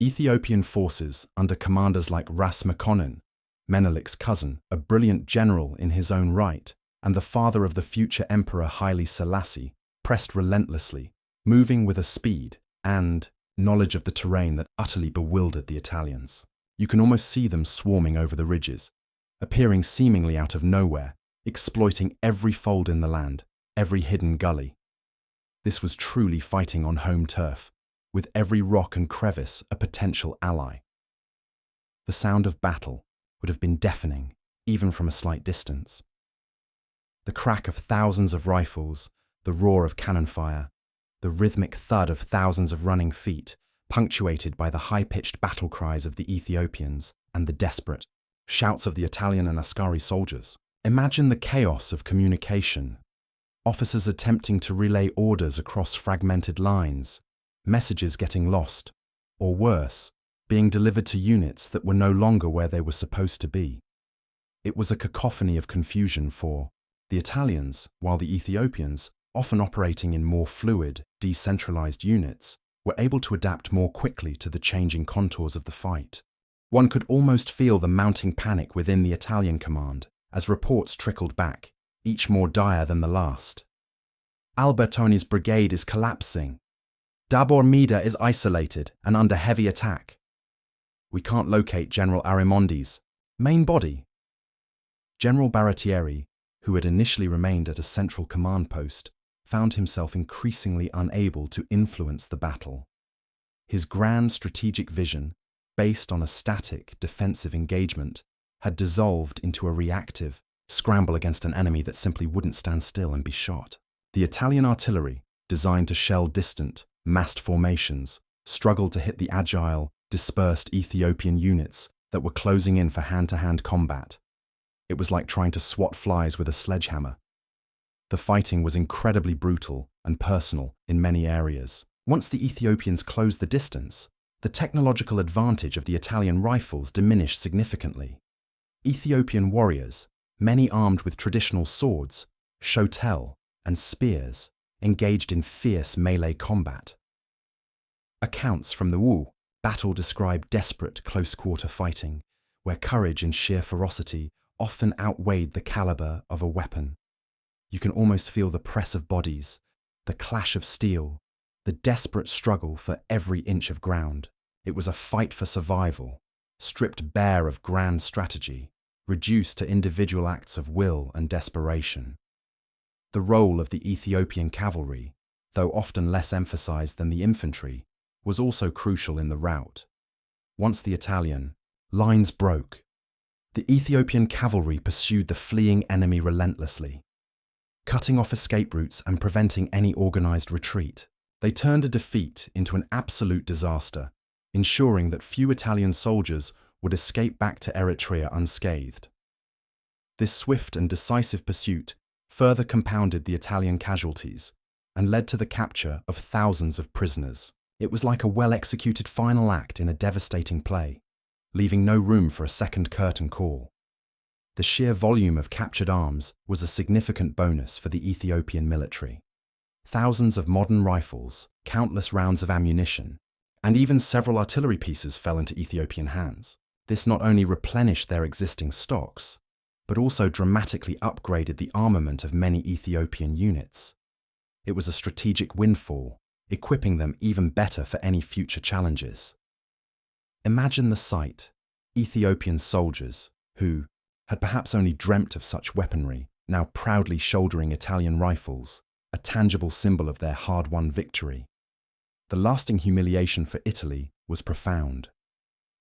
Ethiopian forces under commanders like Ras Mekonnen, Menelik's cousin, a brilliant general in his own right, and the father of the future Emperor Haile Selassie, pressed relentlessly, moving with a speed and knowledge of the terrain that utterly bewildered the Italians. You can almost see them swarming over the ridges, appearing seemingly out of nowhere, exploiting every fold in the land, every hidden gully. This was truly fighting on home turf, with every rock and crevice a potential ally. The sound of battle would have been deafening, even from a slight distance. The crack of thousands of rifles, the roar of cannon fire, the rhythmic thud of thousands of running feet, punctuated by the high-pitched battle cries of the Ethiopians and the desperate shouts of the Italian and Askari soldiers. Imagine the chaos of communication. Officers attempting to relay orders across fragmented lines, messages getting lost, or worse, being delivered to units that were no longer where they were supposed to be. It was a cacophony of confusion for the Italians, while the Ethiopians, often operating in more fluid, decentralized units, were able to adapt more quickly to the changing contours of the fight. One could almost feel the mounting panic within the Italian command as reports trickled back, each more dire than the last. Albertoni's brigade is collapsing. Dabor Mida is isolated and under heavy attack. We can't locate General Arimondi's main body. General Baratieri, who had initially remained at a central command post, found himself increasingly unable to influence the battle. His grand strategic vision, based on a static defensive engagement, had dissolved into a reactive scramble against an enemy that simply wouldn't stand still and be shot. The Italian artillery, designed to shell distant, massed formations, struggled to hit the agile, dispersed Ethiopian units that were closing in for hand-to-hand combat. It was like trying to swat flies with a sledgehammer. The fighting was incredibly brutal and personal in many areas. Once the Ethiopians closed the distance, the technological advantage of the Italian rifles diminished significantly. Ethiopian warriors, many armed with traditional swords, shotel, and spears, engaged in fierce melee combat. Accounts from the Wu battle describe desperate close-quarter fighting, where courage and sheer ferocity often outweighed the caliber of a weapon. You can almost feel the press of bodies, the clash of steel, the desperate struggle for every inch of ground. It was a fight for survival, stripped bare of grand strategy, reduced to individual acts of will and desperation. The role of the Ethiopian cavalry, though often less emphasized than the infantry, was also crucial in the rout. Once the Italian lines broke, the Ethiopian cavalry pursued the fleeing enemy relentlessly, cutting off escape routes and preventing any organized retreat. They turned a defeat into an absolute disaster, ensuring that few Italian soldiers would escape back to Eritrea unscathed. This swift and decisive pursuit further compounded the Italian casualties and led to the capture of thousands of prisoners. It was like a well-executed final act in a devastating play, leaving no room for a second curtain call. The sheer volume of captured arms was a significant bonus for the Ethiopian military. Thousands of modern rifles, countless rounds of ammunition, and even several artillery pieces fell into Ethiopian hands. This not only replenished their existing stocks, but also dramatically upgraded the armament of many Ethiopian units. It was a strategic windfall, equipping them even better for any future challenges. Imagine the sight: Ethiopian soldiers who had perhaps only dreamt of such weaponry, now proudly shouldering Italian rifles, a tangible symbol of their hard-won victory. The lasting humiliation for Italy was profound.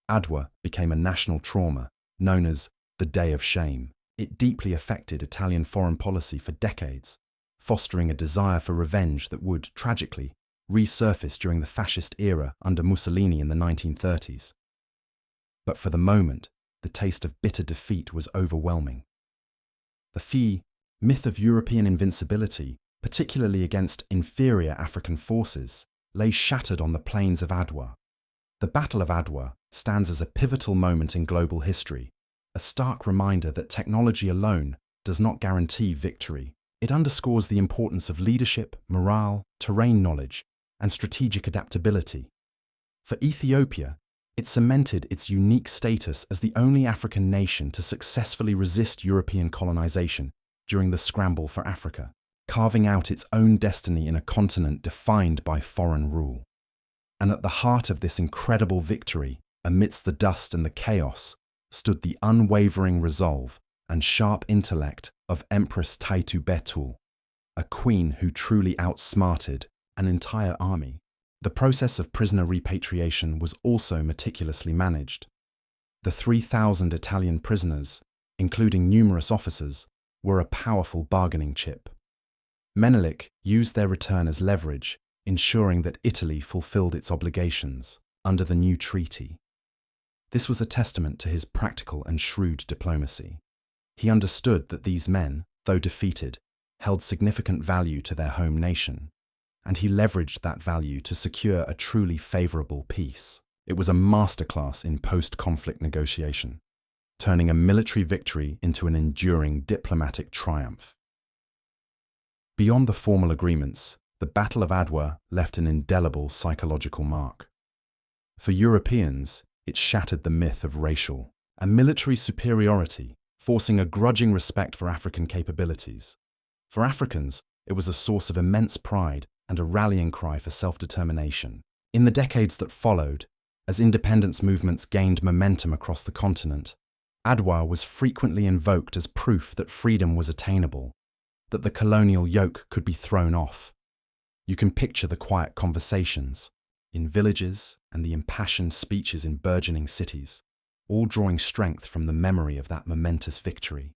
Adwa became a national trauma, known as the Day of Shame. It deeply affected Italian foreign policy for decades, fostering a desire for revenge that would, tragically, resurface during the fascist era under Mussolini in the 1930s. But for the moment, the taste of bitter defeat was overwhelming. The myth of European invincibility, particularly against inferior African forces, lay shattered on the plains of Adwa. The Battle of Adwa stands as a pivotal moment in global history, a stark reminder that technology alone does not guarantee victory. It underscores the importance of leadership, morale, terrain knowledge, and strategic adaptability. For Ethiopia, it cemented its unique status as the only African nation to successfully resist European colonization during the scramble for Africa, carving out its own destiny in a continent defined by foreign rule. And at the heart of this incredible victory, amidst the dust and the chaos, stood the unwavering resolve and sharp intellect of Empress Taytu Betul, a queen who truly outsmarted an entire army. The process of prisoner repatriation was also meticulously managed. The 3,000 Italian prisoners, including numerous officers, were a powerful bargaining chip. Menelik used their return as leverage, ensuring that Italy fulfilled its obligations under the new treaty. This was a testament to his practical and shrewd diplomacy. He understood that these men, though defeated, held significant value to their home nation, and he leveraged that value to secure a truly favorable peace. It was a masterclass in post-conflict negotiation, turning a military victory into an enduring diplomatic triumph. Beyond the formal agreements, the Battle of Adwa left an indelible psychological mark. For Europeans, it shattered the myth of racial and military superiority, forcing a grudging respect for African capabilities. For Africans, it was a source of immense pride and a rallying cry for self-determination. In the decades that followed, as independence movements gained momentum across the continent, Adwa was frequently invoked as proof that freedom was attainable, that the colonial yoke could be thrown off. You can picture the quiet conversations in villages and the impassioned speeches in burgeoning cities, all drawing strength from the memory of that momentous victory.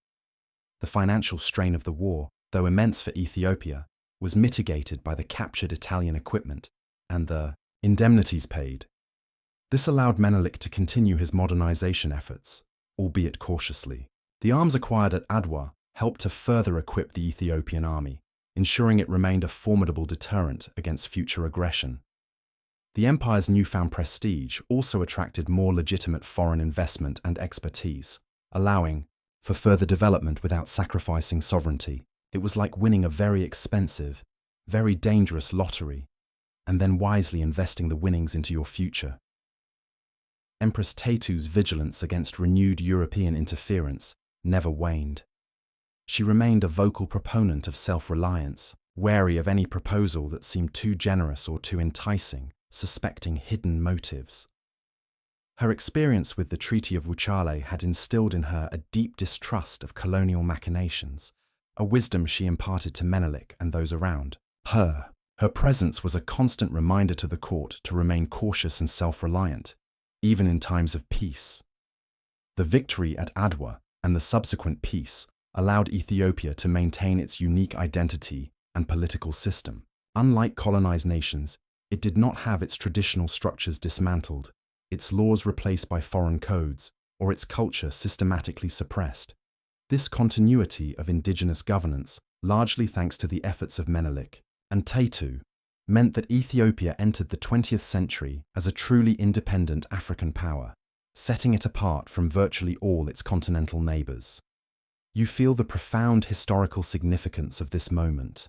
The financial strain of the war, though immense for Ethiopia, was mitigated by the captured Italian equipment and the indemnities paid. This allowed Menelik to continue his modernization efforts, albeit cautiously. The arms acquired at Adwa helped to further equip the Ethiopian army, ensuring it remained a formidable deterrent against future aggression. The empire's newfound prestige also attracted more legitimate foreign investment and expertise, allowing for further development without sacrificing sovereignty. It was like winning a very expensive, very dangerous lottery, and then wisely investing the winnings into your future. Empress Taytu's vigilance against renewed European interference never waned. She remained a vocal proponent of self-reliance, wary of any proposal that seemed too generous or too enticing, suspecting hidden motives. Her experience with the Treaty of Wuchale had instilled in her a deep distrust of colonial machinations, a wisdom she imparted to Menelik and those around her. Her presence was a constant reminder to the court to remain cautious and self-reliant, even in times of peace. The victory at Adwa and the subsequent peace allowed Ethiopia to maintain its unique identity and political system. Unlike colonized nations, it did not have its traditional structures dismantled, its laws replaced by foreign codes, or its culture systematically suppressed. This continuity of indigenous governance, largely thanks to the efforts of Menelik and Taytu, meant that Ethiopia entered the 20th century as a truly independent African power, setting it apart from virtually all its continental neighbors. You feel the profound historical significance of this moment.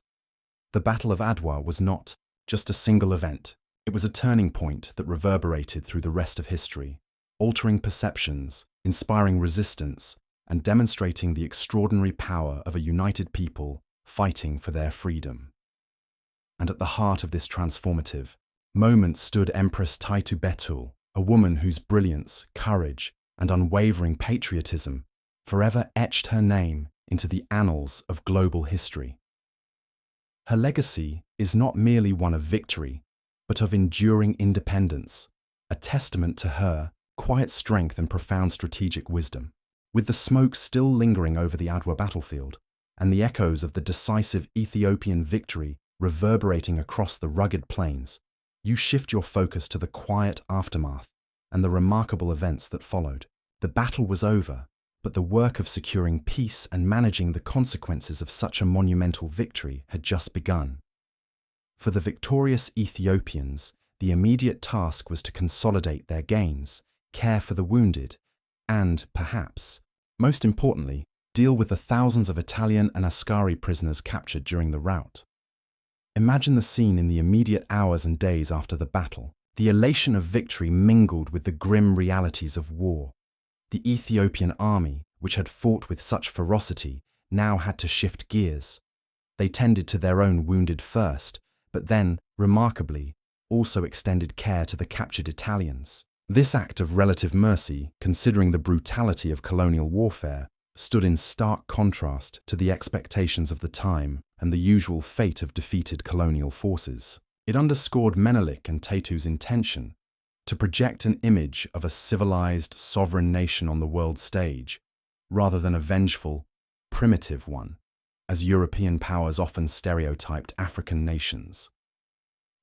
The Battle of Adwa was not just a single event. It was a turning point that reverberated through the rest of history, altering perceptions, inspiring resistance, and demonstrating the extraordinary power of a united people fighting for their freedom. And at the heart of this transformative moment stood Empress Taytu Betul, a woman whose brilliance, courage, and unwavering patriotism forever etched her name into the annals of global history. Her legacy is not merely one of victory, but of enduring independence, a testament to her quiet strength and profound strategic wisdom. With the smoke still lingering over the Adwa battlefield, and the echoes of the decisive Ethiopian victory reverberating across the rugged plains, you shift your focus to the quiet aftermath and the remarkable events that followed. The battle was over, but the work of securing peace and managing the consequences of such a monumental victory had just begun. For the victorious Ethiopians, the immediate task was to consolidate their gains, care for the wounded, and, perhaps, most importantly, deal with the thousands of Italian and Askari prisoners captured during the rout. Imagine the scene in the immediate hours and days after the battle. The elation of victory mingled with the grim realities of war. The Ethiopian army, which had fought with such ferocity, now had to shift gears. They tended to their own wounded first, but then, remarkably, also extended care to the captured Italians. This act of relative mercy, considering the brutality of colonial warfare, stood in stark contrast to the expectations of the time and the usual fate of defeated colonial forces. It underscored Menelik and Taytu's intention to project an image of a civilized, sovereign nation on the world stage, rather than a vengeful, primitive one, as European powers often stereotyped African nations.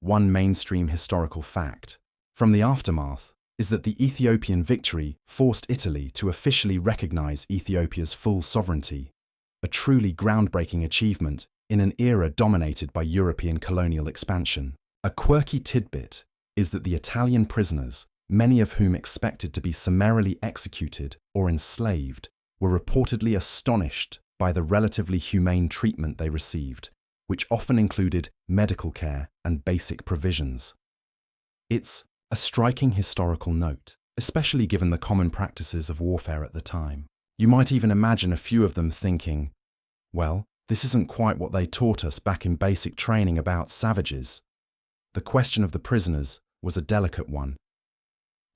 One mainstream historical fact from the aftermath is that the Ethiopian victory forced Italy to officially recognize Ethiopia's full sovereignty, a truly groundbreaking achievement in an era dominated by European colonial expansion. A quirky tidbit is that the Italian prisoners, many of whom expected to be summarily executed or enslaved, were reportedly astonished by the relatively humane treatment they received, which often included medical care and basic provisions. It's a striking historical note, especially given the common practices of warfare at the time. You might even imagine a few of them thinking, well, this isn't quite what they taught us back in basic training about savages. The question of the prisoners was a delicate one.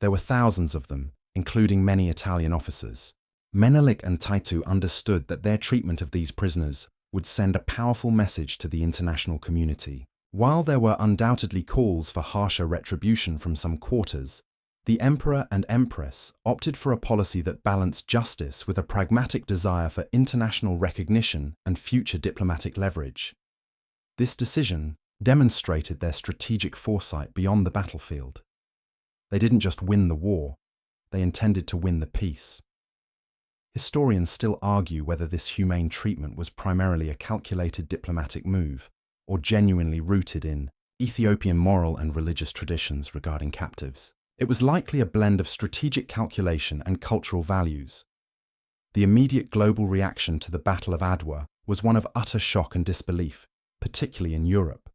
There were thousands of them, including many Italian officers. Menelik and Taytu understood that their treatment of these prisoners would send a powerful message to the international community. While there were undoubtedly calls for harsher retribution from some quarters, the Emperor and Empress opted for a policy that balanced justice with a pragmatic desire for international recognition and future diplomatic leverage. This decision demonstrated their strategic foresight beyond the battlefield. They didn't just win the war, they intended to win the peace. Historians still argue whether this humane treatment was primarily a calculated diplomatic move or genuinely rooted in Ethiopian moral and religious traditions regarding captives. It was likely a blend of strategic calculation and cultural values. The immediate global reaction to the Battle of Adwa was one of utter shock and disbelief, particularly in Europe.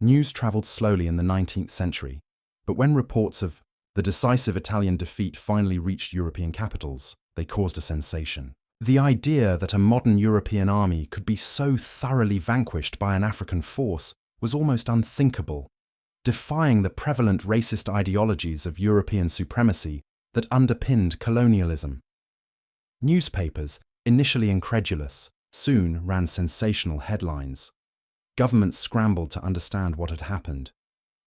News travelled slowly in the 19th century, but when reports of the decisive Italian defeat finally reached European capitals, they caused a sensation. The idea that a modern European army could be so thoroughly vanquished by an African force was almost unthinkable, defying the prevalent racist ideologies of European supremacy that underpinned colonialism. Newspapers, initially incredulous, soon ran sensational headlines. Governments scrambled to understand what had happened.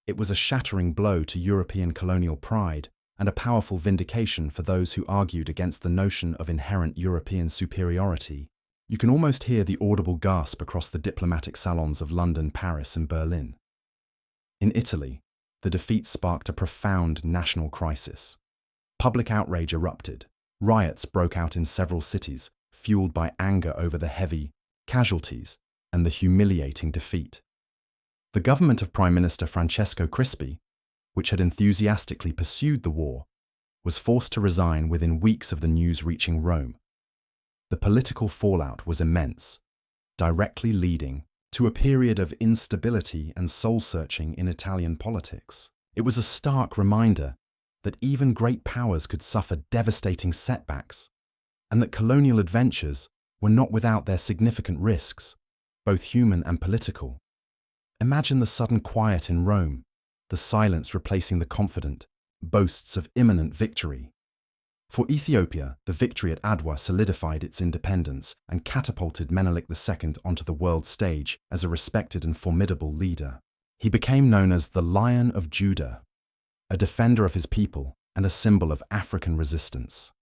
It was a shattering blow to European colonial pride and a powerful vindication for those who argued against the notion of inherent European superiority. You can almost hear the audible gasp across the diplomatic salons of London, Paris, and Berlin. In Italy, the defeat sparked a profound national crisis. Public outrage erupted. Riots broke out in several cities, fueled by anger over the heavy casualties and the humiliating defeat. The government of Prime Minister Francesco Crispi, which had enthusiastically pursued the war, was forced to resign within weeks of the news reaching Rome. The political fallout was immense, directly leading to a period of instability and soul-searching in Italian politics. It was a stark reminder that even great powers could suffer devastating setbacks, and that colonial adventures were not without their significant risks, both human and political. Imagine the sudden quiet in Rome, the silence replacing the confident boasts of imminent victory. For Ethiopia, the victory at Adwa solidified its independence and catapulted Menelik II onto the world stage as a respected and formidable leader. He became known as the Lion of Judah, a defender of his people and a symbol of African resistance.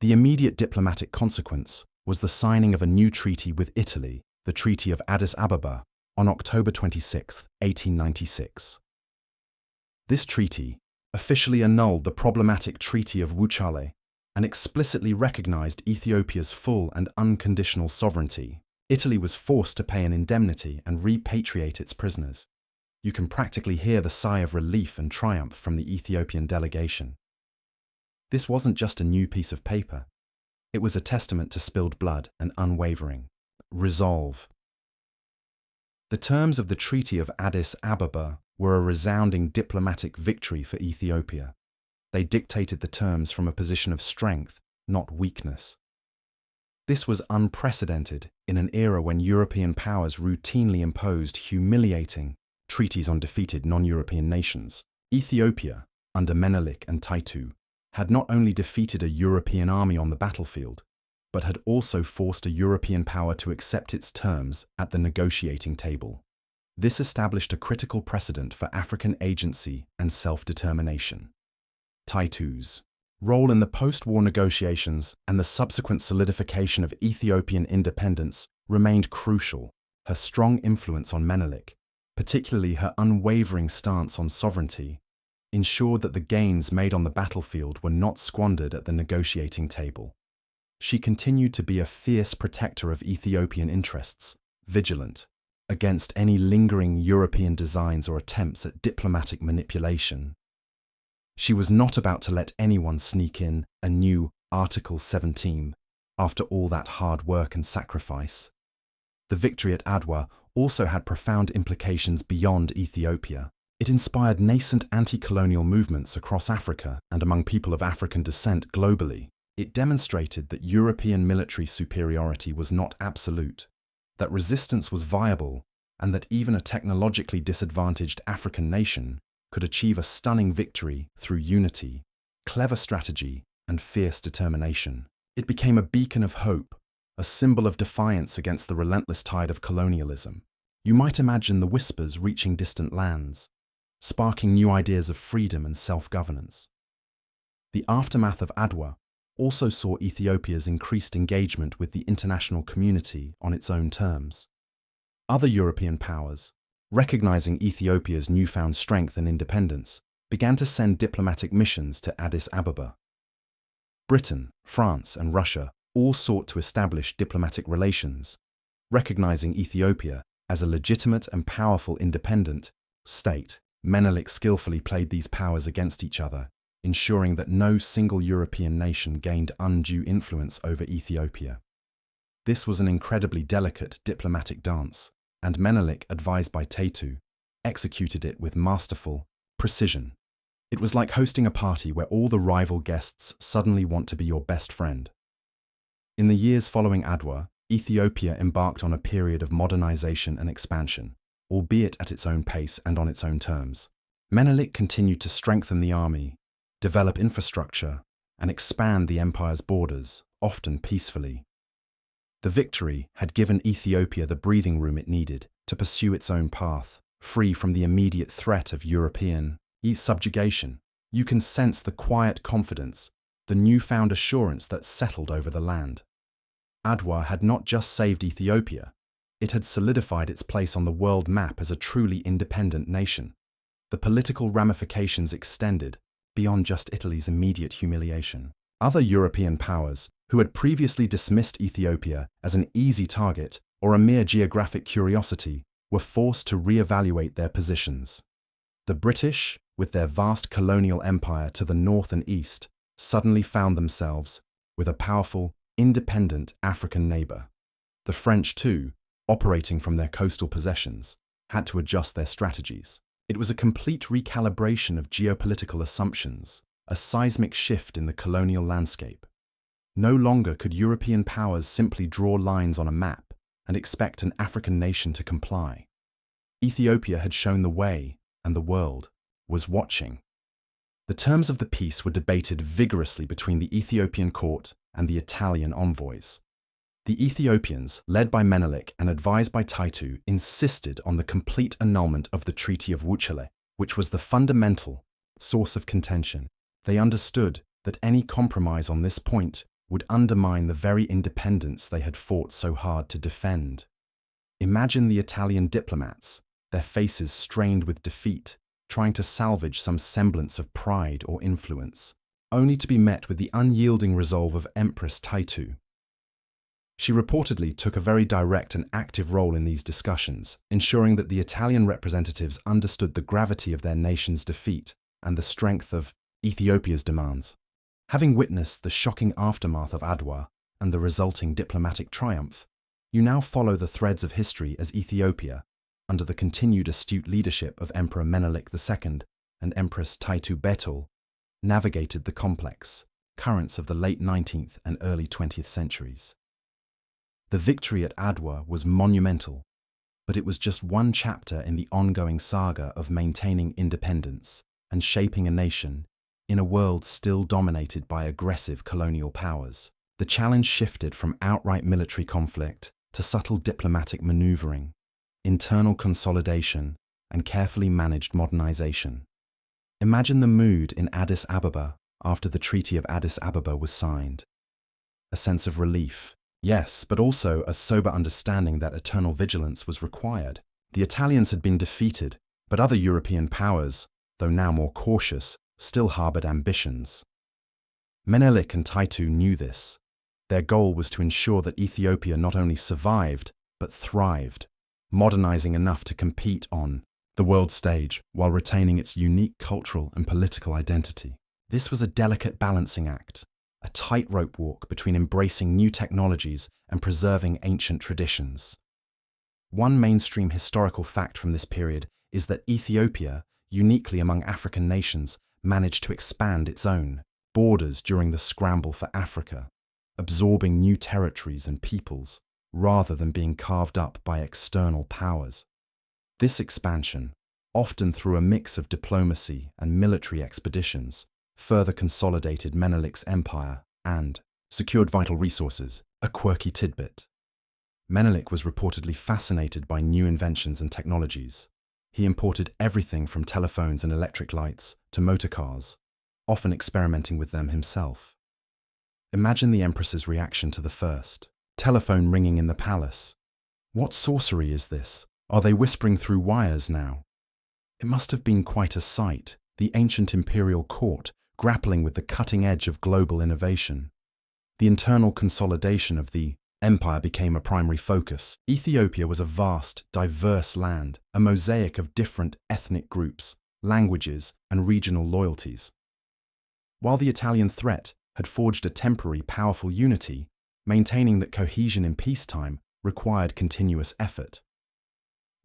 The immediate diplomatic consequence was the signing of a new treaty with Italy, the Treaty of Addis Ababa, on October 26, 1896. This treaty officially annulled the problematic Treaty of Wuchale and explicitly recognized Ethiopia's full and unconditional sovereignty. Italy was forced to pay an indemnity and repatriate its prisoners. You can practically hear the sigh of relief and triumph from the Ethiopian delegation. This wasn't just a new piece of paper. It was a testament to spilled blood and unwavering resolve. The terms of the Treaty of Addis Ababa were a resounding diplomatic victory for Ethiopia. They dictated the terms from a position of strength, not weakness. This was unprecedented in an era when European powers routinely imposed humiliating treaties on defeated non-European nations. Ethiopia, under Menelik and Taytu, had not only defeated a European army on the battlefield, but had also forced a European power to accept its terms at the negotiating table. This established a critical precedent for African agency and self-determination. Taytu's role in the post-war negotiations and the subsequent solidification of Ethiopian independence remained crucial. Her strong influence on Menelik, particularly her unwavering stance on sovereignty, ensured that the gains made on the battlefield were not squandered at the negotiating table. She continued to be a fierce protector of Ethiopian interests, vigilant against any lingering European designs or attempts at diplomatic manipulation. She was not about to let anyone sneak in a new Article 17 after all that hard work and sacrifice. The victory at Adwa also had profound implications beyond Ethiopia. It inspired nascent anti-colonial movements across Africa and among people of African descent globally. It demonstrated that European military superiority was not absolute, that resistance was viable, and that even a technologically disadvantaged African nation could achieve a stunning victory through unity, clever strategy, and fierce determination. It became a beacon of hope, a symbol of defiance against the relentless tide of colonialism. You might imagine the whispers reaching distant lands, sparking new ideas of freedom and self-governance. The aftermath of Adwa also saw Ethiopia's increased engagement with the international community on its own terms. Other European powers, recognizing Ethiopia's newfound strength and independence, began to send diplomatic missions to Addis Ababa. Britain, France, and Russia all sought to establish diplomatic relations, recognizing Ethiopia as a legitimate and powerful independent state. Menelik skillfully played these powers against each other, ensuring that no single European nation gained undue influence over Ethiopia. This was an incredibly delicate diplomatic dance, and Menelik, advised by Taytu, executed it with masterful precision. It was like hosting a party where all the rival guests suddenly want to be your best friend. In the years following Adwa, Ethiopia embarked on a period of modernization and expansion, albeit at its own pace and on its own terms. Menelik continued to strengthen the army, develop infrastructure, and expand the empire's borders, often peacefully. The victory had given Ethiopia the breathing room it needed to pursue its own path, free from the immediate threat of European subjugation. You can sense the quiet confidence, the newfound assurance that settled over the land. Adwa had not just saved Ethiopia, it had solidified its place on the world map as a truly independent nation. The political ramifications extended beyond just Italy's immediate humiliation. Other European powers, who had previously dismissed Ethiopia as an easy target or a mere geographic curiosity, were forced to re-evaluate their positions. The British, with their vast colonial empire to the north and east, suddenly found themselves with a powerful, independent African neighbor. The French, too, operating from their coastal possessions, had to adjust their strategies. It was a complete recalibration of geopolitical assumptions, a seismic shift in the colonial landscape. No longer could European powers simply draw lines on a map and expect an African nation to comply. Ethiopia had shown the way, and the world was watching. The terms of the peace were debated vigorously between the Ethiopian court and the Italian envoys. The Ethiopians, led by Menelik and advised by Taytu, insisted on the complete annulment of the Treaty of Wuchale, which was the fundamental source of contention. They understood that any compromise on this point would undermine the very independence they had fought so hard to defend. Imagine the Italian diplomats, their faces strained with defeat, trying to salvage some semblance of pride or influence, only to be met with the unyielding resolve of Empress Taytu. She reportedly took a very direct and active role in these discussions, ensuring that the Italian representatives understood the gravity of their nation's defeat and the strength of Ethiopia's demands. Having witnessed the shocking aftermath of Adwa and the resulting diplomatic triumph, you now follow the threads of history as Ethiopia, under the continued astute leadership of Emperor Menelik II and Empress Taytu Betul, navigated the complex currents of the late 19th and early 20th centuries. The victory at Adwa was monumental, but it was just one chapter in the ongoing saga of maintaining independence and shaping a nation in a world still dominated by aggressive colonial powers. The challenge shifted from outright military conflict to subtle diplomatic maneuvering, internal consolidation, and carefully managed modernization. Imagine the mood in Addis Ababa after the Treaty of Addis Ababa was signed. A sense of relief, yes, but also a sober understanding that eternal vigilance was required. The Italians had been defeated, but other European powers, though now more cautious, still harbored ambitions. Menelik and Taytu knew this. Their goal was to ensure that Ethiopia not only survived, but thrived, modernizing enough to compete on the world stage while retaining its unique cultural and political identity. This was a delicate balancing act, a tightrope walk between embracing new technologies and preserving ancient traditions. One mainstream historical fact from this period is that Ethiopia, uniquely among African nations, managed to expand its own borders during the scramble for Africa, absorbing new territories and peoples, rather than being carved up by external powers. This expansion, often through a mix of diplomacy and military expeditions, further consolidated Menelik's empire and secured vital resources. A quirky tidbit. Menelik was reportedly fascinated by new inventions and technologies. He imported everything from telephones and electric lights to motor cars, often experimenting with them himself. Imagine the Empress's reaction to the first telephone ringing in the palace. What sorcery is this? Are they whispering through wires now? It must have been quite a sight, the ancient imperial court grappling with the cutting edge of global innovation. The internal consolidation of the empire became a primary focus. Ethiopia was a vast, diverse land, a mosaic of different ethnic groups, languages, and regional loyalties. While the Italian threat had forged a temporary, powerful unity, maintaining that cohesion in peacetime required continuous effort.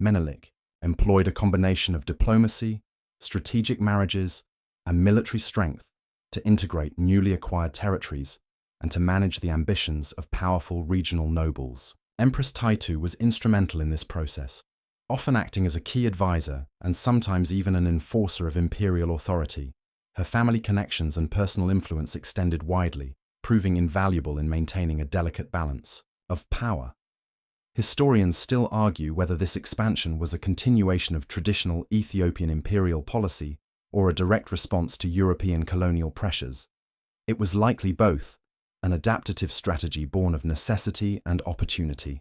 Menelik employed a combination of diplomacy, strategic marriages, and military strength to integrate newly acquired territories and to manage the ambitions of powerful regional nobles. Empress Taytu was instrumental in this process, often acting as a key advisor and sometimes even an enforcer of imperial authority. Her family connections and personal influence extended widely, proving invaluable in maintaining a delicate balance of power. Historians still argue whether this expansion was a continuation of traditional Ethiopian imperial policy or a direct response to European colonial pressures. It was likely both, an adaptive strategy born of necessity and opportunity.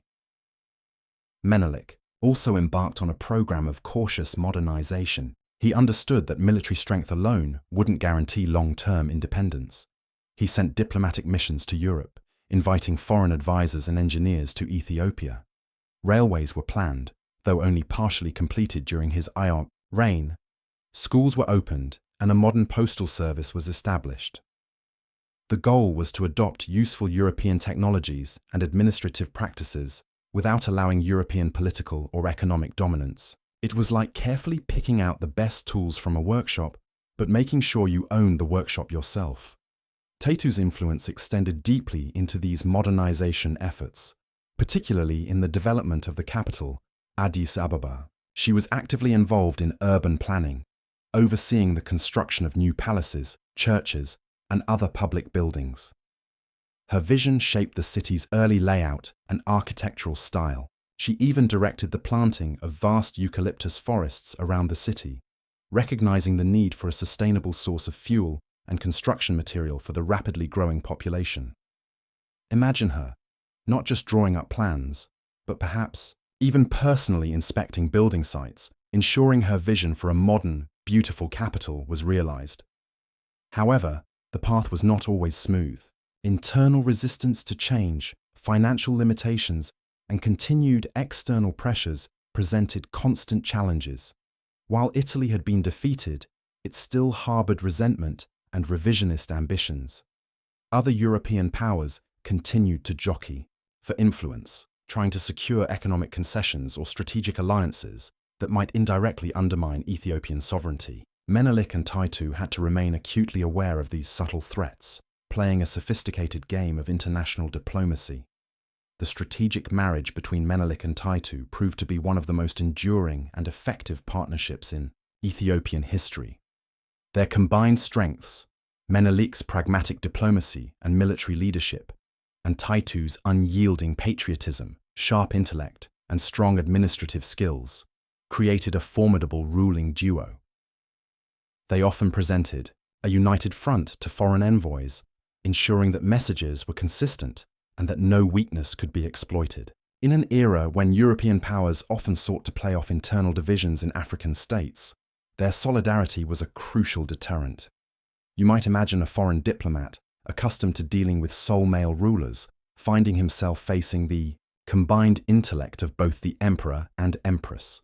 Menelik also embarked on a program of cautious modernization. He understood that military strength alone wouldn't guarantee long-term independence. He sent diplomatic missions to Europe, inviting foreign advisors and engineers to Ethiopia. Railways were planned, though only partially completed during his reign. Schools were opened, and a modern postal service was established. The goal was to adopt useful European technologies and administrative practices without allowing European political or economic dominance. It was like carefully picking out the best tools from a workshop, but making sure you owned the workshop yourself. Taytu's influence extended deeply into these modernization efforts, particularly in the development of the capital, Addis Ababa. She was actively involved in urban planning, overseeing the construction of new palaces, churches, and other public buildings. Her vision shaped the city's early layout and architectural style. She even directed the planting of vast eucalyptus forests around the city, recognizing the need for a sustainable source of fuel and construction material for the rapidly growing population. Imagine her, not just drawing up plans, but perhaps even personally inspecting building sites, ensuring her vision for a modern, beautiful capital was realized. However, the path was not always smooth. Internal resistance to change, financial limitations, and continued external pressures presented constant challenges. While Italy had been defeated, it still harbored resentment and revisionist ambitions. Other European powers continued to jockey for influence, trying to secure economic concessions or strategic alliances that might indirectly undermine Ethiopian sovereignty. Menelik and Taytu had to remain acutely aware of these subtle threats, playing a sophisticated game of international diplomacy. The strategic marriage between Menelik and Taytu proved to be one of the most enduring and effective partnerships in Ethiopian history. Their combined strengths, Menelik's pragmatic diplomacy and military leadership, and Taytu's unyielding patriotism, sharp intellect, and strong administrative skills created a formidable ruling duo. They often presented a united front to foreign envoys, ensuring that messages were consistent and that no weakness could be exploited. In an era when European powers often sought to play off internal divisions in African states, their solidarity was a crucial deterrent. You might imagine a foreign diplomat, accustomed to dealing with sole male rulers, finding himself facing the combined intellect of both the emperor and empress.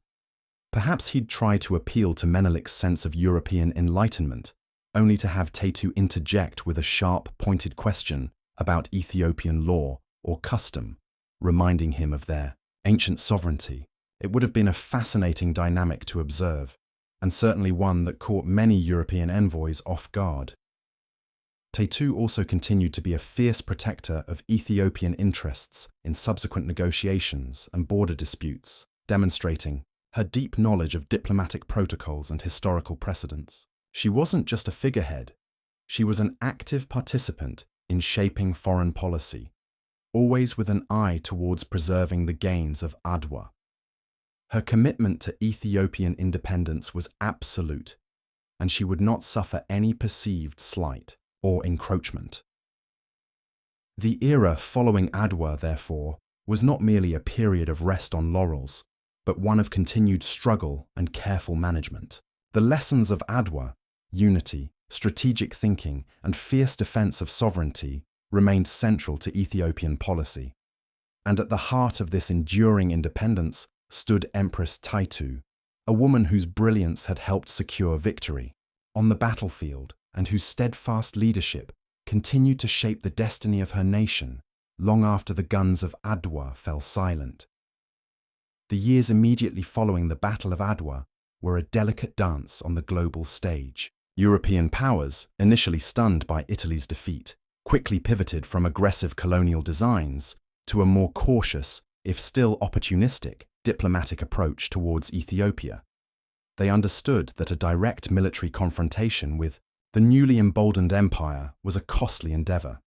Perhaps he'd try to appeal to Menelik's sense of European enlightenment, only to have Taytu interject with a sharp, pointed question about Ethiopian law or custom, reminding him of their ancient sovereignty. It would have been a fascinating dynamic to observe, and certainly one that caught many European envoys off guard. Taytu also continued to be a fierce protector of Ethiopian interests in subsequent negotiations and border disputes, demonstrating her deep knowledge of diplomatic protocols and historical precedents. She wasn't just a figurehead, she was an active participant in shaping foreign policy, always with an eye towards preserving the gains of Adwa. Her commitment to Ethiopian independence was absolute, and she would not suffer any perceived slight or encroachment. The era following Adwa, therefore, was not merely a period of rest on laurels, but one of continued struggle and careful management. The lessons of Adwa, unity, strategic thinking, and fierce defense of sovereignty remained central to Ethiopian policy. And at the heart of this enduring independence stood Empress Taytu, a woman whose brilliance had helped secure victory on the battlefield and whose steadfast leadership continued to shape the destiny of her nation long after the guns of Adwa fell silent. The years immediately following the Battle of Adwa were a delicate dance on the global stage. European powers, initially stunned by Italy's defeat, quickly pivoted from aggressive colonial designs to a more cautious, if still opportunistic, diplomatic approach towards Ethiopia. They understood that a direct military confrontation with the newly emboldened empire was a costly endeavor.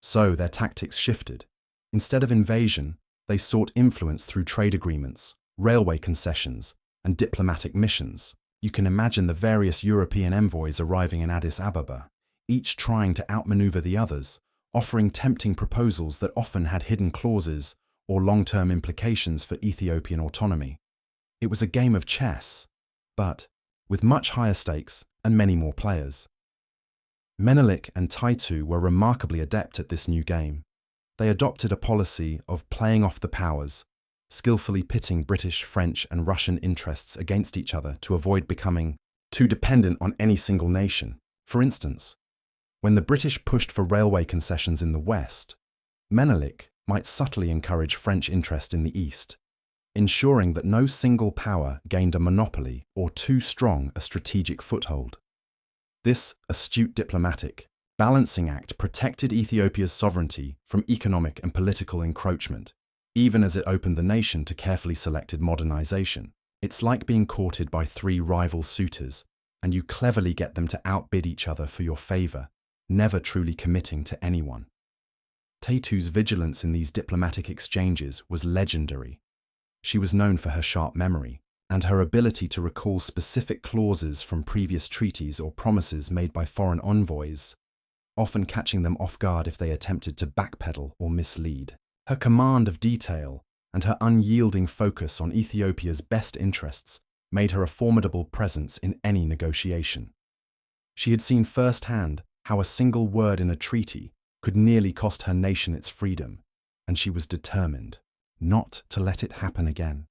So their tactics shifted. Instead of invasion, they sought influence through trade agreements, railway concessions, and diplomatic missions. You can imagine the various European envoys arriving in Addis Ababa, each trying to outmaneuver the others, offering tempting proposals that often had hidden clauses or long-term implications for Ethiopian autonomy. It was a game of chess, but with much higher stakes and many more players. Menelik and Taytu were remarkably adept at this new game. They adopted a policy of playing off the powers, skillfully pitting British, French, and Russian interests against each other to avoid becoming too dependent on any single nation. For instance, when the British pushed for railway concessions in the West, Menelik might subtly encourage French interest in the East, ensuring that no single power gained a monopoly or too strong a strategic foothold. This astute diplomatic, balancing act protected Ethiopia's sovereignty from economic and political encroachment, even as it opened the nation to carefully selected modernization. It's like being courted by three rival suitors, and you cleverly get them to outbid each other for your favor, never truly committing to anyone. Taytu's vigilance in these diplomatic exchanges was legendary. She was known for her sharp memory and her ability to recall specific clauses from previous treaties or promises made by foreign envoys, often catching them off guard if they attempted to backpedal or mislead. Her command of detail and her unyielding focus on Ethiopia's best interests made her a formidable presence in any negotiation. She had seen firsthand how a single word in a treaty could nearly cost her nation its freedom, and she was determined not to let it happen again.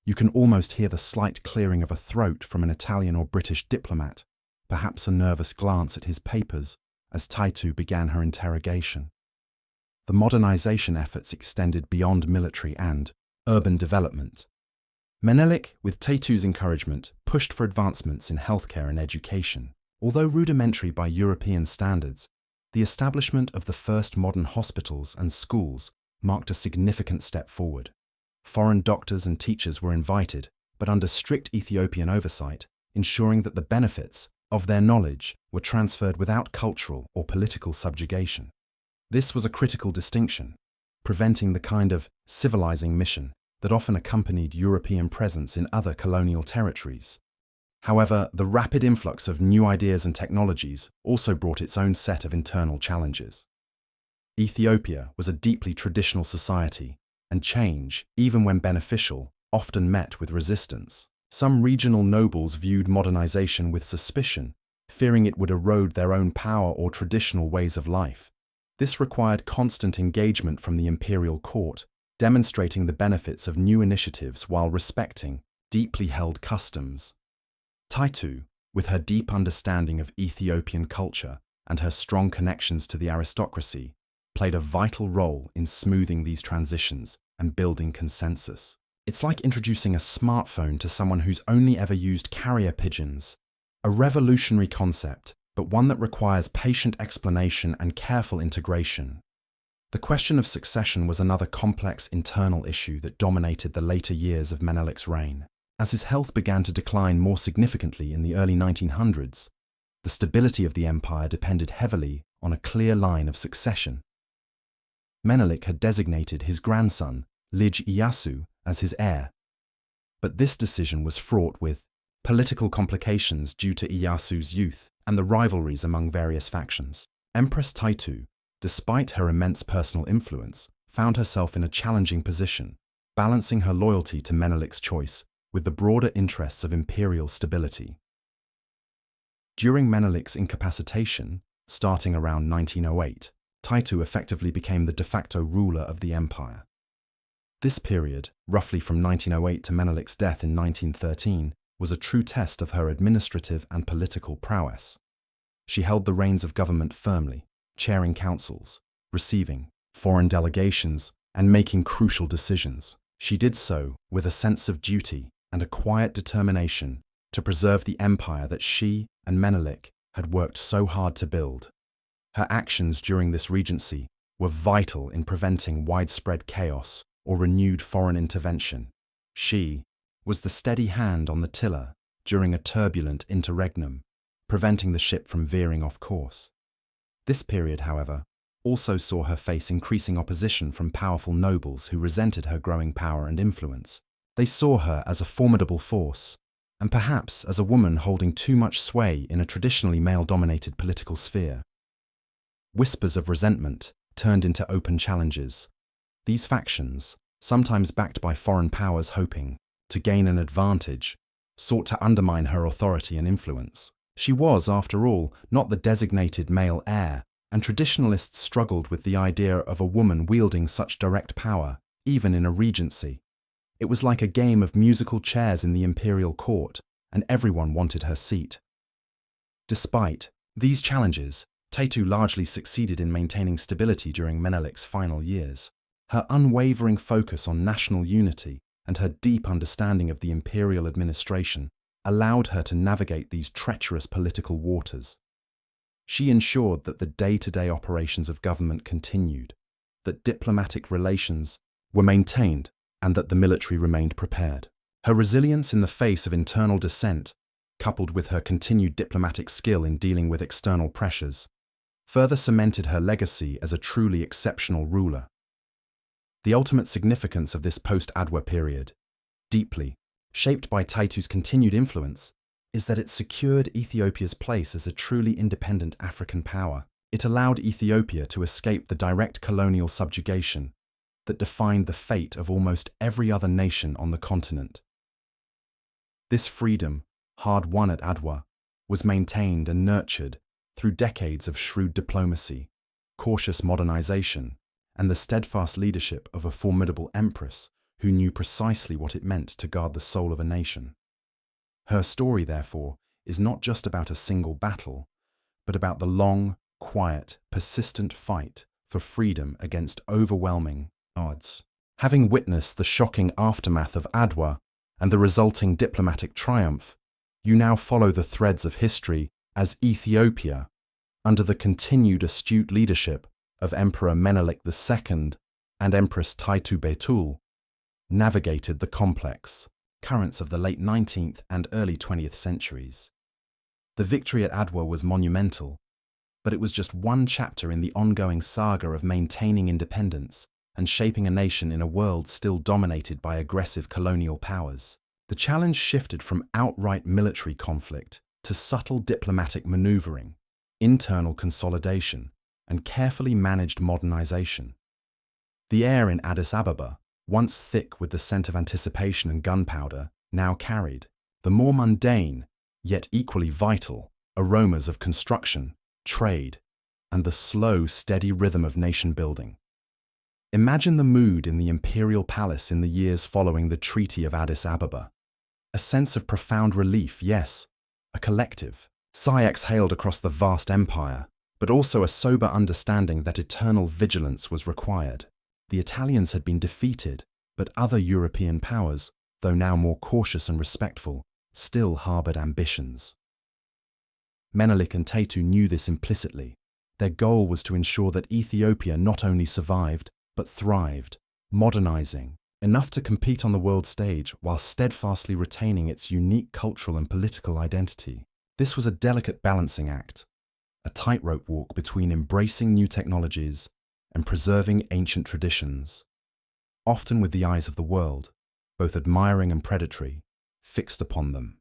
You can almost hear the slight clearing of a throat from an Italian or British diplomat, perhaps a nervous glance at his papers as Taytu began her interrogation. The modernization efforts extended beyond military and urban development. Menelik, with Taytu's encouragement, pushed for advancements in healthcare and education. Although rudimentary by European standards, the establishment of the first modern hospitals and schools marked a significant step forward. Foreign doctors and teachers were invited, but under strict Ethiopian oversight, ensuring that the benefits of their knowledge were transferred without cultural or political subjugation. This was a critical distinction, preventing the kind of civilizing mission that often accompanied European presence in other colonial territories. However, the rapid influx of new ideas and technologies also brought its own set of internal challenges. Ethiopia was a deeply traditional society, and change, even when beneficial, often met with resistance. Some regional nobles viewed modernization with suspicion, fearing it would erode their own power or traditional ways of life. This required constant engagement from the imperial court, demonstrating the benefits of new initiatives while respecting deeply held customs. Taytu, with her deep understanding of Ethiopian culture and her strong connections to the aristocracy, played a vital role in smoothing these transitions and building consensus. It's like introducing a smartphone to someone who's only ever used carrier pigeons. A revolutionary concept, but one that requires patient explanation and careful integration. The question of succession was another complex internal issue that dominated the later years of Menelik's reign. As his health began to decline more significantly in the early 1900s, the stability of the empire depended heavily on a clear line of succession. Menelik had designated his grandson, Lij Iyasu, as his heir. But this decision was fraught with political complications due to Iyasu's youth and the rivalries among various factions. Empress Taytu, despite her immense personal influence, found herself in a challenging position, balancing her loyalty to Menelik's choice with the broader interests of imperial stability. During Menelik's incapacitation, starting around 1908, Taytu effectively became the de facto ruler of the empire. This period, roughly from 1908 to Menelik's death in 1913, was a true test of her administrative and political prowess. She held the reins of government firmly, chairing councils, receiving foreign delegations, and making crucial decisions. She did so with a sense of duty and a quiet determination to preserve the empire that she and Menelik had worked so hard to build. Her actions during this regency were vital in preventing widespread chaos or renewed foreign intervention. She was the steady hand on the tiller during a turbulent interregnum, preventing the ship from veering off course. This period, however, also saw her face increasing opposition from powerful nobles who resented her growing power and influence. They saw her as a formidable force, and perhaps as a woman holding too much sway in a traditionally male-dominated political sphere. Whispers of resentment turned into open challenges. These factions, sometimes backed by foreign powers hoping to gain an advantage, sought to undermine her authority and influence. She was, after all, not the designated male heir, and traditionalists struggled with the idea of a woman wielding such direct power, even in a regency. It was like a game of musical chairs in the imperial court, and everyone wanted her seat. Despite these challenges, Taytu largely succeeded in maintaining stability during Menelik's final years. Her unwavering focus on national unity and her deep understanding of the imperial administration allowed her to navigate these treacherous political waters. She ensured that the day-to-day operations of government continued, that diplomatic relations were maintained, and that the military remained prepared. Her resilience in the face of internal dissent, coupled with her continued diplomatic skill in dealing with external pressures, further cemented her legacy as a truly exceptional ruler. The ultimate significance of this post-Adwa period, deeply shaped by Taytu's continued influence, is that it secured Ethiopia's place as a truly independent African power. It allowed Ethiopia to escape the direct colonial subjugation that defined the fate of almost every other nation on the continent. This freedom, hard won at Adwa, was maintained and nurtured through decades of shrewd diplomacy, cautious modernization, and the steadfast leadership of a formidable empress who knew precisely what it meant to guard the soul of a nation. Her story, therefore, is not just about a single battle, but about the long, quiet, persistent fight for freedom against overwhelming odds. Having witnessed the shocking aftermath of Adwa and the resulting diplomatic triumph, you now follow the threads of history as Ethiopia, under the continued astute leadership of Emperor Menelik II and Empress Taytu Betul, navigated the complex currents of the late 19th and early 20th centuries. The victory at Adwa was monumental, but it was just one chapter in the ongoing saga of maintaining independence and shaping a nation in a world still dominated by aggressive colonial powers. The challenge shifted from outright military conflict to subtle diplomatic maneuvering, internal consolidation, and carefully managed modernization. The air in Addis Ababa, once thick with the scent of anticipation and gunpowder, now carried the more mundane, yet equally vital, aromas of construction, trade, and the slow, steady rhythm of nation-building. Imagine the mood in the imperial palace in the years following the Treaty of Addis Ababa. A sense of profound relief, yes, a collective sigh exhaled across the vast empire, but also a sober understanding that eternal vigilance was required. The Italians had been defeated, but other European powers, though now more cautious and respectful, still harbored ambitions. Menelik and Taytu knew this implicitly. Their goal was to ensure that Ethiopia not only survived, but thrived, modernizing, enough to compete on the world stage while steadfastly retaining its unique cultural and political identity. This was a delicate balancing act, a tightrope walk between embracing new technologies and preserving ancient traditions, often with the eyes of the world, both admiring and predatory, fixed upon them.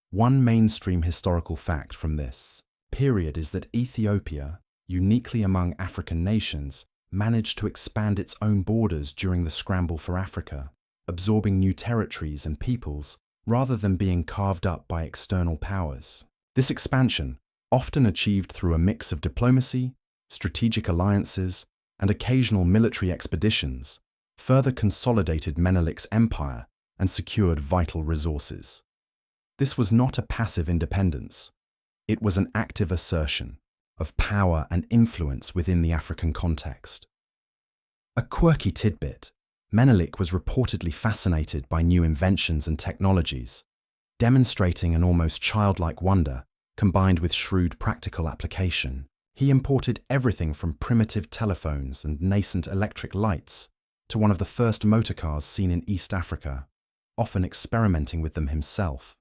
One mainstream historical fact from this period is that Ethiopia, uniquely among African nations, managed to expand its own borders during the scramble for Africa, absorbing new territories and peoples rather than being carved up by external powers. This expansion, often achieved through a mix of diplomacy, strategic alliances, and occasional military expeditions, further consolidated Menelik's empire and secured vital resources. This was not a passive independence. It was an active assertion of power and influence within the African context. A quirky tidbit: Menelik was reportedly fascinated by new inventions and technologies, demonstrating an almost childlike wonder combined with shrewd practical application. He imported everything from primitive telephones and nascent electric lights to one of the first motorcars seen in East Africa, often experimenting with them himself.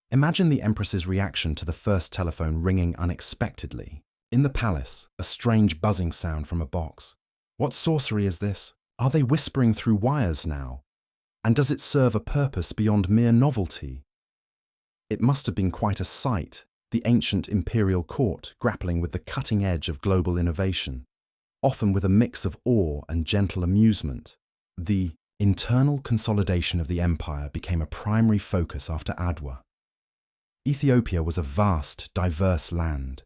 Imagine the Empress's reaction to the first telephone ringing unexpectedly. In the palace, a strange buzzing sound from a box. What sorcery is this? Are they whispering through wires now? And does it serve a purpose beyond mere novelty? It must have been quite a sight, the ancient imperial court grappling with the cutting edge of global innovation, often with a mix of awe and gentle amusement. The internal consolidation of the empire became a primary focus after Adwa. Ethiopia was a vast, diverse land,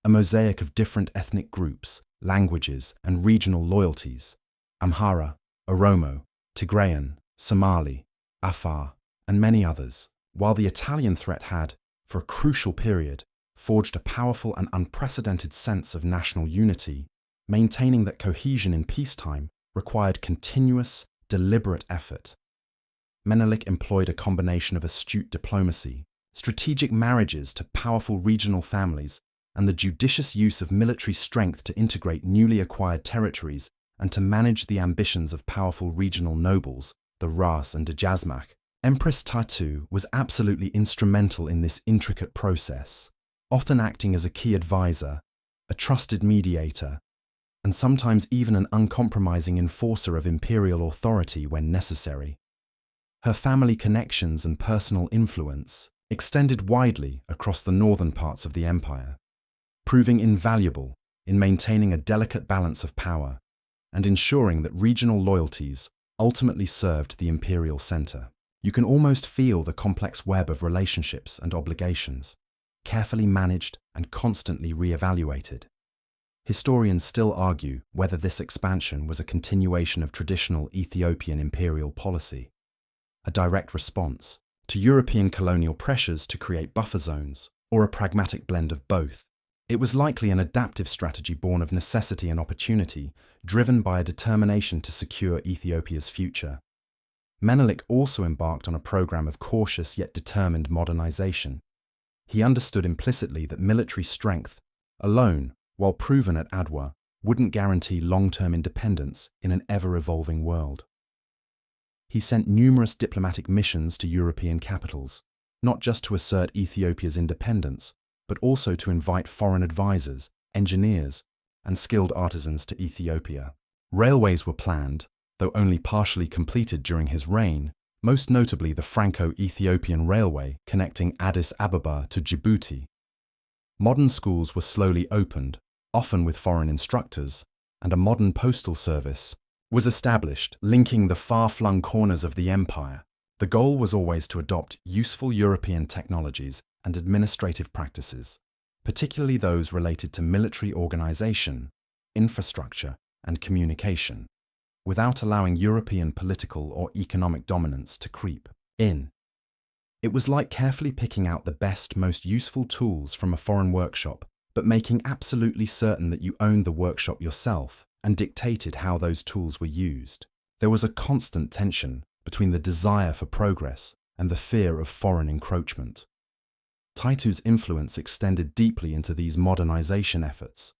a mosaic of different ethnic groups, languages, and regional loyalties: Amhara, Oromo, Tigrayan, Somali, Afar, and many others. While the Italian threat had, for a crucial period, forged a powerful and unprecedented sense of national unity, maintaining that cohesion in peacetime required continuous, deliberate effort. Menelik employed a combination of astute diplomacy, strategic marriages to powerful regional families, and the judicious use of military strength to integrate newly acquired territories and to manage the ambitions of powerful regional nobles, the Ras and Dejazmach. Empress Taytu was absolutely instrumental in this intricate process, often acting as a key advisor, a trusted mediator, and sometimes even an uncompromising enforcer of imperial authority when necessary. Her family connections and personal influence extended widely across the northern parts of the empire, proving invaluable in maintaining a delicate balance of power and ensuring that regional loyalties ultimately served the imperial center. You can almost feel the complex web of relationships and obligations, carefully managed and constantly re-evaluated. Historians still argue whether this expansion was a continuation of traditional Ethiopian imperial policy, a direct response to European colonial pressures to create buffer zones, or a pragmatic blend of both. It was likely an adaptive strategy born of necessity and opportunity, driven by a determination to secure Ethiopia's future. Menelik also embarked on a program of cautious yet determined modernization. He understood implicitly that military strength alone, while proven at Adwa, wouldn't guarantee long-term independence in an ever-evolving world. He sent numerous diplomatic missions to European capitals, not just to assert Ethiopia's independence, but also to invite foreign advisors, engineers, and skilled artisans to Ethiopia. Railways were planned, though only partially completed during his reign, most notably the Franco-Ethiopian Railway connecting Addis Ababa to Djibouti. Modern schools were slowly opened, often with foreign instructors, and a modern postal service was established, linking the far-flung corners of the empire. The goal was always to adopt useful European technologies and administrative practices, particularly those related to military organization, infrastructure, and communication, without allowing European political or economic dominance to creep in. It was like carefully picking out the best, most useful tools from a foreign workshop, but making absolutely certain that you owned the workshop yourself and dictated how those tools were used. There was a constant tension between the desire for progress and the fear of foreign encroachment. Taytu's influence extended deeply into these modernization efforts,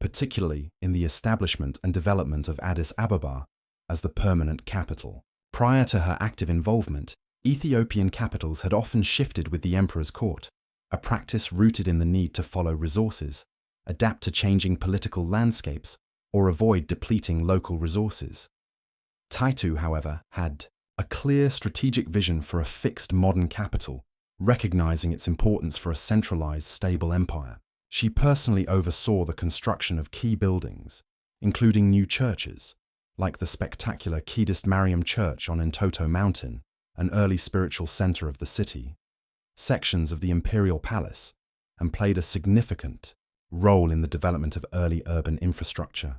particularly in the establishment and development of Addis Ababa as the permanent capital. Prior to her active involvement, Ethiopian capitals had often shifted with the emperor's court, a practice rooted in the need to follow resources, adapt to changing political landscapes, or avoid depleting local resources. Taytu, however, had a clear strategic vision for a fixed modern capital, recognizing its importance for a centralized, stable empire. She personally oversaw the construction of key buildings, including new churches, like the spectacular Qidist Mariam Church on Entoto Mountain, an early spiritual center of the city, sections of the imperial palace, and played a significant role in the development of early urban infrastructure.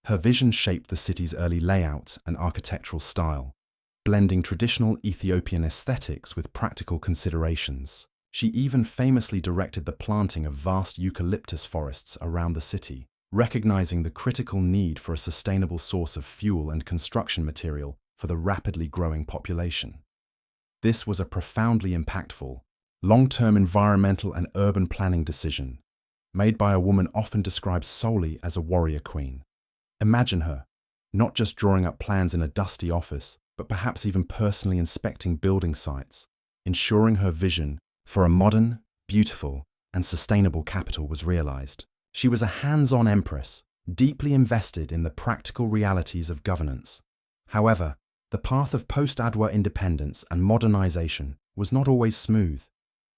Her vision shaped the city's early layout and architectural style, blending traditional Ethiopian aesthetics with practical considerations. She even famously directed the planting of vast eucalyptus forests around the city, recognizing the critical need for a sustainable source of fuel and construction material for the rapidly growing population. This was a profoundly impactful, long-term environmental and urban planning decision, made by a woman often described solely as a warrior queen. Imagine her, not just drawing up plans in a dusty office, but perhaps even personally inspecting building sites, ensuring her vision for a modern, beautiful, and sustainable capital was realized. She was a hands-on empress, deeply invested in the practical realities of governance. However, the path of post-Adwa independence and modernization was not always smooth.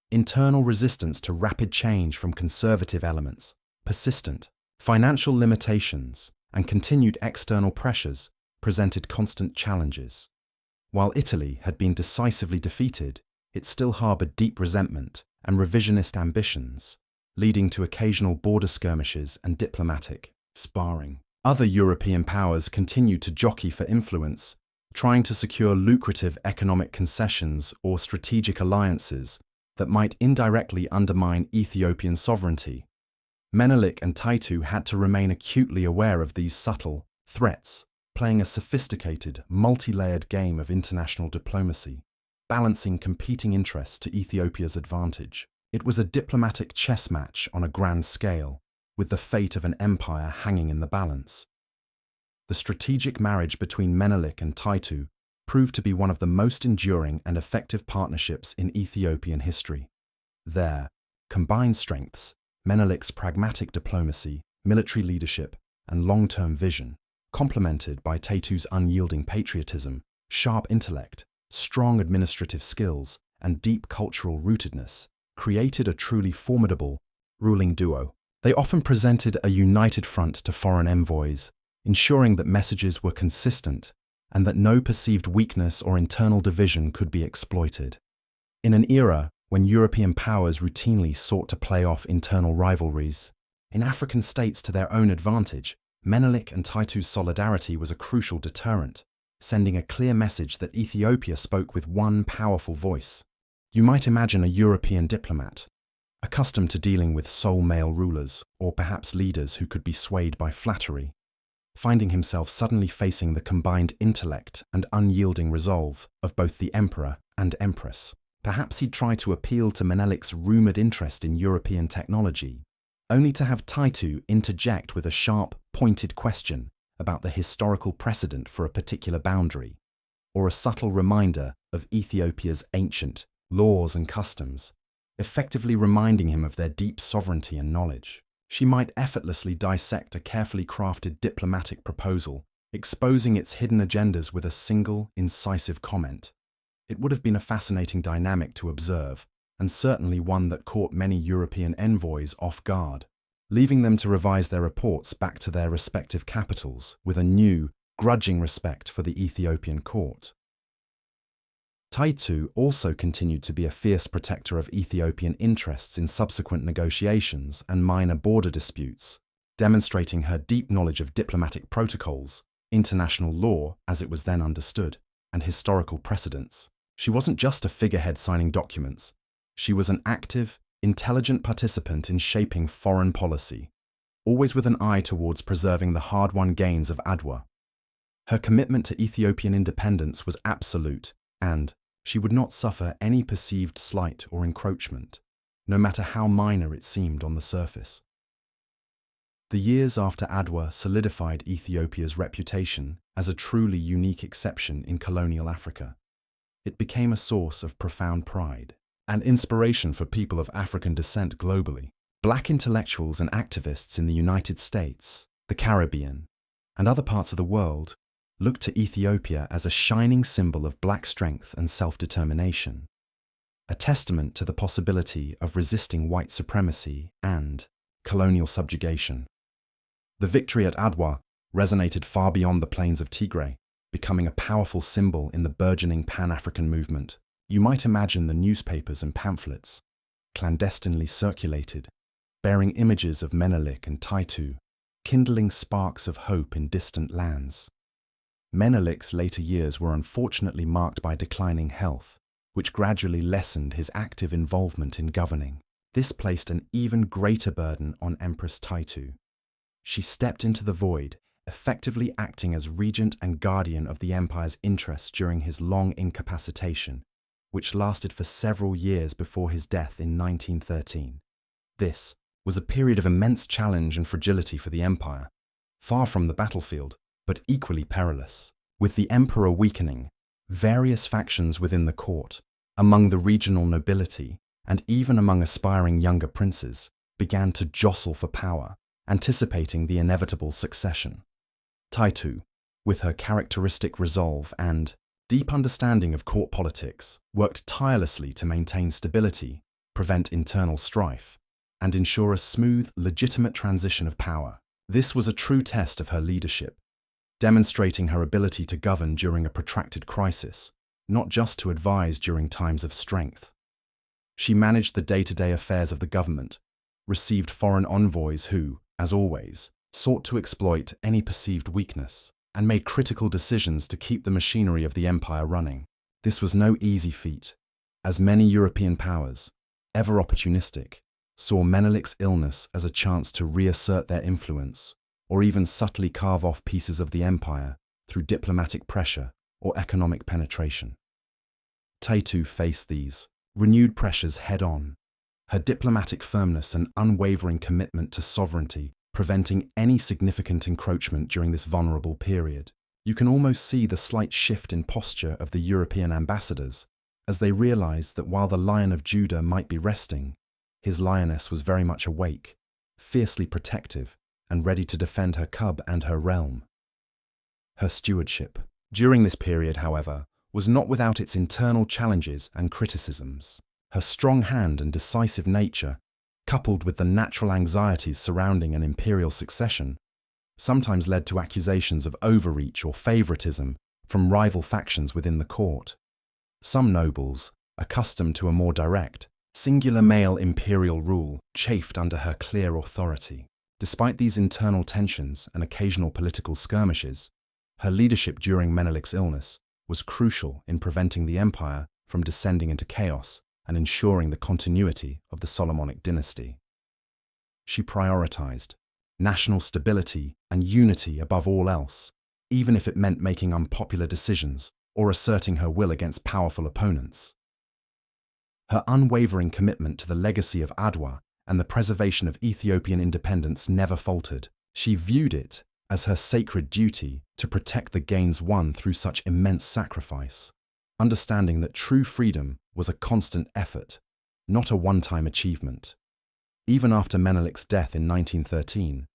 Internal resistance to rapid change from conservative elements, persistent financial limitations, and continued external pressures presented constant challenges. While Italy had been decisively defeated, it still harbored deep resentment and revisionist ambitions, leading to occasional border skirmishes and diplomatic sparring. Other European powers continued to jockey for influence, trying to secure lucrative economic concessions or strategic alliances that might indirectly undermine Ethiopian sovereignty. Menelik and Taytu had to remain acutely aware of these subtle threats, playing a sophisticated, multi-layered game of international diplomacy, balancing competing interests to Ethiopia's advantage. It was a diplomatic chess match on a grand scale, with the fate of an empire hanging in the balance. The strategic marriage between Menelik and Taytu proved to be one of the most enduring and effective partnerships in Ethiopian history. Their combined strengths, Menelik's pragmatic diplomacy, military leadership, and long-term vision, complemented by Taytu's unyielding patriotism, sharp intellect, strong administrative skills, and deep cultural rootedness, created a truly formidable ruling duo. They often presented a united front to foreign envoys, ensuring that messages were consistent and that no perceived weakness or internal division could be exploited. In an era when European powers routinely sought to play off internal rivalries in African states to their own advantage, Menelik and Taytu's solidarity was a crucial deterrent, sending a clear message that Ethiopia spoke with one powerful voice. You might imagine a European diplomat, accustomed to dealing with sole male rulers or perhaps leaders who could be swayed by flattery, finding himself suddenly facing the combined intellect and unyielding resolve of both the emperor and empress. Perhaps he'd try to appeal to Menelik's rumoured interest in European technology, only to have Taytu interject with a sharp, pointed question about the historical precedent for a particular boundary, or a subtle reminder of Ethiopia's ancient laws and customs, effectively reminding him of their deep sovereignty and knowledge. She might effortlessly dissect a carefully crafted diplomatic proposal, exposing its hidden agendas with a single, incisive comment. It would have been a fascinating dynamic to observe, and certainly one that caught many European envoys off guard, leaving them to revise their reports back to their respective capitals with a new, grudging respect for the Ethiopian court. Taytu also continued to be a fierce protector of Ethiopian interests in subsequent negotiations and minor border disputes, demonstrating her deep knowledge of diplomatic protocols, international law as it was then understood, and historical precedents. She wasn't just a figurehead signing documents. She was an active, intelligent participant in shaping foreign policy, always with an eye towards preserving the hard-won gains of Adwa. Her commitment to Ethiopian independence was absolute, and she would not suffer any perceived slight or encroachment, no matter how minor it seemed on the surface. The years after Adwa solidified Ethiopia's reputation as a truly unique exception in colonial Africa. It became a source of profound pride and inspiration for people of African descent globally. Black intellectuals and activists in the United States, the Caribbean, and other parts of the world looked to Ethiopia as a shining symbol of black strength and self-determination, a testament to the possibility of resisting white supremacy and colonial subjugation. The victory at Adwa resonated far beyond the plains of Tigray, becoming a powerful symbol in the burgeoning Pan-African movement. You might imagine the newspapers and pamphlets, clandestinely circulated, bearing images of Menelik and Taytu, kindling sparks of hope in distant lands. Menelik's later years were unfortunately marked by declining health, which gradually lessened his active involvement in governing. This placed an even greater burden on Empress Taytu. She stepped into the void, effectively acting as regent and guardian of the empire's interests during his long incapacitation, which lasted for several years before his death in 1913. This was a period of immense challenge and fragility for the empire, far from the battlefield, but equally perilous. With the emperor weakening, various factions within the court, among the regional nobility, and even among aspiring younger princes, began to jostle for power, anticipating the inevitable succession. Taytu, with her characteristic resolve and deep understanding of court politics, worked tirelessly to maintain stability, prevent internal strife, and ensure a smooth, legitimate transition of power. This was a true test of her leadership, demonstrating her ability to govern during a protracted crisis, not just to advise during times of strength. She managed the day-to-day affairs of the government, received foreign envoys who, as always, sought to exploit any perceived weakness, and made critical decisions to keep the machinery of the empire running. This was no easy feat, as many European powers, ever opportunistic, saw Menelik's illness as a chance to reassert their influence, or even subtly carve off pieces of the empire through diplomatic pressure or economic penetration. Taytu faced these renewed pressures head-on, her diplomatic firmness and unwavering commitment to sovereignty preventing any significant encroachment during this vulnerable period. You can almost see the slight shift in posture of the European ambassadors as they realized that while the Lion of Judah might be resting, his lioness was very much awake, fiercely protective, and ready to defend her cub and her realm. Her stewardship, during this period, however, was not without its internal challenges and criticisms. Her strong hand and decisive nature, coupled with the natural anxieties surrounding an imperial succession, sometimes led to accusations of overreach or favoritism from rival factions within the court. Some nobles, accustomed to a more direct, singular male imperial rule, chafed under her clear authority. Despite these internal tensions and occasional political skirmishes, her leadership during Menelik's illness was crucial in preventing the empire from descending into chaos and ensuring the continuity of the Solomonic dynasty. She prioritized national stability and unity above all else, even if it meant making unpopular decisions or asserting her will against powerful opponents. Her unwavering commitment to the legacy of Adwa and the preservation of Ethiopian independence never faltered. She viewed it as her sacred duty to protect the gains won through such immense sacrifice, understanding that true freedom was a constant effort, not a one-time achievement. Even after Menelik's death in 1913,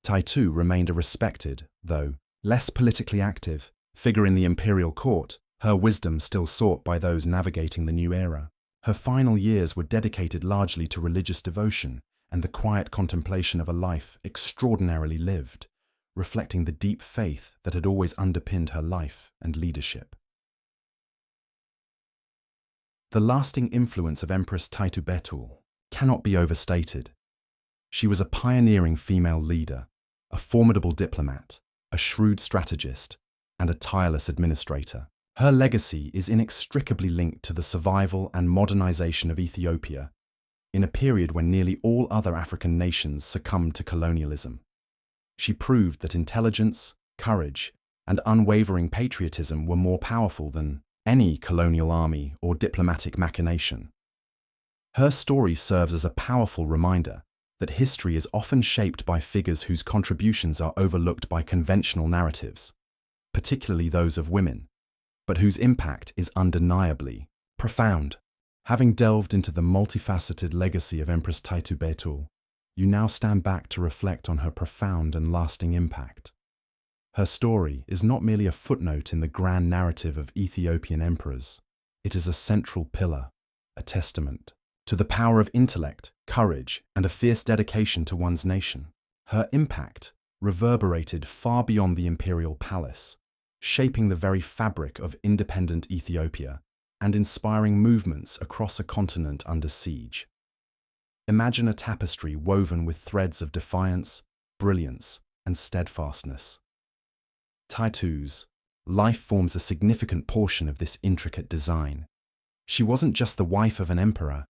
Taytu remained a respected, though less politically active, figure in the imperial court, her wisdom still sought by those navigating the new era. Her final years were dedicated largely to religious devotion and the quiet contemplation of a life extraordinarily lived, reflecting the deep faith that had always underpinned her life and leadership. The lasting influence of Empress Taytu Betul cannot be overstated. She was a pioneering female leader, a formidable diplomat, a shrewd strategist, and a tireless administrator. Her legacy is inextricably linked to the survival and modernization of Ethiopia in a period when nearly all other African nations succumbed to colonialism. She proved that intelligence, courage, and unwavering patriotism were more powerful than any colonial army or diplomatic machination. Her story serves as a powerful reminder that history is often shaped by figures whose contributions are overlooked by conventional narratives, particularly those of women, but whose impact is undeniably profound. Having delved into the multifaceted legacy of Empress Taytu Betul, you now stand back to reflect on her profound and lasting impact. Her story is not merely a footnote in the grand narrative of Ethiopian emperors. It is a central pillar, a testament to the power of intellect, courage, and a fierce dedication to one's nation. Her impact reverberated far beyond the imperial palace, shaping the very fabric of independent Ethiopia and inspiring movements across a continent under siege. Imagine a tapestry woven with threads of defiance, brilliance, and steadfastness. Taytu's life forms a significant portion of this intricate design. She wasn't just the wife of an emperor,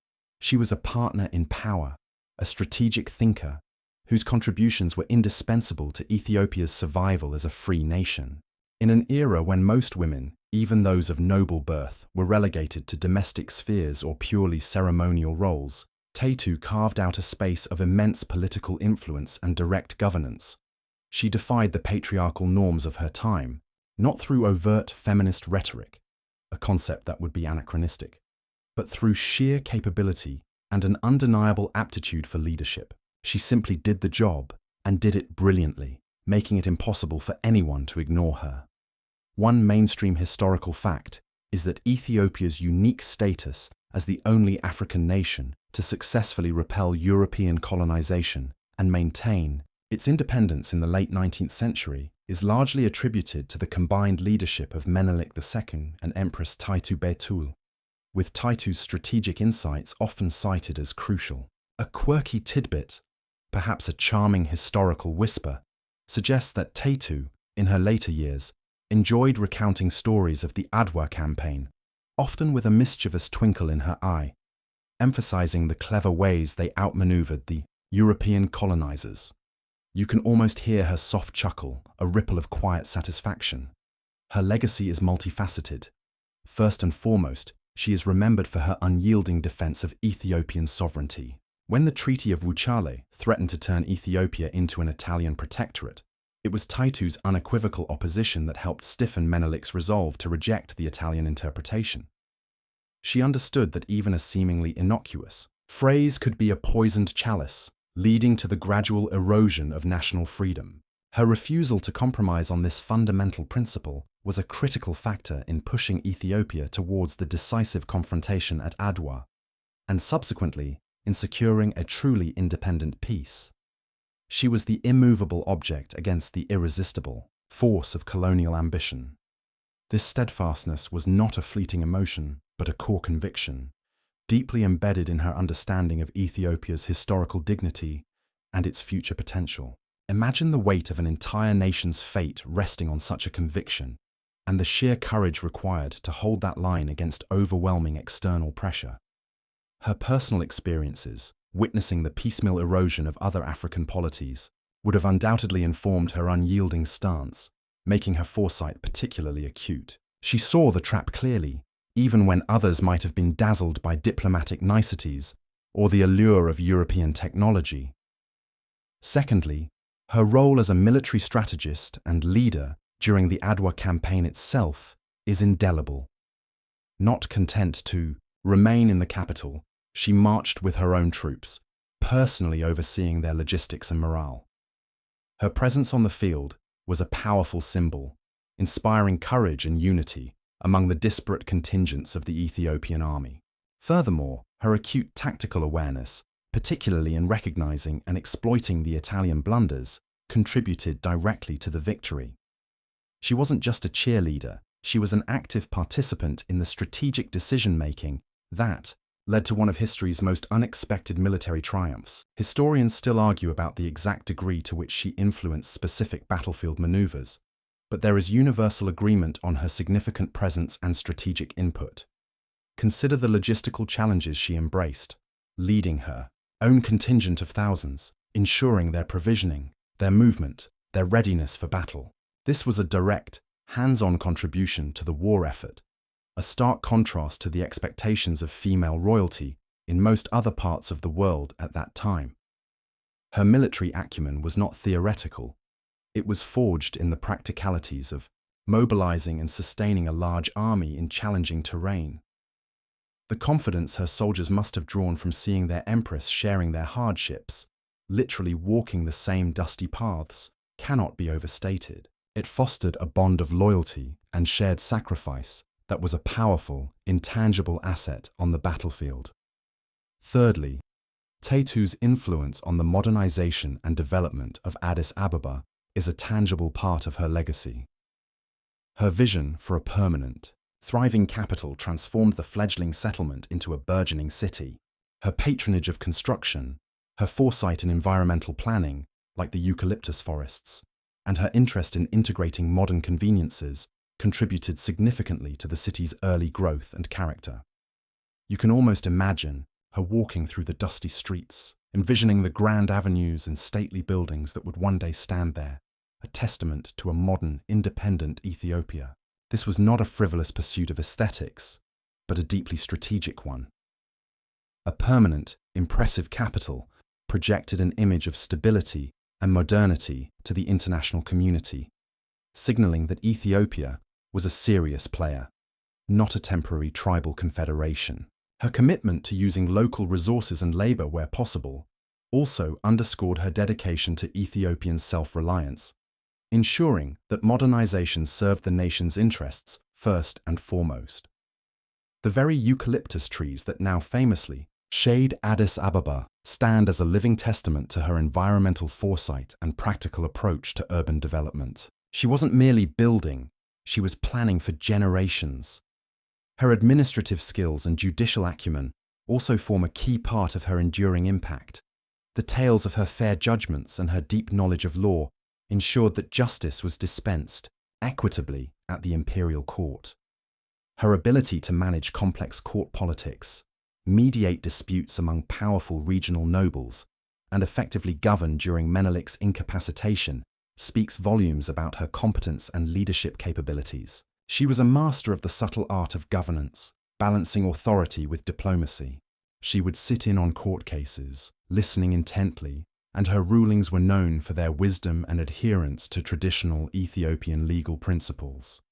she was a partner in power, a strategic thinker, whose contributions were indispensable to Ethiopia's survival as a free nation. In an era when most women, even those of noble birth, were relegated to domestic spheres or purely ceremonial roles, Taytu carved out a space of immense political influence and direct governance. She defied the patriarchal norms of her time, not through overt feminist rhetoric, a concept that would be anachronistic, but through sheer capability and an undeniable aptitude for leadership. She simply did the job and did it brilliantly, making it impossible for anyone to ignore her. One mainstream historical fact is that Ethiopia's unique status as the only African nation to successfully repel European colonization and maintain its independence in the late 19th century is largely attributed to the combined leadership of Menelik II and Empress Taytu Betul, with Taytu's strategic insights often cited as crucial. A quirky tidbit, perhaps a charming historical whisper, suggests that Taytu, in her later years, enjoyed recounting stories of the Adwa campaign, often with a mischievous twinkle in her eye, emphasizing the clever ways they outmaneuvered the European colonizers. You can almost hear her soft chuckle, a ripple of quiet satisfaction. Her legacy is multifaceted. First and foremost, she is remembered for her unyielding defense of Ethiopian sovereignty. When the Treaty of Wuchale threatened to turn Ethiopia into an Italian protectorate, it was Taytu's unequivocal opposition that helped stiffen Menelik's resolve to reject the Italian interpretation. She understood that even a seemingly innocuous phrase could be a poisoned chalice, leading to the gradual erosion of national freedom. Her refusal to compromise on this fundamental principle was a critical factor in pushing Ethiopia towards the decisive confrontation at Adwa, and subsequently in securing a truly independent peace. She was the immovable object against the irresistible force of colonial ambition. This steadfastness was not a fleeting emotion, but a core conviction, deeply embedded in her understanding of Ethiopia's historical dignity and its future potential. Imagine the weight of an entire nation's fate resting on such a conviction, and the sheer courage required to hold that line against overwhelming external pressure. Her personal experiences, witnessing the piecemeal erosion of other African polities, would have undoubtedly informed her unyielding stance, making her foresight particularly acute. She saw the trap clearly, even when others might have been dazzled by diplomatic niceties or the allure of European technology. Secondly, her role as a military strategist and leader during the Adwa campaign itself is indelible. Not content to remain in the capital, she marched with her own troops, personally overseeing their logistics and morale. Her presence on the field was a powerful symbol, inspiring courage and unity among the disparate contingents of the Ethiopian army. Furthermore, her acute tactical awareness, particularly in recognizing and exploiting the Italian blunders, contributed directly to the victory. She wasn't just a cheerleader, she was an active participant in the strategic decision-making that led to one of history's most unexpected military triumphs. Historians still argue about the exact degree to which she influenced specific battlefield maneuvers, but there is universal agreement on her significant presence and strategic input. Consider the logistical challenges she embraced, leading her own contingent of thousands, ensuring their provisioning, their movement, their readiness for battle. This was a direct, hands-on contribution to the war effort, a stark contrast to the expectations of female royalty in most other parts of the world at that time. Her military acumen was not theoretical. It was forged in the practicalities of mobilizing and sustaining a large army in challenging terrain. The confidence her soldiers must have drawn from seeing their empress sharing their hardships, literally walking the same dusty paths, cannot be overstated. It fostered a bond of loyalty and shared sacrifice that was a powerful, intangible asset on the battlefield. Thirdly, Taytu's influence on the modernization and development of Addis Ababa is a tangible part of her legacy. Her vision for a permanent, thriving capital transformed the fledgling settlement into a burgeoning city. Her patronage of construction, her foresight in environmental planning, like the eucalyptus forests, and her interest in integrating modern conveniences contributed significantly to the city's early growth and character. You can almost imagine her walking through the dusty streets, envisioning the grand avenues and stately buildings that would one day stand there, a testament to a modern, independent Ethiopia. This was not a frivolous pursuit of aesthetics, but a deeply strategic one. A permanent, impressive capital projected an image of stability and modernity to the international community, signaling that Ethiopia was a serious player, not a temporary tribal confederation. Her commitment to using local resources and labor where possible also underscored her dedication to Ethiopian self-reliance, ensuring that modernization served the nation's interests first and foremost. The very eucalyptus trees that now famously shade Addis Ababa stand as a living testament to her environmental foresight and practical approach to urban development. She wasn't merely building, she was planning for generations. Her administrative skills and judicial acumen also form a key part of her enduring impact. The tales of her fair judgments and her deep knowledge of law ensured that justice was dispensed equitably at the imperial court. Her ability to manage complex court politics, mediate disputes among powerful regional nobles, and effectively govern during Menelik's incapacitation speaks volumes about her competence and leadership capabilities. She was a master of the subtle art of governance, balancing authority with diplomacy. She would sit in on court cases, listening intently, and her rulings were known for their wisdom and adherence to traditional Ethiopian legal principles.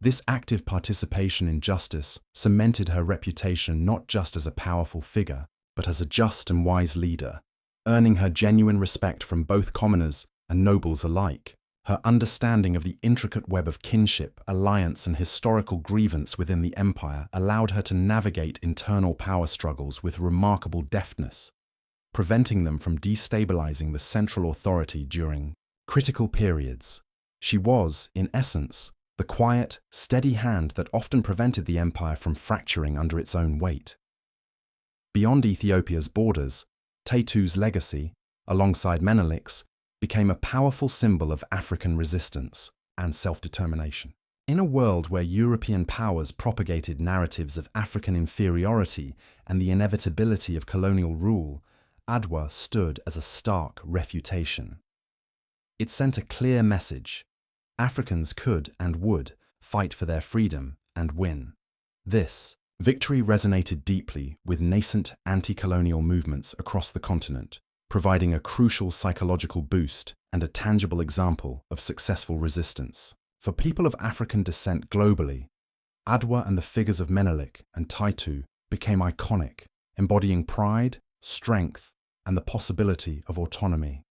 This active participation in justice cemented her reputation not just as a powerful figure, but as a just and wise leader, earning her genuine respect from both commoners and nobles alike. Her understanding of the intricate web of kinship, alliance, and historical grievance within the empire allowed her to navigate internal power struggles with remarkable deftness, preventing them from destabilizing the central authority during critical periods. She was, in essence, the quiet, steady hand that often prevented the empire from fracturing under its own weight. Beyond Ethiopia's borders, Taytu's legacy, alongside Menelik's, became a powerful symbol of African resistance and self-determination. In a world where European powers propagated narratives of African inferiority and the inevitability of colonial rule, Adwa stood as a stark refutation. It sent a clear message: Africans could and would fight for their freedom and win. This victory resonated deeply with nascent anti-colonial movements across the continent, providing a crucial psychological boost and a tangible example of successful resistance. For people of African descent globally, Adwa and the figures of Menelik and Taytu became iconic, embodying pride, strength, and the possibility of autonomy.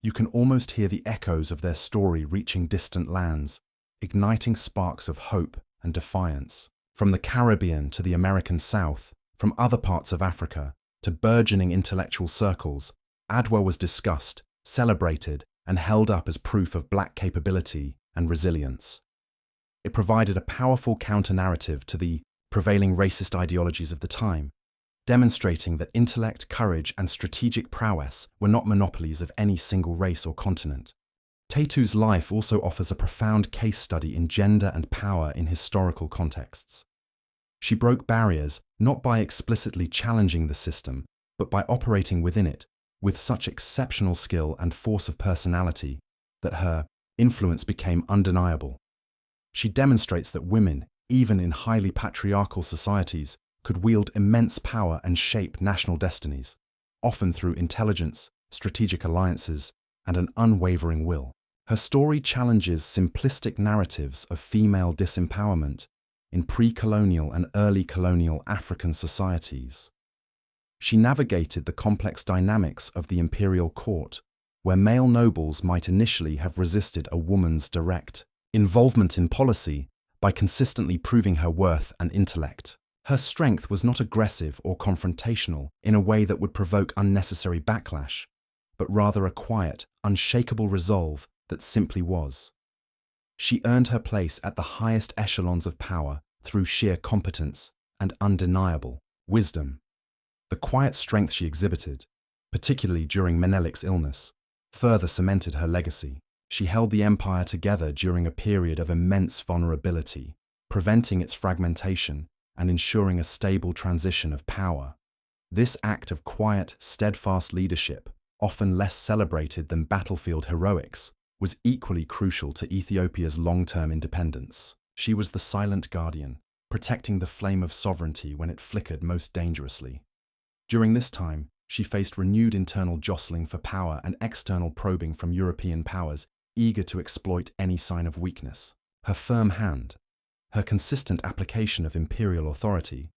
You can almost hear the echoes of their story reaching distant lands, igniting sparks of hope and defiance. From the Caribbean to the American South, from other parts of Africa to burgeoning intellectual circles, Adwa was discussed, celebrated, and held up as proof of Black capability and resilience. It provided a powerful counter-narrative to the prevailing racist ideologies of the time, demonstrating that intellect, courage, and strategic prowess were not monopolies of any single race or continent. Taytu's life also offers a profound case study in gender and power in historical contexts. She broke barriers not by explicitly challenging the system, but by operating within it with such exceptional skill and force of personality that her influence became undeniable. She demonstrates that women, even in highly patriarchal societies, could wield immense power and shape national destinies, often through intelligence, strategic alliances, and an unwavering will. Her story challenges simplistic narratives of female disempowerment in pre-colonial and early colonial African societies. She navigated the complex dynamics of the imperial court, where male nobles might initially have resisted a woman's direct involvement in policy by consistently proving her worth and intellect. Her strength was not aggressive or confrontational in a way that would provoke unnecessary backlash, but rather a quiet, unshakable resolve that simply was. She earned her place at the highest echelons of power through sheer competence and undeniable wisdom. The quiet strength she exhibited, particularly during Menelik's illness, further cemented her legacy. She held the empire together during a period of immense vulnerability, preventing its fragmentation and ensuring a stable transition of power. This act of quiet, steadfast leadership, often less celebrated than battlefield heroics, was equally crucial to Ethiopia's long-term independence. She was the silent guardian, protecting the flame of sovereignty when it flickered most dangerously. During this time, she faced renewed internal jostling for power and external probing from European powers eager to exploit any sign of weakness. Her firm hand, her consistent application of imperial authority,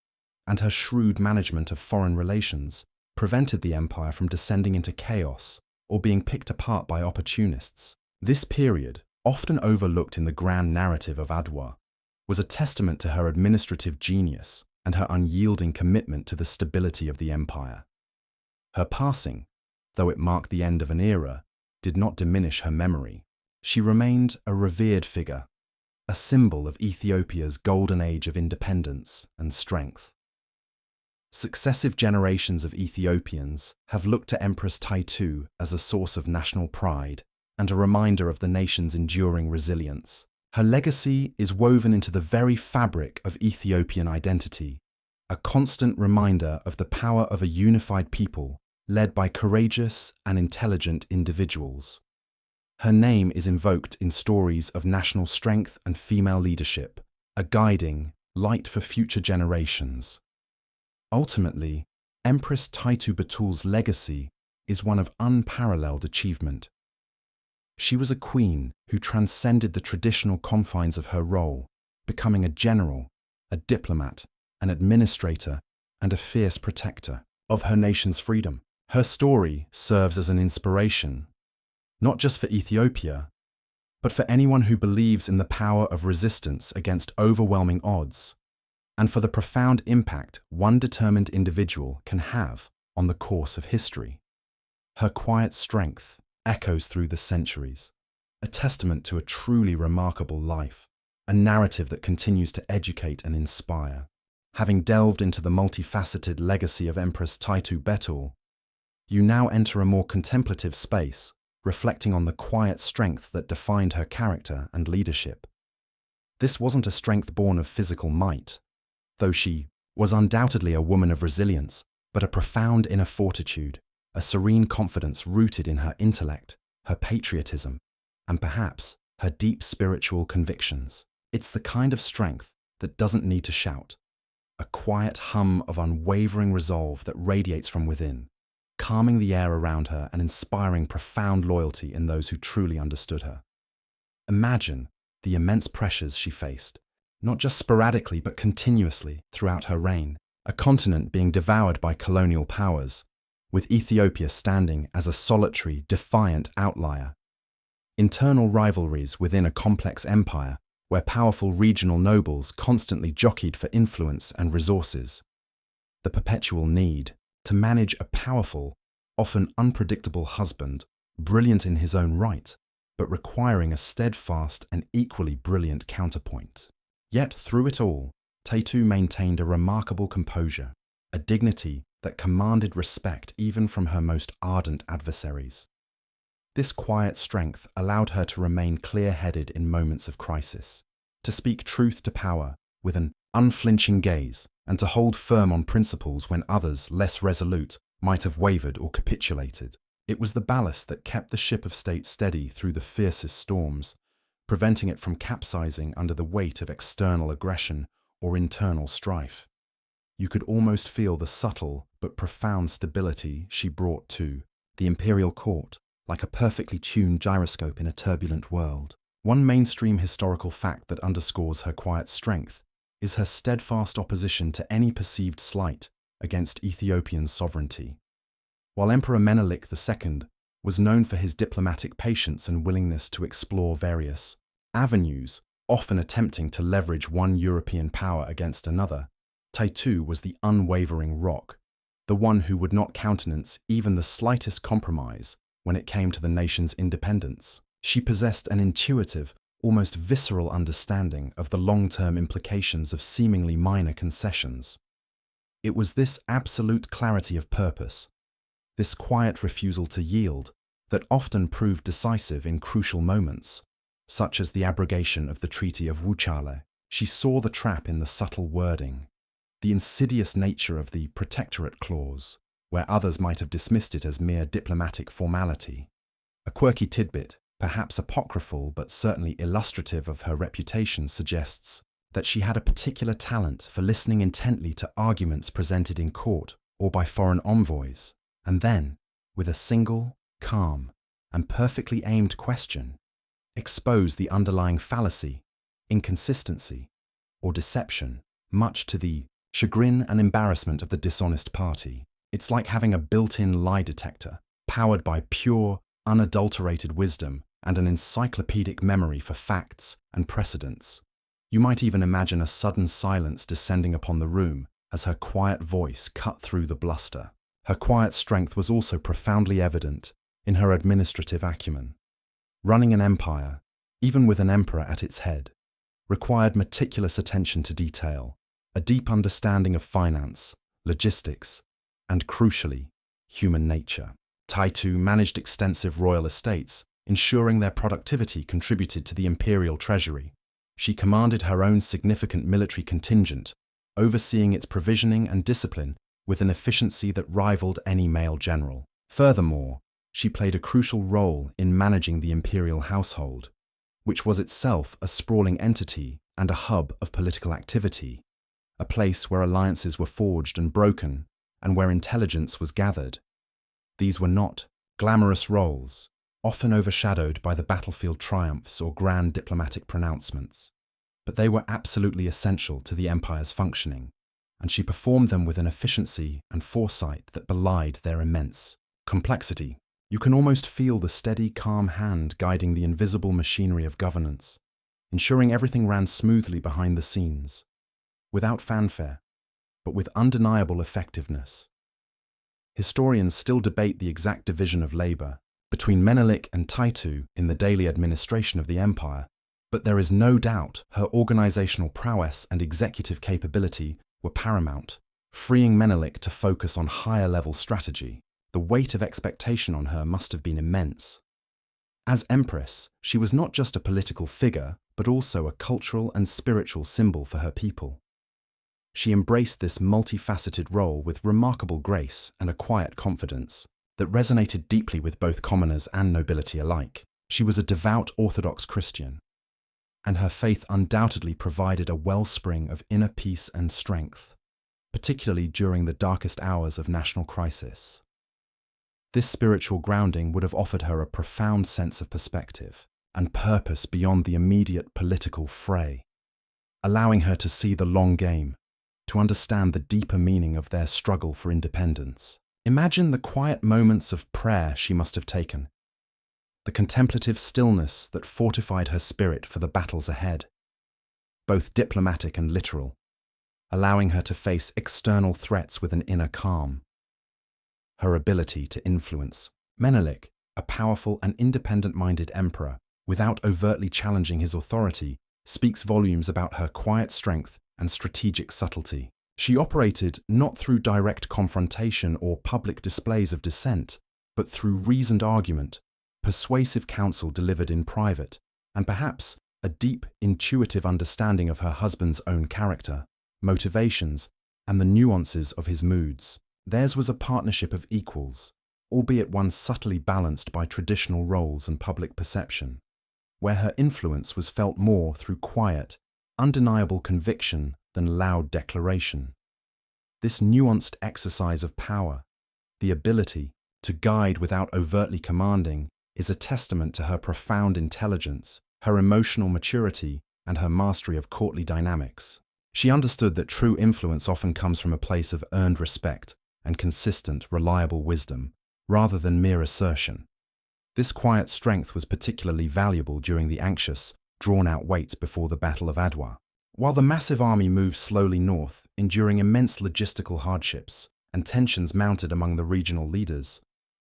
and her shrewd management of foreign relations prevented the empire from descending into chaos or being picked apart by opportunists. This period, often overlooked in the grand narrative of Adwa, was a testament to her administrative genius and her unyielding commitment to the stability of the empire. Her passing, though it marked the end of an era, did not diminish her memory. She remained a revered figure, a symbol of Ethiopia's golden age of independence and strength. Successive generations of Ethiopians have looked to Empress Taytu as a source of national pride and a reminder of the nation's enduring resilience. Her legacy is woven into the very fabric of Ethiopian identity, a constant reminder of the power of a unified people led by courageous and intelligent individuals. Her name is invoked in stories of national strength and female leadership, a guiding light for future generations. Ultimately, Empress Taytu Betul's legacy is one of unparalleled achievement. She was a queen who transcended the traditional confines of her role, becoming a general, a diplomat, an administrator, and a fierce protector of her nation's freedom. Her story serves as an inspiration, not just for Ethiopia, but for anyone who believes in the power of resistance against overwhelming odds, and for the profound impact one determined individual can have on the course of history. Her quiet strength echoes through the centuries, a testament to a truly remarkable life, a narrative that continues to educate and inspire. Having delved into the multifaceted legacy of Empress Taytu Betul, you now enter a more contemplative space, reflecting on the quiet strength that defined her character and leadership. This wasn't a strength born of physical might, though she was undoubtedly a woman of resilience, but a profound inner fortitude, a serene confidence rooted in her intellect, her patriotism, and perhaps her deep spiritual convictions. It's the kind of strength that doesn't need to shout, a quiet hum of unwavering resolve that radiates from within, calming the air around her and inspiring profound loyalty in those who truly understood her. Imagine the immense pressures she faced, not just sporadically but continuously throughout her reign, a continent being devoured by colonial powers, with Ethiopia standing as a solitary, defiant outlier. Internal rivalries within a complex empire where powerful regional nobles constantly jockeyed for influence and resources. The perpetual need to manage a powerful, often unpredictable husband, brilliant in his own right, but requiring a steadfast and equally brilliant counterpoint. Yet through it all, Taytu maintained a remarkable composure, a dignity that commanded respect even from her most ardent adversaries. This quiet strength allowed her to remain clear-headed in moments of crisis, to speak truth to power with an unflinching gaze, and to hold firm on principles when others, less resolute, might have wavered or capitulated. It was the ballast that kept the ship of state steady through the fiercest storms, preventing it from capsizing under the weight of external aggression or internal strife. You could almost feel the subtle but profound stability she brought to the imperial court, like a perfectly tuned gyroscope in a turbulent world. One mainstream historical fact that underscores her quiet strength is her steadfast opposition to any perceived slight against Ethiopian sovereignty. While Emperor Menelik II was known for his diplomatic patience and willingness to explore various avenues, often attempting to leverage one European power against another, Taytu was the unwavering rock, the one who would not countenance even the slightest compromise when it came to the nation's independence. She possessed an intuitive, almost visceral understanding of the long-term implications of seemingly minor concessions. It was this absolute clarity of purpose, this quiet refusal to yield, that often proved decisive in crucial moments, such as the abrogation of the Treaty of Wuchale. She saw the trap in the subtle wording, the insidious nature of the protectorate clause, where others might have dismissed it as mere diplomatic formality. A quirky tidbit, perhaps apocryphal but certainly illustrative of her reputation, suggests that she had a particular talent for listening intently to arguments presented in court or by foreign envoys, and then, with a single, calm, and perfectly aimed question, expose the underlying fallacy, inconsistency, or deception, much to the chagrin and embarrassment of the dishonest party. It's like having a built-in lie detector, powered by pure, unadulterated wisdom and an encyclopedic memory for facts and precedents. You might even imagine a sudden silence descending upon the room as her quiet voice cut through the bluster. Her quiet strength was also profoundly evident in her administrative acumen. Running an empire, even with an emperor at its head, required meticulous attention to detail, a deep understanding of finance, logistics, and crucially, human nature. Taytu managed extensive royal estates, ensuring their productivity contributed to the imperial treasury. She commanded her own significant military contingent, overseeing its provisioning and discipline with an efficiency that rivaled any male general. Furthermore, she played a crucial role in managing the imperial household, which was itself a sprawling entity and a hub of political activity, a place where alliances were forged and broken, and where intelligence was gathered. These were not glamorous roles, often overshadowed by the battlefield triumphs or grand diplomatic pronouncements, but they were absolutely essential to the empire's functioning, and she performed them with an efficiency and foresight that belied their immense complexity. You can almost feel the steady, calm hand guiding the invisible machinery of governance, ensuring everything ran smoothly behind the scenes, without fanfare, but with undeniable effectiveness. Historians still debate the exact division of labor between Menelik and Taytu in the daily administration of the empire, but there is no doubt her organizational prowess and executive capability were paramount, freeing Menelik to focus on higher-level strategy. The weight of expectation on her must have been immense. As empress, she was not just a political figure, but also a cultural and spiritual symbol for her people. She embraced this multifaceted role with remarkable grace and a quiet confidence that resonated deeply with both commoners and nobility alike. She was a devout Orthodox Christian, and her faith undoubtedly provided a wellspring of inner peace and strength, particularly during the darkest hours of national crisis. This spiritual grounding would have offered her a profound sense of perspective and purpose beyond the immediate political fray, allowing her to see the long game, to understand the deeper meaning of their struggle for independence. Imagine the quiet moments of prayer she must have taken, the contemplative stillness that fortified her spirit for the battles ahead, both diplomatic and literal, allowing her to face external threats with an inner calm. Her ability to influence Menelik, a powerful and independent-minded emperor, without overtly challenging his authority, speaks volumes about her quiet strength and strategic subtlety. She operated not through direct confrontation or public displays of dissent, but through reasoned argument, persuasive counsel delivered in private, and perhaps a deep, intuitive understanding of her husband's own character, motivations, and the nuances of his moods. Theirs was a partnership of equals, albeit one subtly balanced by traditional roles and public perception, where her influence was felt more through quiet, undeniable conviction than loud declaration. This nuanced exercise of power, the ability to guide without overtly commanding, is a testament to her profound intelligence, her emotional maturity, and her mastery of courtly dynamics. She understood that true influence often comes from a place of earned respect and consistent, reliable wisdom, rather than mere assertion. This quiet strength was particularly valuable during the anxious, drawn-out wait before the Battle of Adwa. While the massive army moved slowly north, enduring immense logistical hardships and tensions mounted among the regional leaders,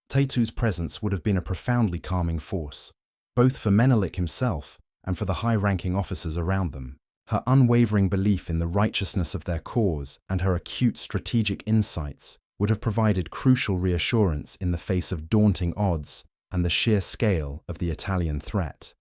Taytu's presence would have been a profoundly calming force, both for Menelik himself and for the high-ranking officers around them. Her unwavering belief in the righteousness of their cause and her acute strategic insights would have provided crucial reassurance in the face of daunting odds and the sheer scale of the Italian threat.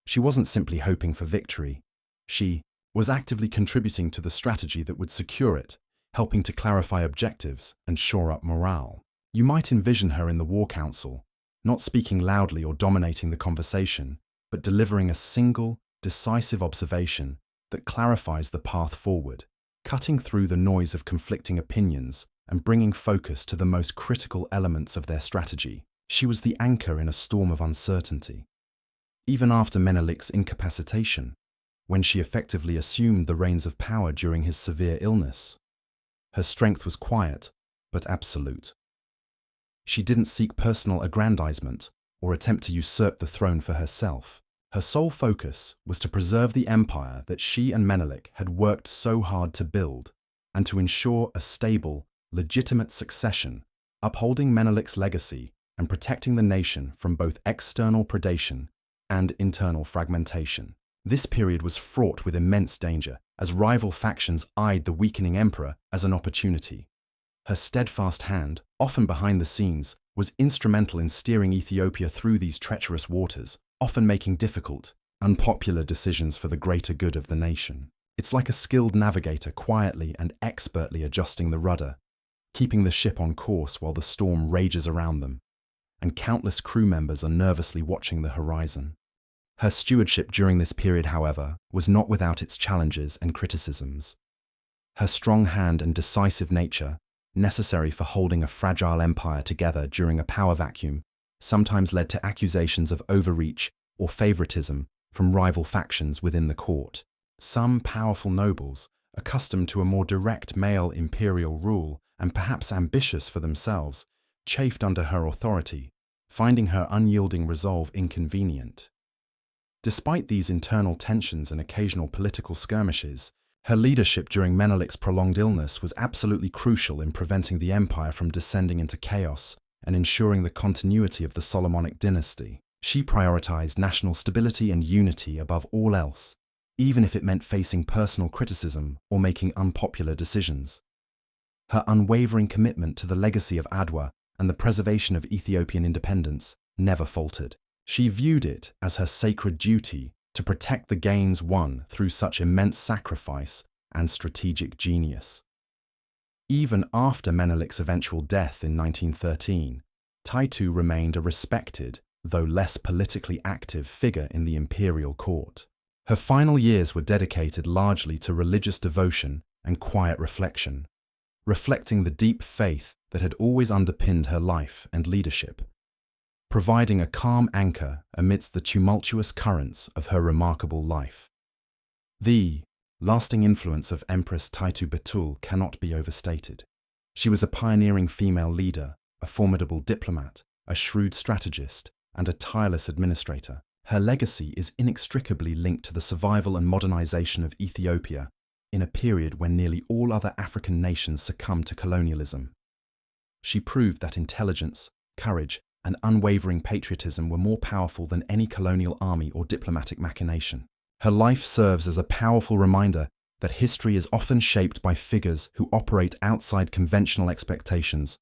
She wasn't simply hoping for victory. She was actively contributing to the strategy that would secure it, helping to clarify objectives and shore up morale. You might envision her in the War Council, not speaking loudly or dominating the conversation, but delivering a single, decisive observation that clarifies the path forward, cutting through the noise of conflicting opinions and bringing focus to the most critical elements of their strategy. She was the anchor in a storm of uncertainty. Even after Menelik's incapacitation, when she effectively assumed the reins of power during his severe illness, her strength was quiet but absolute. She didn't seek personal aggrandizement or attempt to usurp the throne for herself. Her sole focus was to preserve the empire that she and Menelik had worked so hard to build, and to ensure a stable, legitimate succession, upholding Menelik's legacy and protecting the nation from both external predation and internal fragmentation. This period was fraught with immense danger, as rival factions eyed the weakening emperor as an opportunity. Her steadfast hand, often behind the scenes, was instrumental in steering Ethiopia through these treacherous waters, often making difficult, unpopular decisions for the greater good of the nation. It's like a skilled navigator quietly and expertly adjusting the rudder, keeping the ship on course while the storm rages around them, and countless crew members are nervously watching the horizon. Her stewardship during this period, however, was not without its challenges and criticisms. Her strong hand and decisive nature, necessary for holding a fragile empire together during a power vacuum, sometimes led to accusations of overreach or favoritism from rival factions within the court. Some powerful nobles, accustomed to a more direct male imperial rule and perhaps ambitious for themselves, chafed under her authority, finding her unyielding resolve inconvenient. Despite these internal tensions and occasional political skirmishes, her leadership during Menelik's prolonged illness was absolutely crucial in preventing the empire from descending into chaos and ensuring the continuity of the Solomonic dynasty. She prioritized national stability and unity above all else, even if it meant facing personal criticism or making unpopular decisions. Her unwavering commitment to the legacy of Adwa and the preservation of Ethiopian independence never faltered. She viewed it as her sacred duty to protect the gains won through such immense sacrifice and strategic genius. Even after Menelik's eventual death in 1913, Taytu remained a respected, though less politically active figure in the imperial court. Her final years were dedicated largely to religious devotion and quiet reflection, reflecting the deep faith that had always underpinned her life and leadership, providing a calm anchor amidst the tumultuous currents of her remarkable life. The lasting influence of Empress Taytu Betul cannot be overstated. She was a pioneering female leader, a formidable diplomat, a shrewd strategist, and a tireless administrator. Her legacy is inextricably linked to the survival and modernization of Ethiopia in a period when nearly all other African nations succumbed to colonialism. She proved that intelligence, courage, and unwavering patriotism were more powerful than any colonial army or diplomatic machination. Her life serves as a powerful reminder that history is often shaped by figures who operate outside conventional expectations,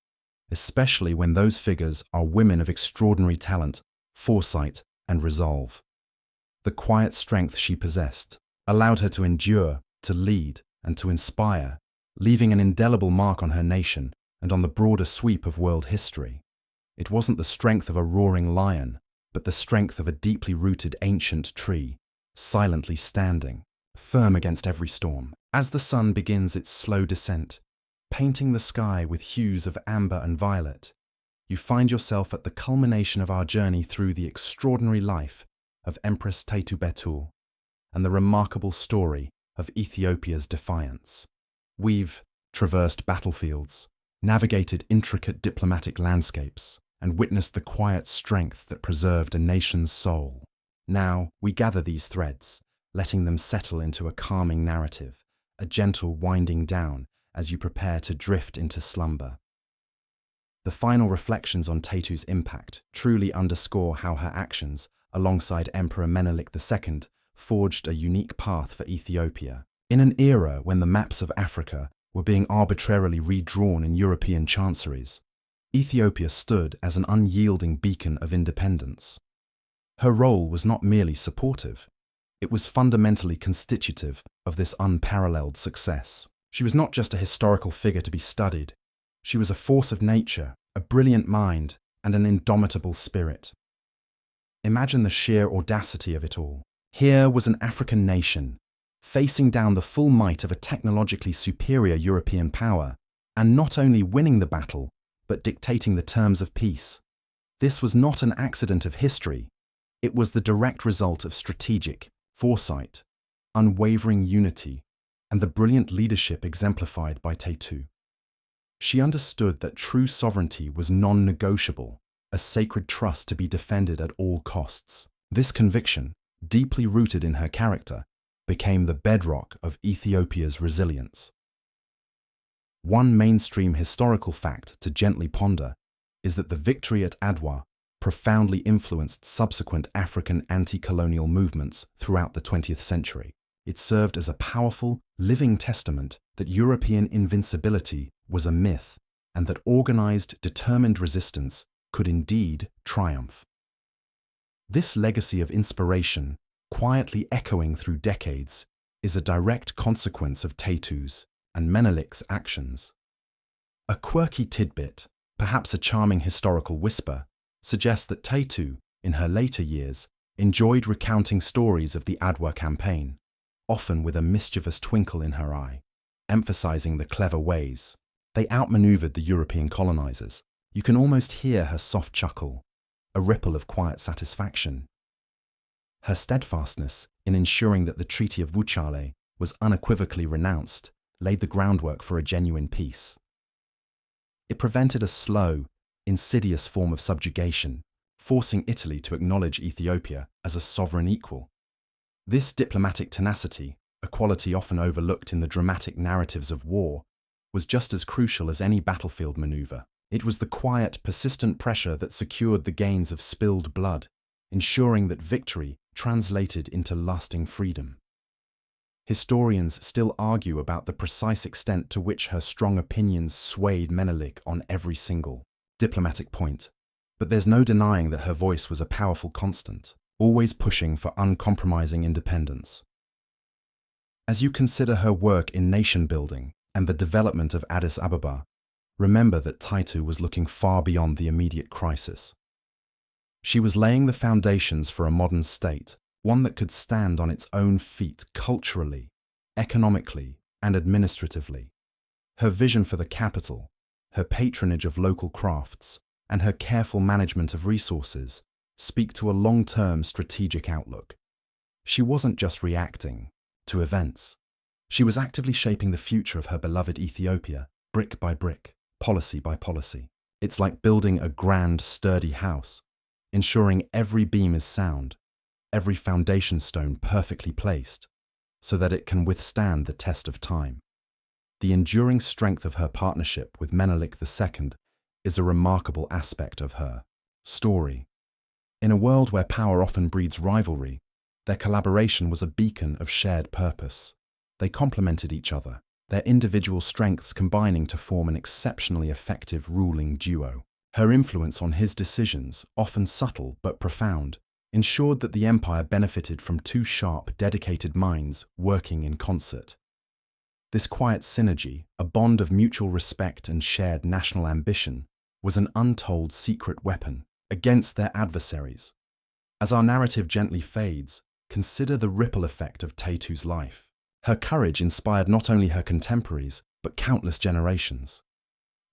especially when those figures are women of extraordinary talent, foresight, and resolve. The quiet strength she possessed allowed her to endure, to lead, and to inspire, leaving an indelible mark on her nation and on the broader sweep of world history. It wasn't the strength of a roaring lion, but the strength of a deeply rooted ancient tree, silently standing, firm against every storm. As the sun begins its slow descent, painting the sky with hues of amber and violet, you find yourself at the culmination of our journey through the extraordinary life of Empress Taytu Betul and the remarkable story of Ethiopia's defiance. We've traversed battlefields, navigated intricate diplomatic landscapes, and witnessed the quiet strength that preserved a nation's soul. Now we gather these threads, letting them settle into a calming narrative, a gentle winding down as you prepare to drift into slumber. The final reflections on Taytu's impact truly underscore how her actions, alongside Emperor Menelik II, forged a unique path for Ethiopia. In an era when the maps of Africa were being arbitrarily redrawn in European chanceries, Ethiopia stood as an unyielding beacon of independence. Her role was not merely supportive, it was fundamentally constitutive of this unparalleled success. She was not just a historical figure to be studied, she was a force of nature, a brilliant mind, and an indomitable spirit. Imagine the sheer audacity of it all. Here was an African nation, facing down the full might of a technologically superior European power, and not only winning the battle, but dictating the terms of peace. This was not an accident of history, it was the direct result of strategic foresight, unwavering unity, and the brilliant leadership exemplified by Taytu. She understood that true sovereignty was non-negotiable, a sacred trust to be defended at all costs. This conviction, deeply rooted in her character, became the bedrock of Ethiopia's resilience. One mainstream historical fact to gently ponder is that the victory at Adwa profoundly influenced subsequent African anti-colonial movements throughout the 20th century. It served as a powerful, living testament that European invincibility was a myth and that organized, determined resistance could indeed triumph. This legacy of inspiration, quietly echoing through decades, is a direct consequence of Taytu's and Menelik's actions. A quirky tidbit, perhaps a charming historical whisper, suggests that Taytu, in her later years, enjoyed recounting stories of the Adwa campaign, often with a mischievous twinkle in her eye, emphasizing the clever ways they outmaneuvered the European colonizers. You can almost hear her soft chuckle, a ripple of quiet satisfaction. Her steadfastness in ensuring that the Treaty of Wuchale was unequivocally renounced laid the groundwork for a genuine peace. It prevented a slow, insidious form of subjugation, forcing Italy to acknowledge Ethiopia as a sovereign equal. This diplomatic tenacity, a quality often overlooked in the dramatic narratives of war, was just as crucial as any battlefield maneuver. It was the quiet, persistent pressure that secured the gains of spilled blood, ensuring that victory translated into lasting freedom. Historians still argue about the precise extent to which her strong opinions swayed Menelik on every single diplomatic point, but there's no denying that her voice was a powerful constant, always pushing for uncompromising independence. As you consider her work in nation-building and the development of Addis Ababa, remember that Taytu was looking far beyond the immediate crisis. She was laying the foundations for a modern state, one that could stand on its own feet culturally, economically, and administratively. Her vision for the capital, her patronage of local crafts, and her careful management of resources speak to a long-term strategic outlook. She wasn't just reacting to events. She was actively shaping the future of her beloved Ethiopia, brick by brick. policy by policy. It's like building a grand, sturdy house, ensuring every beam is sound, every foundation stone perfectly placed, so that it can withstand the test of time. The enduring strength of her partnership with Menelik II is a remarkable aspect of her story. In a world where power often breeds rivalry, their collaboration was a beacon of shared purpose. They complemented each other, their individual strengths combining to form an exceptionally effective ruling duo. Her influence on his decisions, often subtle but profound, ensured that the empire benefited from two sharp, dedicated minds working in concert. This quiet synergy, a bond of mutual respect and shared national ambition, was an untold secret weapon against their adversaries. As our narrative gently fades, consider the ripple effect of Taytu's life. Her courage inspired not only her contemporaries, but countless generations.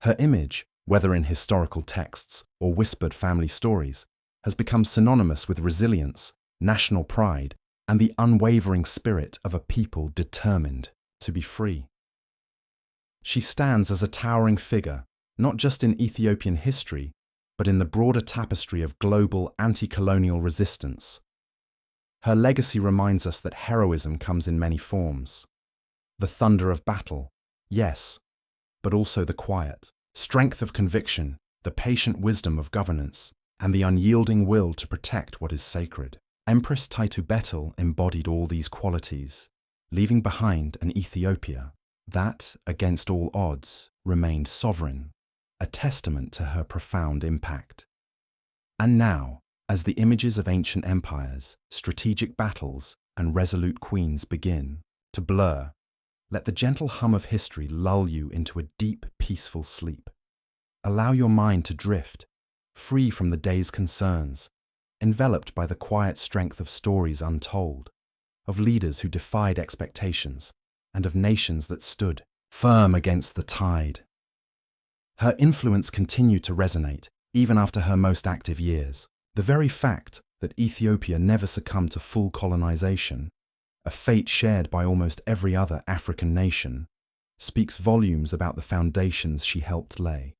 Her image, whether in historical texts or whispered family stories, has become synonymous with resilience, national pride, and the unwavering spirit of a people determined to be free. She stands as a towering figure, not just in Ethiopian history, but in the broader tapestry of global anti-colonial resistance. Her legacy reminds us that heroism comes in many forms. The thunder of battle, yes, but also the quiet strength of conviction, the patient wisdom of governance, and the unyielding will to protect what is sacred. Empress Taytu Betul embodied all these qualities, leaving behind an Ethiopia that, against all odds, remained sovereign, a testament to her profound impact. And now, as the images of ancient empires, strategic battles, and resolute queens begin to blur, let the gentle hum of history lull you into a deep, peaceful sleep. Allow your mind to drift, free from the day's concerns, enveloped by the quiet strength of stories untold, of leaders who defied expectations, and of nations that stood firm against the tide. Her influence continued to resonate even after her most active years. The very fact that Ethiopia never succumbed to full colonization, a fate shared by almost every other African nation, speaks volumes about the foundations she helped lay.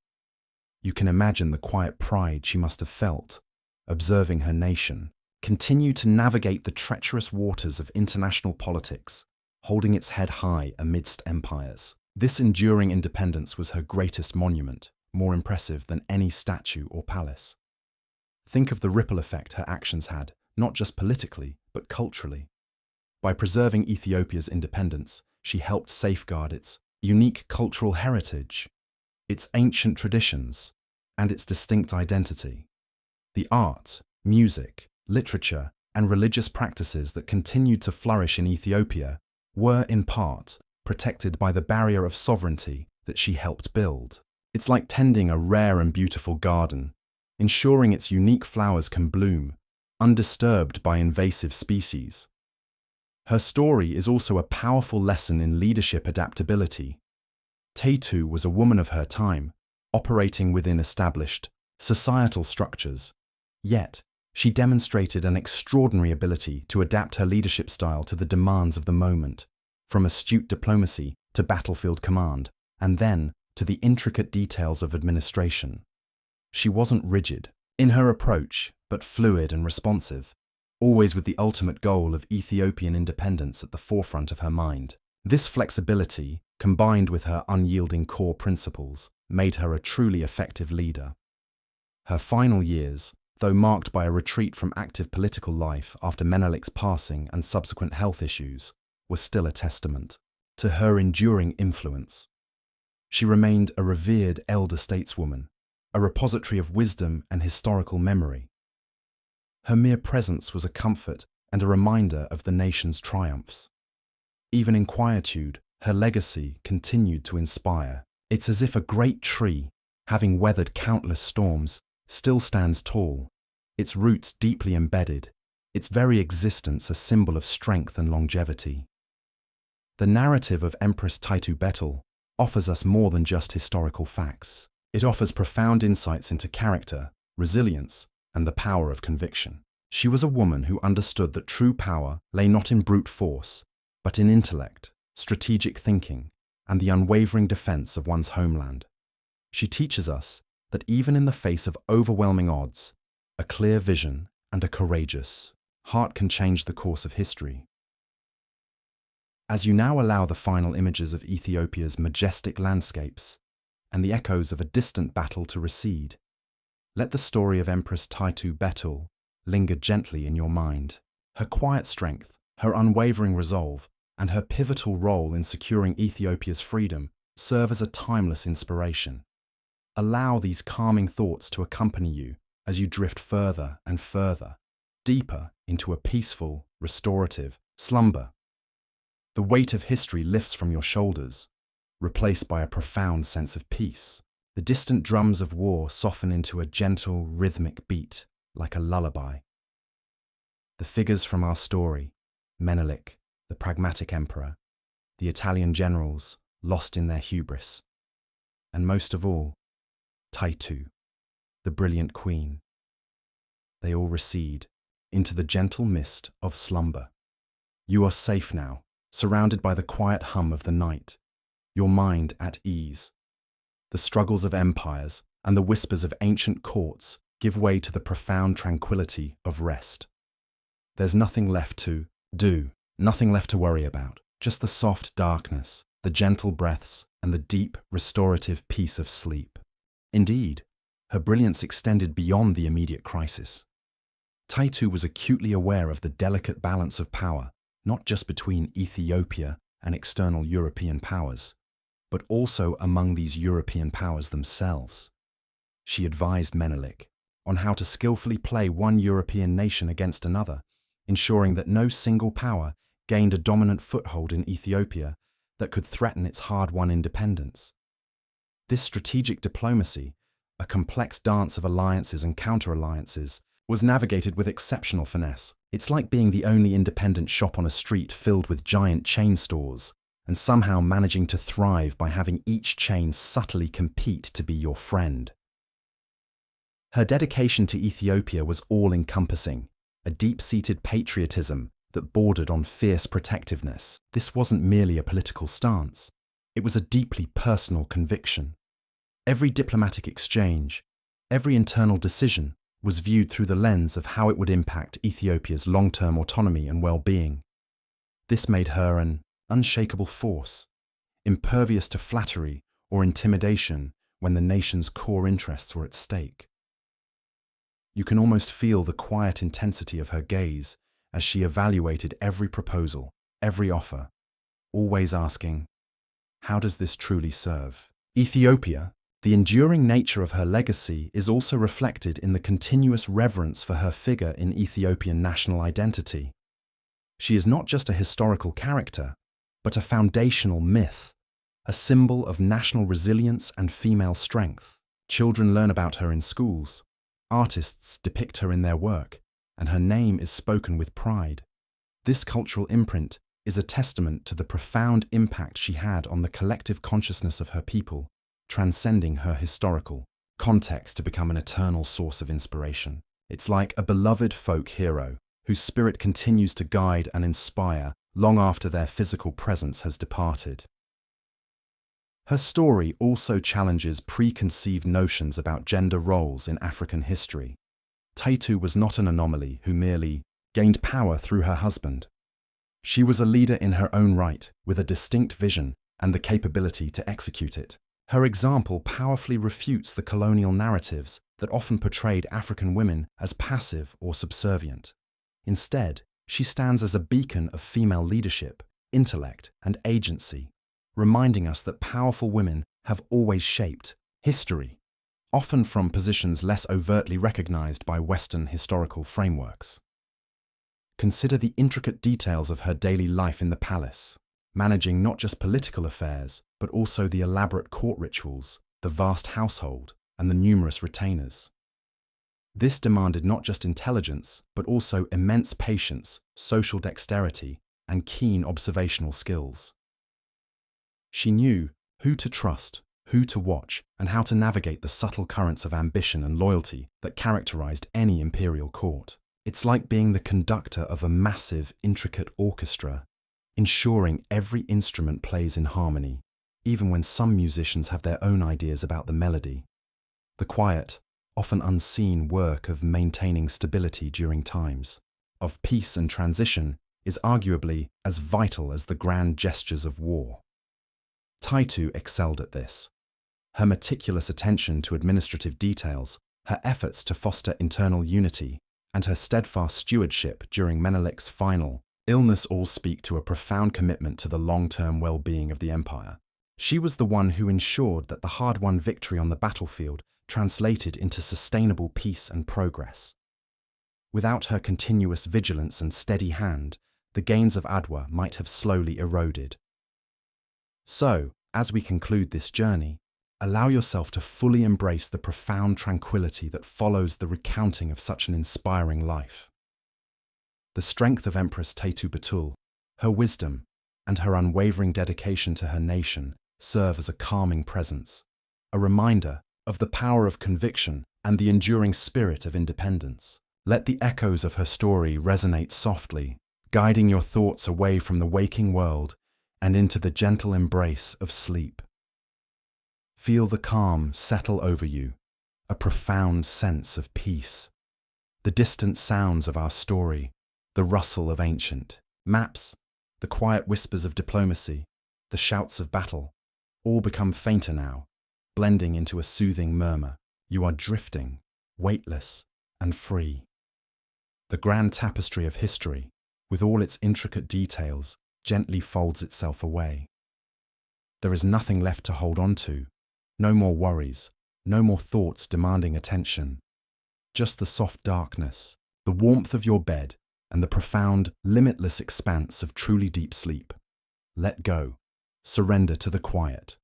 You can imagine the quiet pride she must have felt, observing her nation continue to navigate the treacherous waters of international politics, holding its head high amidst empires. This enduring independence was her greatest monument, more impressive than any statue or palace. Think of the ripple effect her actions had, not just politically, but culturally. By preserving Ethiopia's independence, she helped safeguard its unique cultural heritage, its ancient traditions, and its distinct identity. The art, music, literature, and religious practices that continued to flourish in Ethiopia were, in part, protected by the barrier of sovereignty that she helped build. It's like tending a rare and beautiful garden, ensuring its unique flowers can bloom, undisturbed by invasive species. Her story is also a powerful lesson in leadership adaptability. Taytu was a woman of her time, operating within established societal structures. Yet, she demonstrated an extraordinary ability to adapt her leadership style to the demands of the moment, from astute diplomacy to battlefield command, and then to the intricate details of administration. She wasn't rigid in her approach, but fluid and responsive, always with the ultimate goal of Ethiopian independence at the forefront of her mind. This flexibility, combined with her unyielding core principles, made her a truly effective leader. Her final years, though marked by a retreat from active political life after Menelik's passing and subsequent health issues, were still a testament to her enduring influence. She remained a revered elder stateswoman, a repository of wisdom and historical memory. Her mere presence was a comfort and a reminder of the nation's triumphs. Even in quietude, her legacy continued to inspire. It's as if a great tree, having weathered countless storms, still stands tall, its roots deeply embedded, its very existence a symbol of strength and longevity. The narrative of Empress Taytu Betul offers us more than just historical facts. It offers profound insights into character, resilience, and the power of conviction. She was a woman who understood that true power lay not in brute force, but in intellect, strategic thinking, and the unwavering defense of one's homeland. She teaches us that even in the face of overwhelming odds, a clear vision and a courageous heart can change the course of history. As you now allow the final images of Ethiopia's majestic landscapes and the echoes of a distant battle to recede, let the story of Empress Taytu Betul linger gently in your mind. Her quiet strength, her unwavering resolve, and her pivotal role in securing Ethiopia's freedom serve as a timeless inspiration. Allow these calming thoughts to accompany you as you drift further and further, deeper into a peaceful, restorative slumber. The weight of history lifts from your shoulders, replaced by a profound sense of peace. The distant drums of war soften into a gentle, rhythmic beat, like a lullaby. The figures from our story, Menelik, the pragmatic emperor, the Italian generals lost in their hubris, and most of all, Taytu, the brilliant queen. They all recede into the gentle mist of slumber. You are safe now, surrounded by the quiet hum of the night, your mind at ease. The struggles of empires and the whispers of ancient courts give way to the profound tranquility of rest. There's nothing left to do, nothing left to worry about, just the soft darkness, the gentle breaths, and the deep, restorative peace of sleep. Indeed, her brilliance extended beyond the immediate crisis. Taytu was acutely aware of the delicate balance of power, not just between Ethiopia and external European powers, but also among these European powers themselves. She advised Menelik on how to skillfully play one European nation against another, ensuring that no single power gained a dominant foothold in Ethiopia that could threaten its hard-won independence. This strategic diplomacy, a complex dance of alliances and counter-alliances, was navigated with exceptional finesse. It's like being the only independent shop on a street filled with giant chain stores, and somehow managing to thrive by having each chain subtly compete to be your friend. Her dedication to Ethiopia was all-encompassing, a deep-seated patriotism that bordered on fierce protectiveness. This wasn't merely a political stance. It was a deeply personal conviction. Every diplomatic exchange, every internal decision was viewed through the lens of how it would impact Ethiopia's long-term autonomy and well-being. This made her an unshakable force, impervious to flattery or intimidation when the nation's core interests were at stake. You can almost feel the quiet intensity of her gaze as she evaluated every proposal, every offer, always asking, how does this truly serve Ethiopia? The enduring nature of her legacy is also reflected in the continuous reverence for her figure in Ethiopian national identity. She is not just a historical character, but a foundational myth, a symbol of national resilience and female strength. Children learn about her in schools, artists depict her in their work, and her name is spoken with pride. This cultural imprint is a testament to the profound impact she had on the collective consciousness of her people, transcending her historical context to become an eternal source of inspiration. It's like a beloved folk hero whose spirit continues to guide and inspire long after their physical presence has departed. Her story also challenges preconceived notions about gender roles in African history. Taytu was not an anomaly who merely gained power through her husband. She was a leader in her own right, with a distinct vision and the capability to execute it. Her example powerfully refutes the colonial narratives that often portrayed African women as passive or subservient. Instead, she stands as a beacon of female leadership, intellect, and agency, reminding us that powerful women have always shaped history, often from positions less overtly recognized by Western historical frameworks. Consider the intricate details of her daily life in the palace, managing not just political affairs, but also the elaborate court rituals, the vast household, and the numerous retainers. This demanded not just intelligence, but also immense patience, social dexterity, and keen observational skills. She knew who to trust, who to watch, and how to navigate the subtle currents of ambition and loyalty that characterized any imperial court. It's like being the conductor of a massive, intricate orchestra, ensuring every instrument plays in harmony. even when some musicians have their own ideas about the melody. The quiet, often unseen work of maintaining stability during times of peace and transition is arguably as vital as the grand gestures of war. Taytu excelled at this. Her meticulous attention to administrative details, her efforts to foster internal unity, and her steadfast stewardship during Menelik's final illness all speak to a profound commitment to the long-term well-being of the empire. She was the one who ensured that the hard-won victory on the battlefield translated into sustainable peace and progress. Without her continuous vigilance and steady hand, the gains of Adwa might have slowly eroded. So, as we conclude this journey, allow yourself to fully embrace the profound tranquility that follows the recounting of such an inspiring life. The strength of Empress Taytu Betul, her wisdom, and her unwavering dedication to her nation serve as a calming presence, a reminder of the power of conviction and the enduring spirit of independence. Let the echoes of her story resonate softly, guiding your thoughts away from the waking world and into the gentle embrace of sleep. Feel the calm settle over you, a profound sense of peace. The distant sounds of our story, the rustle of ancient maps, the quiet whispers of diplomacy, the shouts of battle, all become fainter now, blending into a soothing murmur. You are drifting, weightless and free. The grand tapestry of history, with all its intricate details, gently folds itself away. There is nothing left to hold on to, no more worries, no more thoughts demanding attention. Just the soft darkness, the warmth of your bed, and the profound, limitless expanse of truly deep sleep. Let go. Surrender to the quiet.